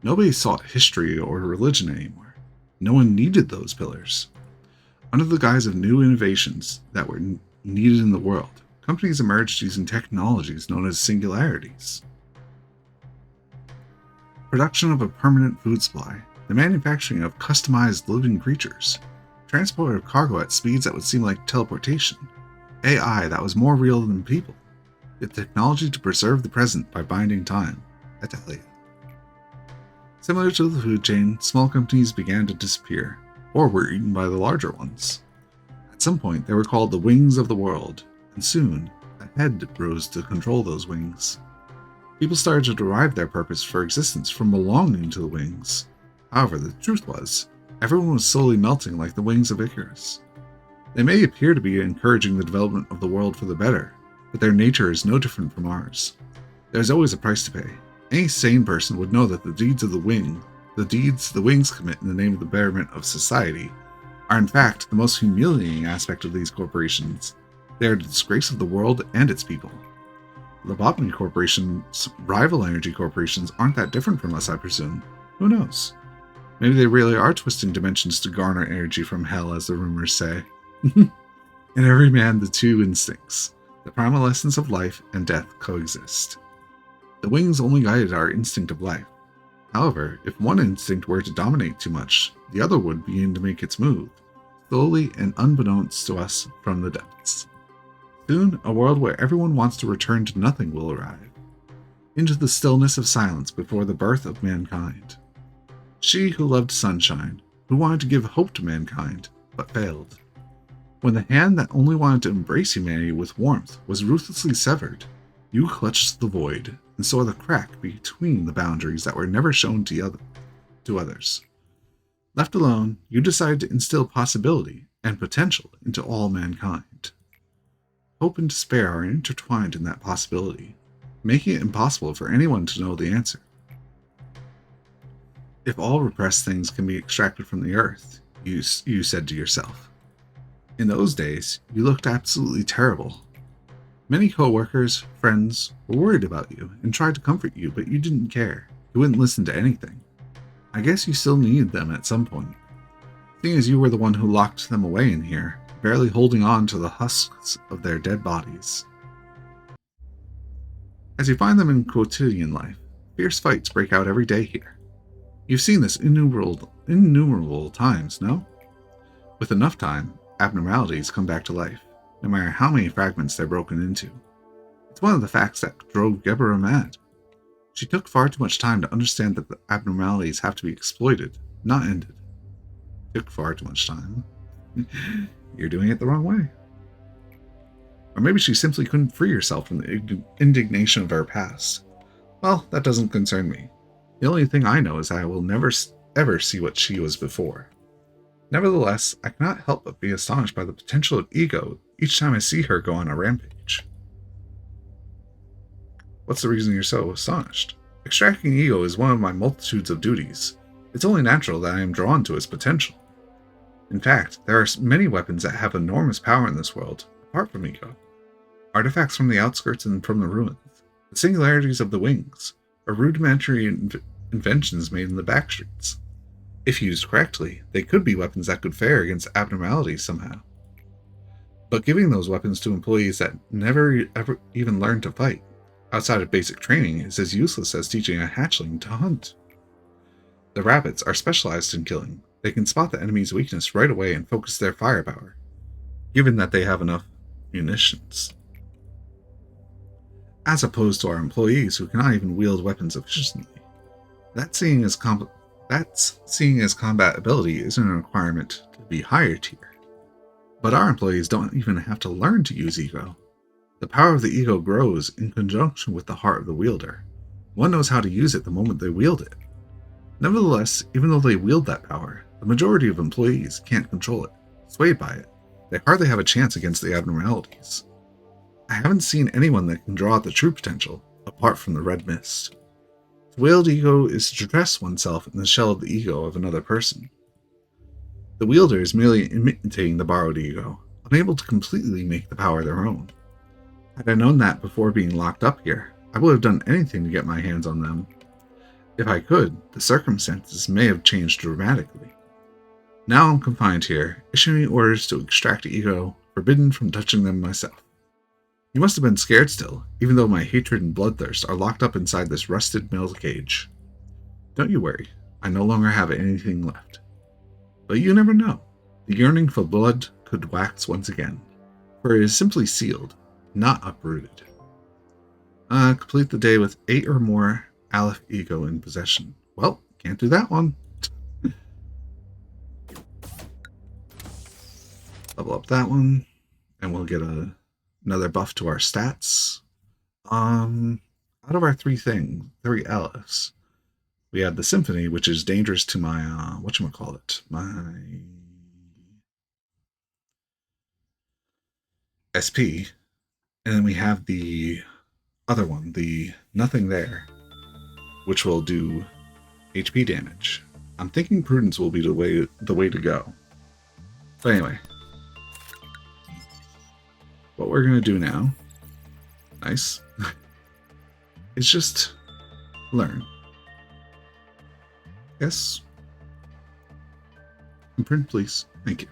Nobody sought history or religion anymore. No one needed those pillars. Under the guise of new innovations that were needed in the world, companies emerged using technologies known as singularities. Production of a permanent food supply, the manufacturing of customized living creatures, transport of cargo at speeds that would seem like teleportation, AI that was more real than people, the technology to preserve the present by binding time. I tell you. Similar to the food chain, small companies began to disappear, or were eaten by the larger ones. At some point, they were called the wings of the world, and soon, a head rose to control those wings. People started to derive their purpose for existence from belonging to the wings. However, the truth was, everyone was slowly melting like the wings of Icarus. They may appear to be encouraging the development of the world for the better, but their nature is no different from ours. There's always a price to pay. Any sane person would know that the deeds the wings commit in the name of the betterment of society, are in fact the most humiliating aspect of these corporations. They are the disgrace of the world and its people. Lobotomy corporations, rival energy corporations, aren't that different from us, I presume. Who knows? Maybe they really are twisting dimensions to garner energy from hell, as the rumors say. In every man, the two instincts, the primal essence of life and death, coexist. The wings only guided our instinct of life. However, if one instinct were to dominate too much, the other would begin to make its move, slowly and unbeknownst to us from the depths. Soon, a world where everyone wants to return to nothing will arrive, into the stillness of silence before the birth of mankind. She who loved sunshine, who wanted to give hope to mankind, but failed. When the hand that only wanted to embrace humanity with warmth was ruthlessly severed, you clutched the void and saw the crack between the boundaries that were never shown to others. Left alone, you decided to instill possibility and potential into all mankind. Hope and despair are intertwined in that possibility, making it impossible for anyone to know the answer. If all repressed things can be extracted from the earth, you said to yourself. In those days, you looked absolutely terrible. Many co-workers, friends, were worried about you and tried to comfort you, but you didn't care. You wouldn't listen to anything. I guess you still needed them at some point, seeing as you were the one who locked them away in here, barely holding on to the husks of their dead bodies. As you find them in quotidian life, fierce fights break out every day here. You've seen this innumerable times, no? With enough time, abnormalities come back to life, no matter how many fragments they're broken into. It's one of the facts that drove Geborah mad. She took far too much time to understand that the abnormalities have to be exploited, not ended. Took far too much time. You're doing it the wrong way. Or maybe she simply couldn't free herself from the indignation of her past. Well, that doesn't concern me. The only thing I know is that I will never ever see what she was before. Nevertheless, I cannot help but be astonished by the potential of ego each time I see her go on a rampage. What's the reason you're so astonished? Extracting ego is one of my multitudes of duties. It's only natural that I am drawn to its potential. In fact, there are many weapons that have enormous power in this world, apart from ego. Artifacts from the outskirts and from the ruins, the singularities of the wings, or rudimentary inventions made in the backstreets. If used correctly, they could be weapons that could fare against abnormalities somehow. But giving those weapons to employees that never ever even learned to fight, outside of basic training, is as useless as teaching a hatchling to hunt. The rabbits are specialized in killing. They can spot the enemy's weakness right away and focus their firepower, given that they have enough munitions. As opposed to our employees who cannot even wield weapons efficiently. That seeing as combat ability isn't a requirement to be higher tier. But our employees don't even have to learn to use ego. The power of the ego grows in conjunction with the heart of the wielder. One knows how to use it the moment they wield it. Nevertheless, even though they wield that power, the majority of employees can't control it, swayed by it. They hardly have a chance against the abnormalities. I haven't seen anyone that can draw out the true potential, apart from the red mist. To wield ego is to dress oneself in the shell of the ego of another person. The wielder is merely imitating the borrowed ego, unable to completely make the power their own. Had I known that before being locked up here, I would have done anything to get my hands on them. If I could, the circumstances may have changed dramatically. Now I'm confined here, issuing orders to extract ego, forbidden from touching them myself. You must have been scared still, even though my hatred and bloodthirst are locked up inside this rusted metal cage. Don't you worry, I no longer have anything left. But you never know. The yearning for blood could wax once again, for it is simply sealed, not uprooted. Complete the day with 8 or more Aleph ego in possession. Well, can't do that one. Level up that one, and we'll get another buff to our stats. Out of our three Alephs, we have the Symphony, which is dangerous to my, my SP. And then we have the other one, the Nothing There, which will do HP damage. I'm thinking Prudence will be the way to go. But anyway, what we're going to do now, nice, is just learn. Yes. Imprint, please. Thank you.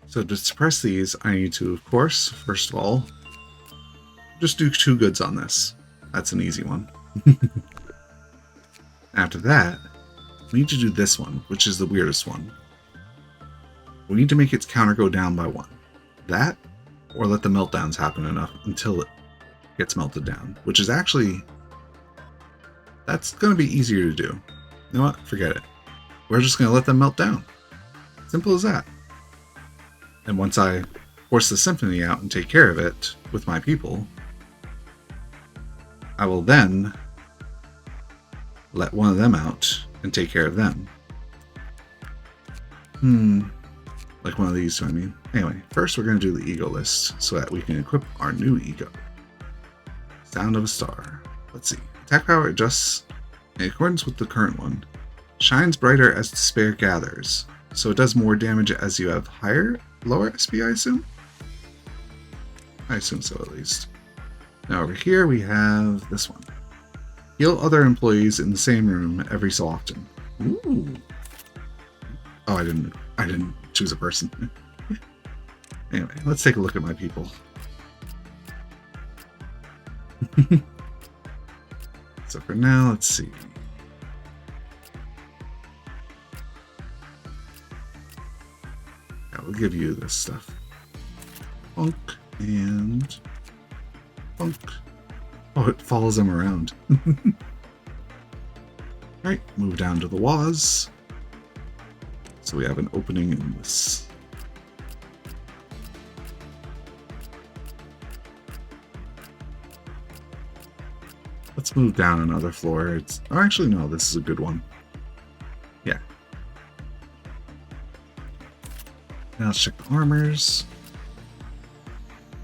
So to suppress these, I need to, of course, first of all, just do 2 goods on this. That's an easy one. After that, we need to do this one, which is the weirdest one. We need to make its counter go down by 1. That, or let the meltdowns happen enough until it gets melted down, which is actually, that's going to be easier to do. You know what? Forget it. We're just going to let them melt down. Simple as that. And once I force the Symphony out and take care of it with my people, I will then let one of them out and take care of them. Like one of these two, I mean. Anyway, first we're going to do the ego list so that we can equip our new ego. Sound of a star. Let's see. Attack power adjusts in accordance with the current one. Shines brighter as despair gathers. So it does more damage as you have lower SP, I assume? I assume so, at least. Now over here we have this one. Heal other employees in the same room every so often. Ooh. Oh, I didn't choose a person. Anyway, let's take a look at my people. So for now, let's see. Yeah, we'll give you this stuff. Funk and funk. Oh, it follows them around. Alright, move down to the Waz. So we have an opening in this. Let's move down another floor. Oh, actually, no, this is a good one. Yeah. Now let's check the armors.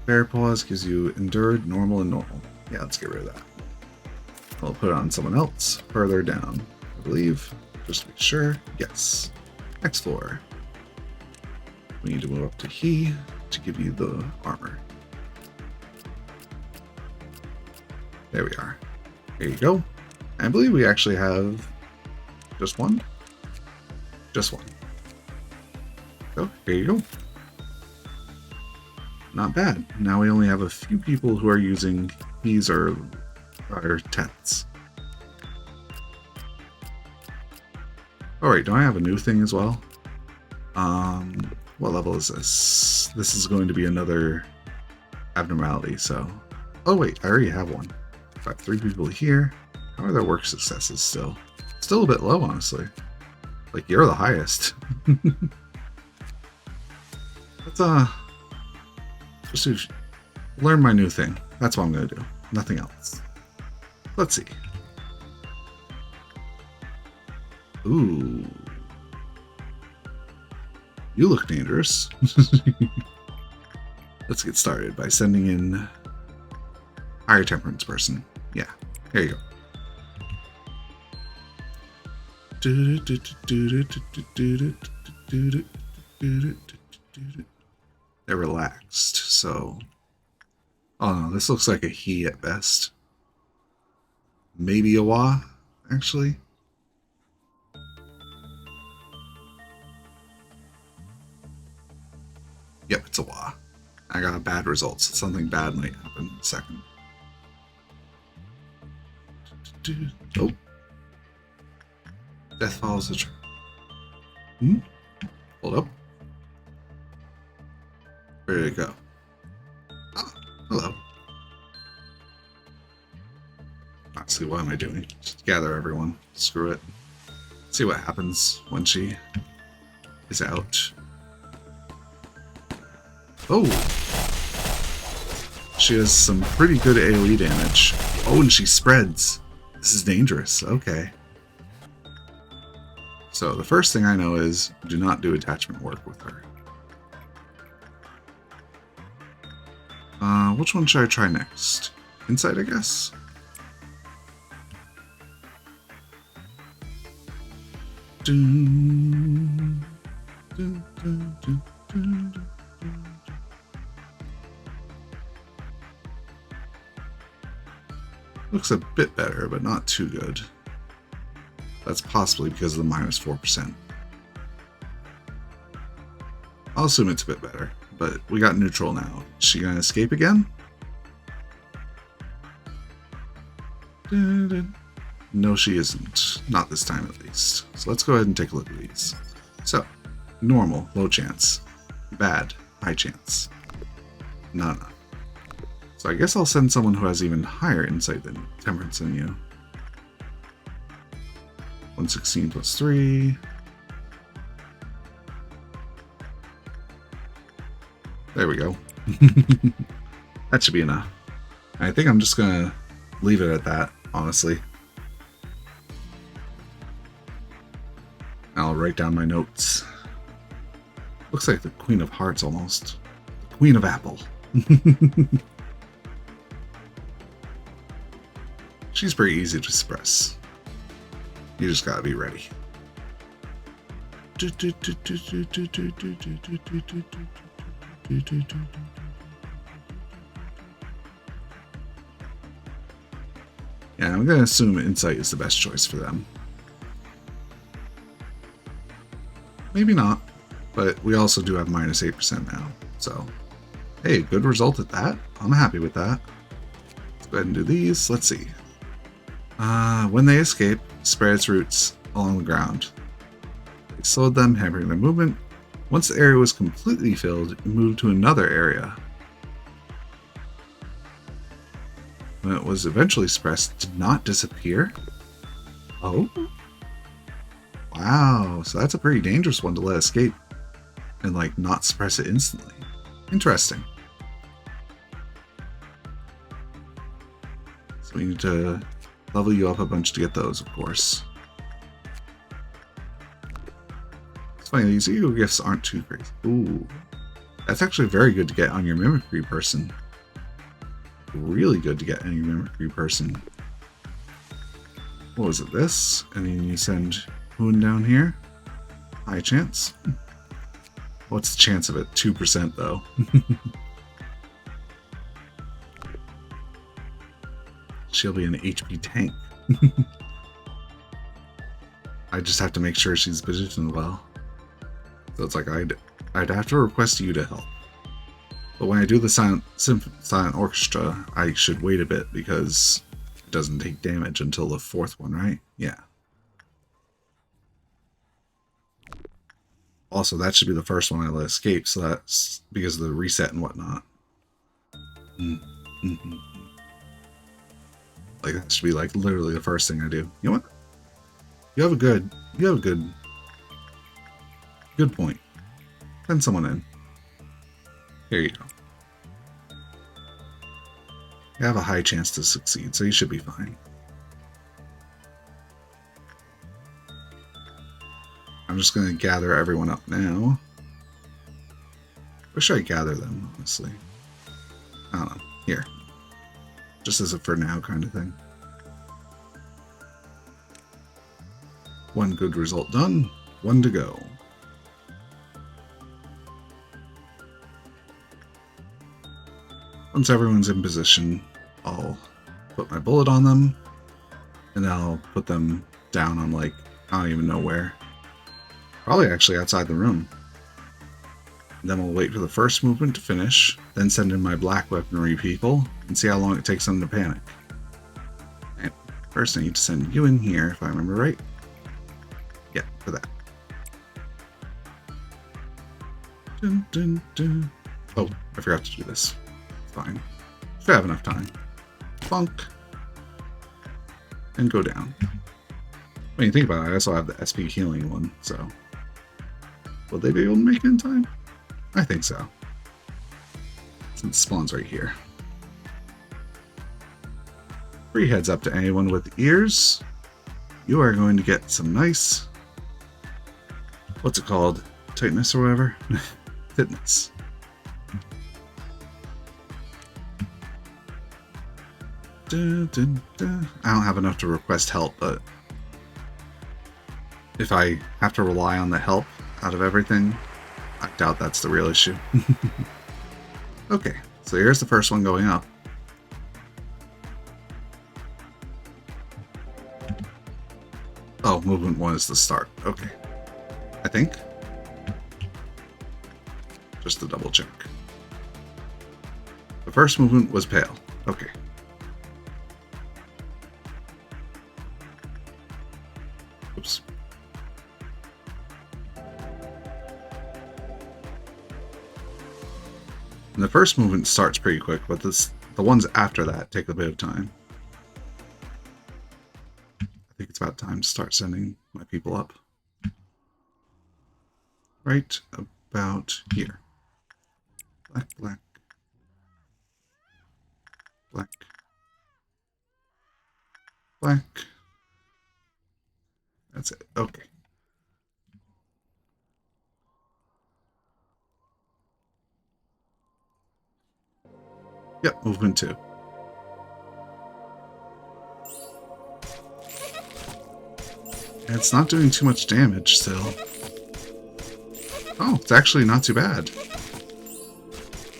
Bear Paws gives you endured, normal, and normal. Yeah, let's get rid of that. I'll put it on someone else further down, I believe, just to be sure. Yes. Next floor. We need to move up to He to give you the armor. There we are. There you go. I believe we actually have just one. Just one. So, here you go. Not bad. Now we only have a few people who are using these or tents. Alright, do I have a new thing as well? What level is this? This is going to be another abnormality, so... Oh wait, I already have one. I have 3 people here. How are their work successes still? Still a bit low, honestly. Like, you're the highest. Let's, just learn my new thing. That's what I'm going to do. Nothing else. Let's see. Ooh. You look dangerous. Let's get started by sending in higher temperance person. Yeah, here you go. They're relaxed, so... Oh no, this looks like a he at best. Maybe a wa, actually. Yep, it's a wa. I got a bad result, so something bad might happen in a second. Oh. Death follows the trail. Hold up. Where did it go? Ah, hello. Honestly, what am I doing? Just gather everyone. Screw it. See what happens when she is out. Oh! She has some pretty good AoE damage. Oh, and she spreads. This is dangerous. Okay. So the first thing I know is do not do attachment work with her. Which one should I try next? Insight, I guess? Dun, dun, dun, dun, dun, dun. Looks a bit better, but not too good. That's possibly because of the -4%. I'll assume it's a bit better, but we got neutral now. Is she gonna escape again? No, she isn't. Not this time, at least. So let's go ahead and take a look at these. So, normal, low chance. Bad, high chance. No. So I guess I'll send someone who has even higher insight than temperance than you. 116 plus 3. There we go. That should be enough. I think I'm just gonna leave it at that, honestly. I'll write down my notes. Looks like the Queen of Hearts almost. The Queen of Apple. She's pretty easy to express. You just gotta be ready. Yeah, I'm gonna assume Insight is the best choice for them. Maybe not, but we also do have minus 8% now, so hey, good result at that. I'm happy with that. Let's go ahead and do these. Let's see. When they escape, spread its roots along the ground. They slowed them, hampering their movement. Once the area was completely filled, it moved to another area. When it was eventually suppressed, it did not disappear. Oh? Wow, so that's a pretty dangerous one to let escape and like not suppress it instantly. Interesting. So we need to level you up a bunch to get those, of course. It's funny, these ego gifts aren't too crazy. Ooh, that's actually very good to get on your mimicry person. Really good to get on your mimicry person. What was it, this? And then you send Hoon down here. High chance. What's the chance of it? 2% though. She'll be an HP tank. I just have to make sure she's positioned well. So it's like I'd have to request you to help. But when I do the silent orchestra, I should wait a bit because it doesn't take damage until the fourth one, right? Yeah. Also, that should be the first one I let escape, so that's because of the reset and whatnot. Mm-hmm. Like, that should be like literally the first thing I do. You know what? You have a good point. Send someone in. Here you go. You have a high chance to succeed, so you should be fine. I'm just going to gather everyone up now. Where should I gather them, honestly? I don't know. Here. Just as a for now kind of thing. One good result done. One to go. Once everyone's in position, I'll put my bullet on them, and then I'll put them down on, like, I don't even know where. Probably actually outside the room. And then we'll wait for the first movement to finish, then send in my black weaponry people, and see how long it takes them to panic. And first I need to send you in here, if I remember right. Yeah, for that. Dun, dun, dun. Oh, I forgot to do this. Fine. Should have enough time. Funk. And go down. When you think about it, I also have the SP healing one, so... Will they be able to make it in time? I think so. Since it spawns right here. Free heads up to anyone with ears. You are going to get some nice... What's it called? Tightness or whatever? Fitness. I don't have enough to request help, but if I have to rely on the help out of everything, I doubt that's the real issue. Okay, so here's the first one going up. Oh, movement 1 is the start. Okay. I think. Just to double check. The first movement was pale. Okay. Oops. And the first movement starts pretty quick, but the ones after that take a bit of time. I think it's about time to start sending my people up. Right about here. Black, black. Black. Black. That's it. Okay. Yep, movement 2. It's not doing too much damage still. Oh, it's actually not too bad.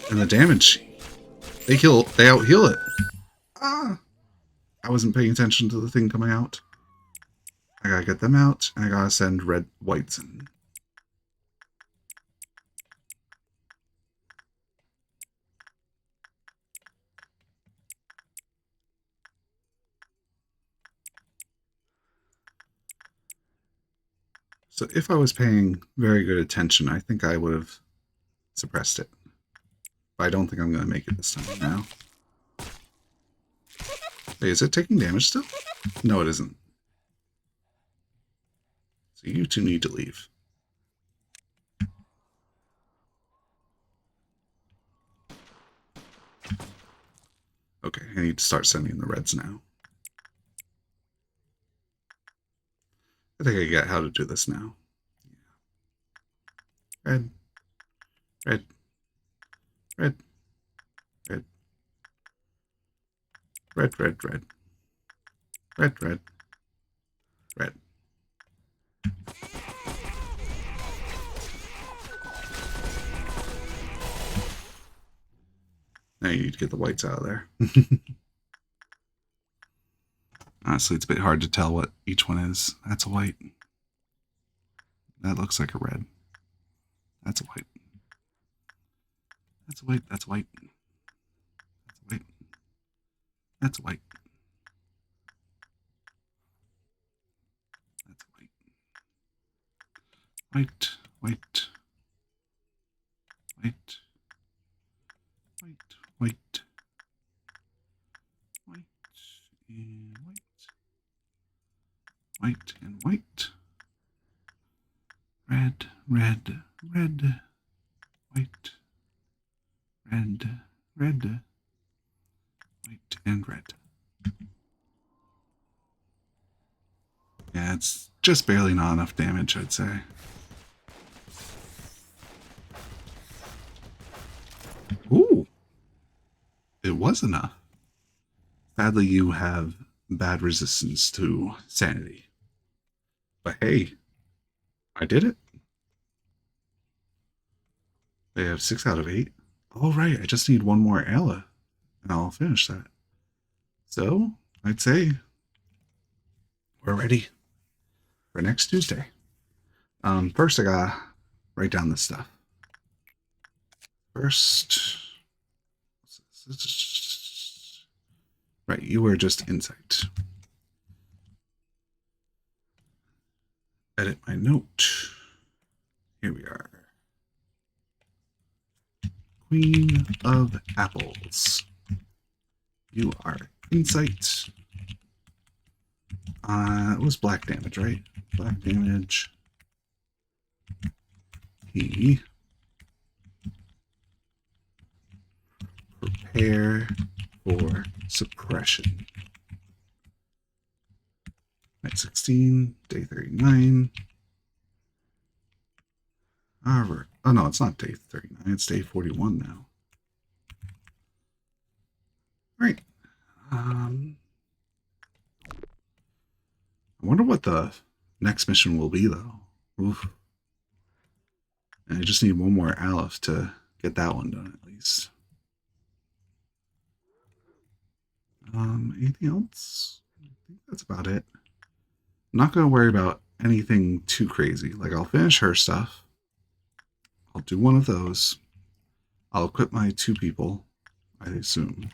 And the damage, they out heal it. Ah, I wasn't paying attention to the thing coming out. I gotta get them out, and I gotta send whites in. So if I was paying very good attention, I think I would have suppressed it. But I don't think I'm going to make it this time now. Wait, is it taking damage still? No, it isn't. So you two need to leave. Okay, I need to start sending the reds now. I think I get how to do this now. Red, red, red, red, red, red, red, red, red, red. Now you need to get the whites out of there. Honestly, it's a bit hard to tell what each one is. That's a white. That looks like a red. That's a white. That's a white. That's white. That's white. That's white. That's white. White. White. White. White. White. White. And white. White and white. Red. Red. Red. White. Red. Red. White and red. Yeah, it's just barely not enough damage, I'd say. Ooh. It was enough. Sadly, you have bad resistance to sanity. But hey, I did it. They have 6 out of 8. All right, I just need one more Aleph, and I'll finish that. So, I'd say we're ready for next Tuesday. First, I gotta write down this stuff. First, right, you were just insight. Edit my note. Here we are. Queen of Apples. You are insight. It was black damage, right? Black damage. He. Prepare for suppression. Night 16, day 39. However, oh no, it's not day 39, it's day 41 now. All right. I wonder what the next mission will be, though. Oof. And I just need one more Aleph to get that one done, at least. Anything else? I think that's about it. I'm not going to worry about anything too crazy. Like, I'll finish her stuff. I'll do one of those. I'll equip my 2 people, I assume.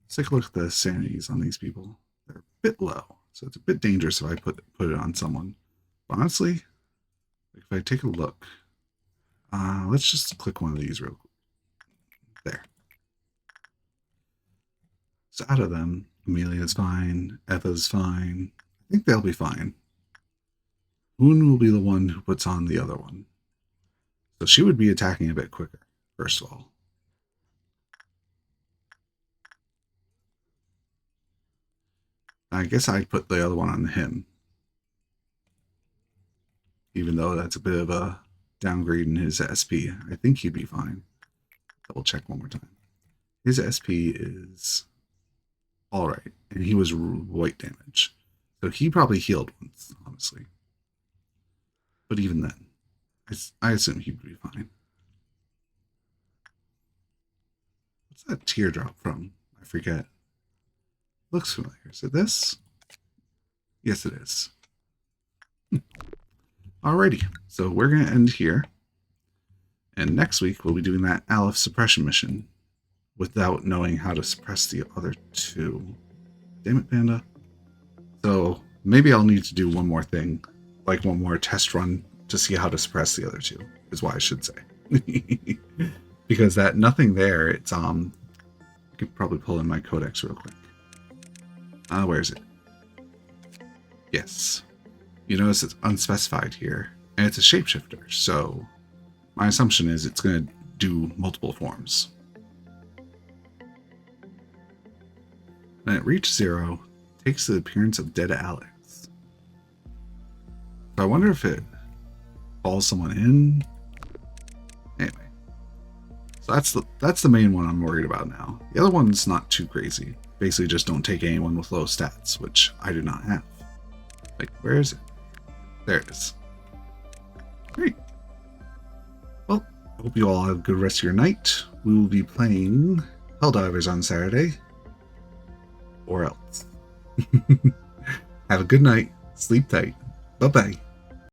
Let's take a look at the sanities on these people. They're a bit low, so it's a bit dangerous if I put it on someone. But honestly, if I take a look, let's just click one of these real quick. There. So out of them, Amelia's fine, Eva's fine. I think they'll be fine. Hoon will be the one who puts on the other one. So she would be attacking a bit quicker, first of all. I guess I'd put the other one on him. Even though that's a bit of a downgrade in his SP. I think he'd be fine. Double check one more time. his SP is alright, and he was white damage. So he probably healed once, honestly. But even then, I assume he'd be fine. What's that teardrop from? I forget. Looks familiar. Is it this? Yes, it is. Alrighty, so we're going to end here. And next week, we'll be doing that Aleph suppression mission without knowing how to suppress the other two. Damn it, Panda. So maybe I'll need to do one more thing, like one more test run to see how to suppress the other two, is what I should say. Because that nothing there, it's, I could probably pull in my codex real quick. Where is it? Yes. You notice it's unspecified here, and it's a shapeshifter, so my assumption is it's going to do multiple forms. When it reaches 0, it takes the appearance of dead Alex. So I wonder if it calls someone in. Anyway, so that's the main one I'm worried about now. The other one's not too crazy. Basically, just don't take anyone with low stats, which I do not have. Like, where is it? There it is. Great. Well, I hope you all have a good rest of your night. We will be playing Helldivers on Saturday. Or else. Have a good night. Sleep tight. Bye-bye.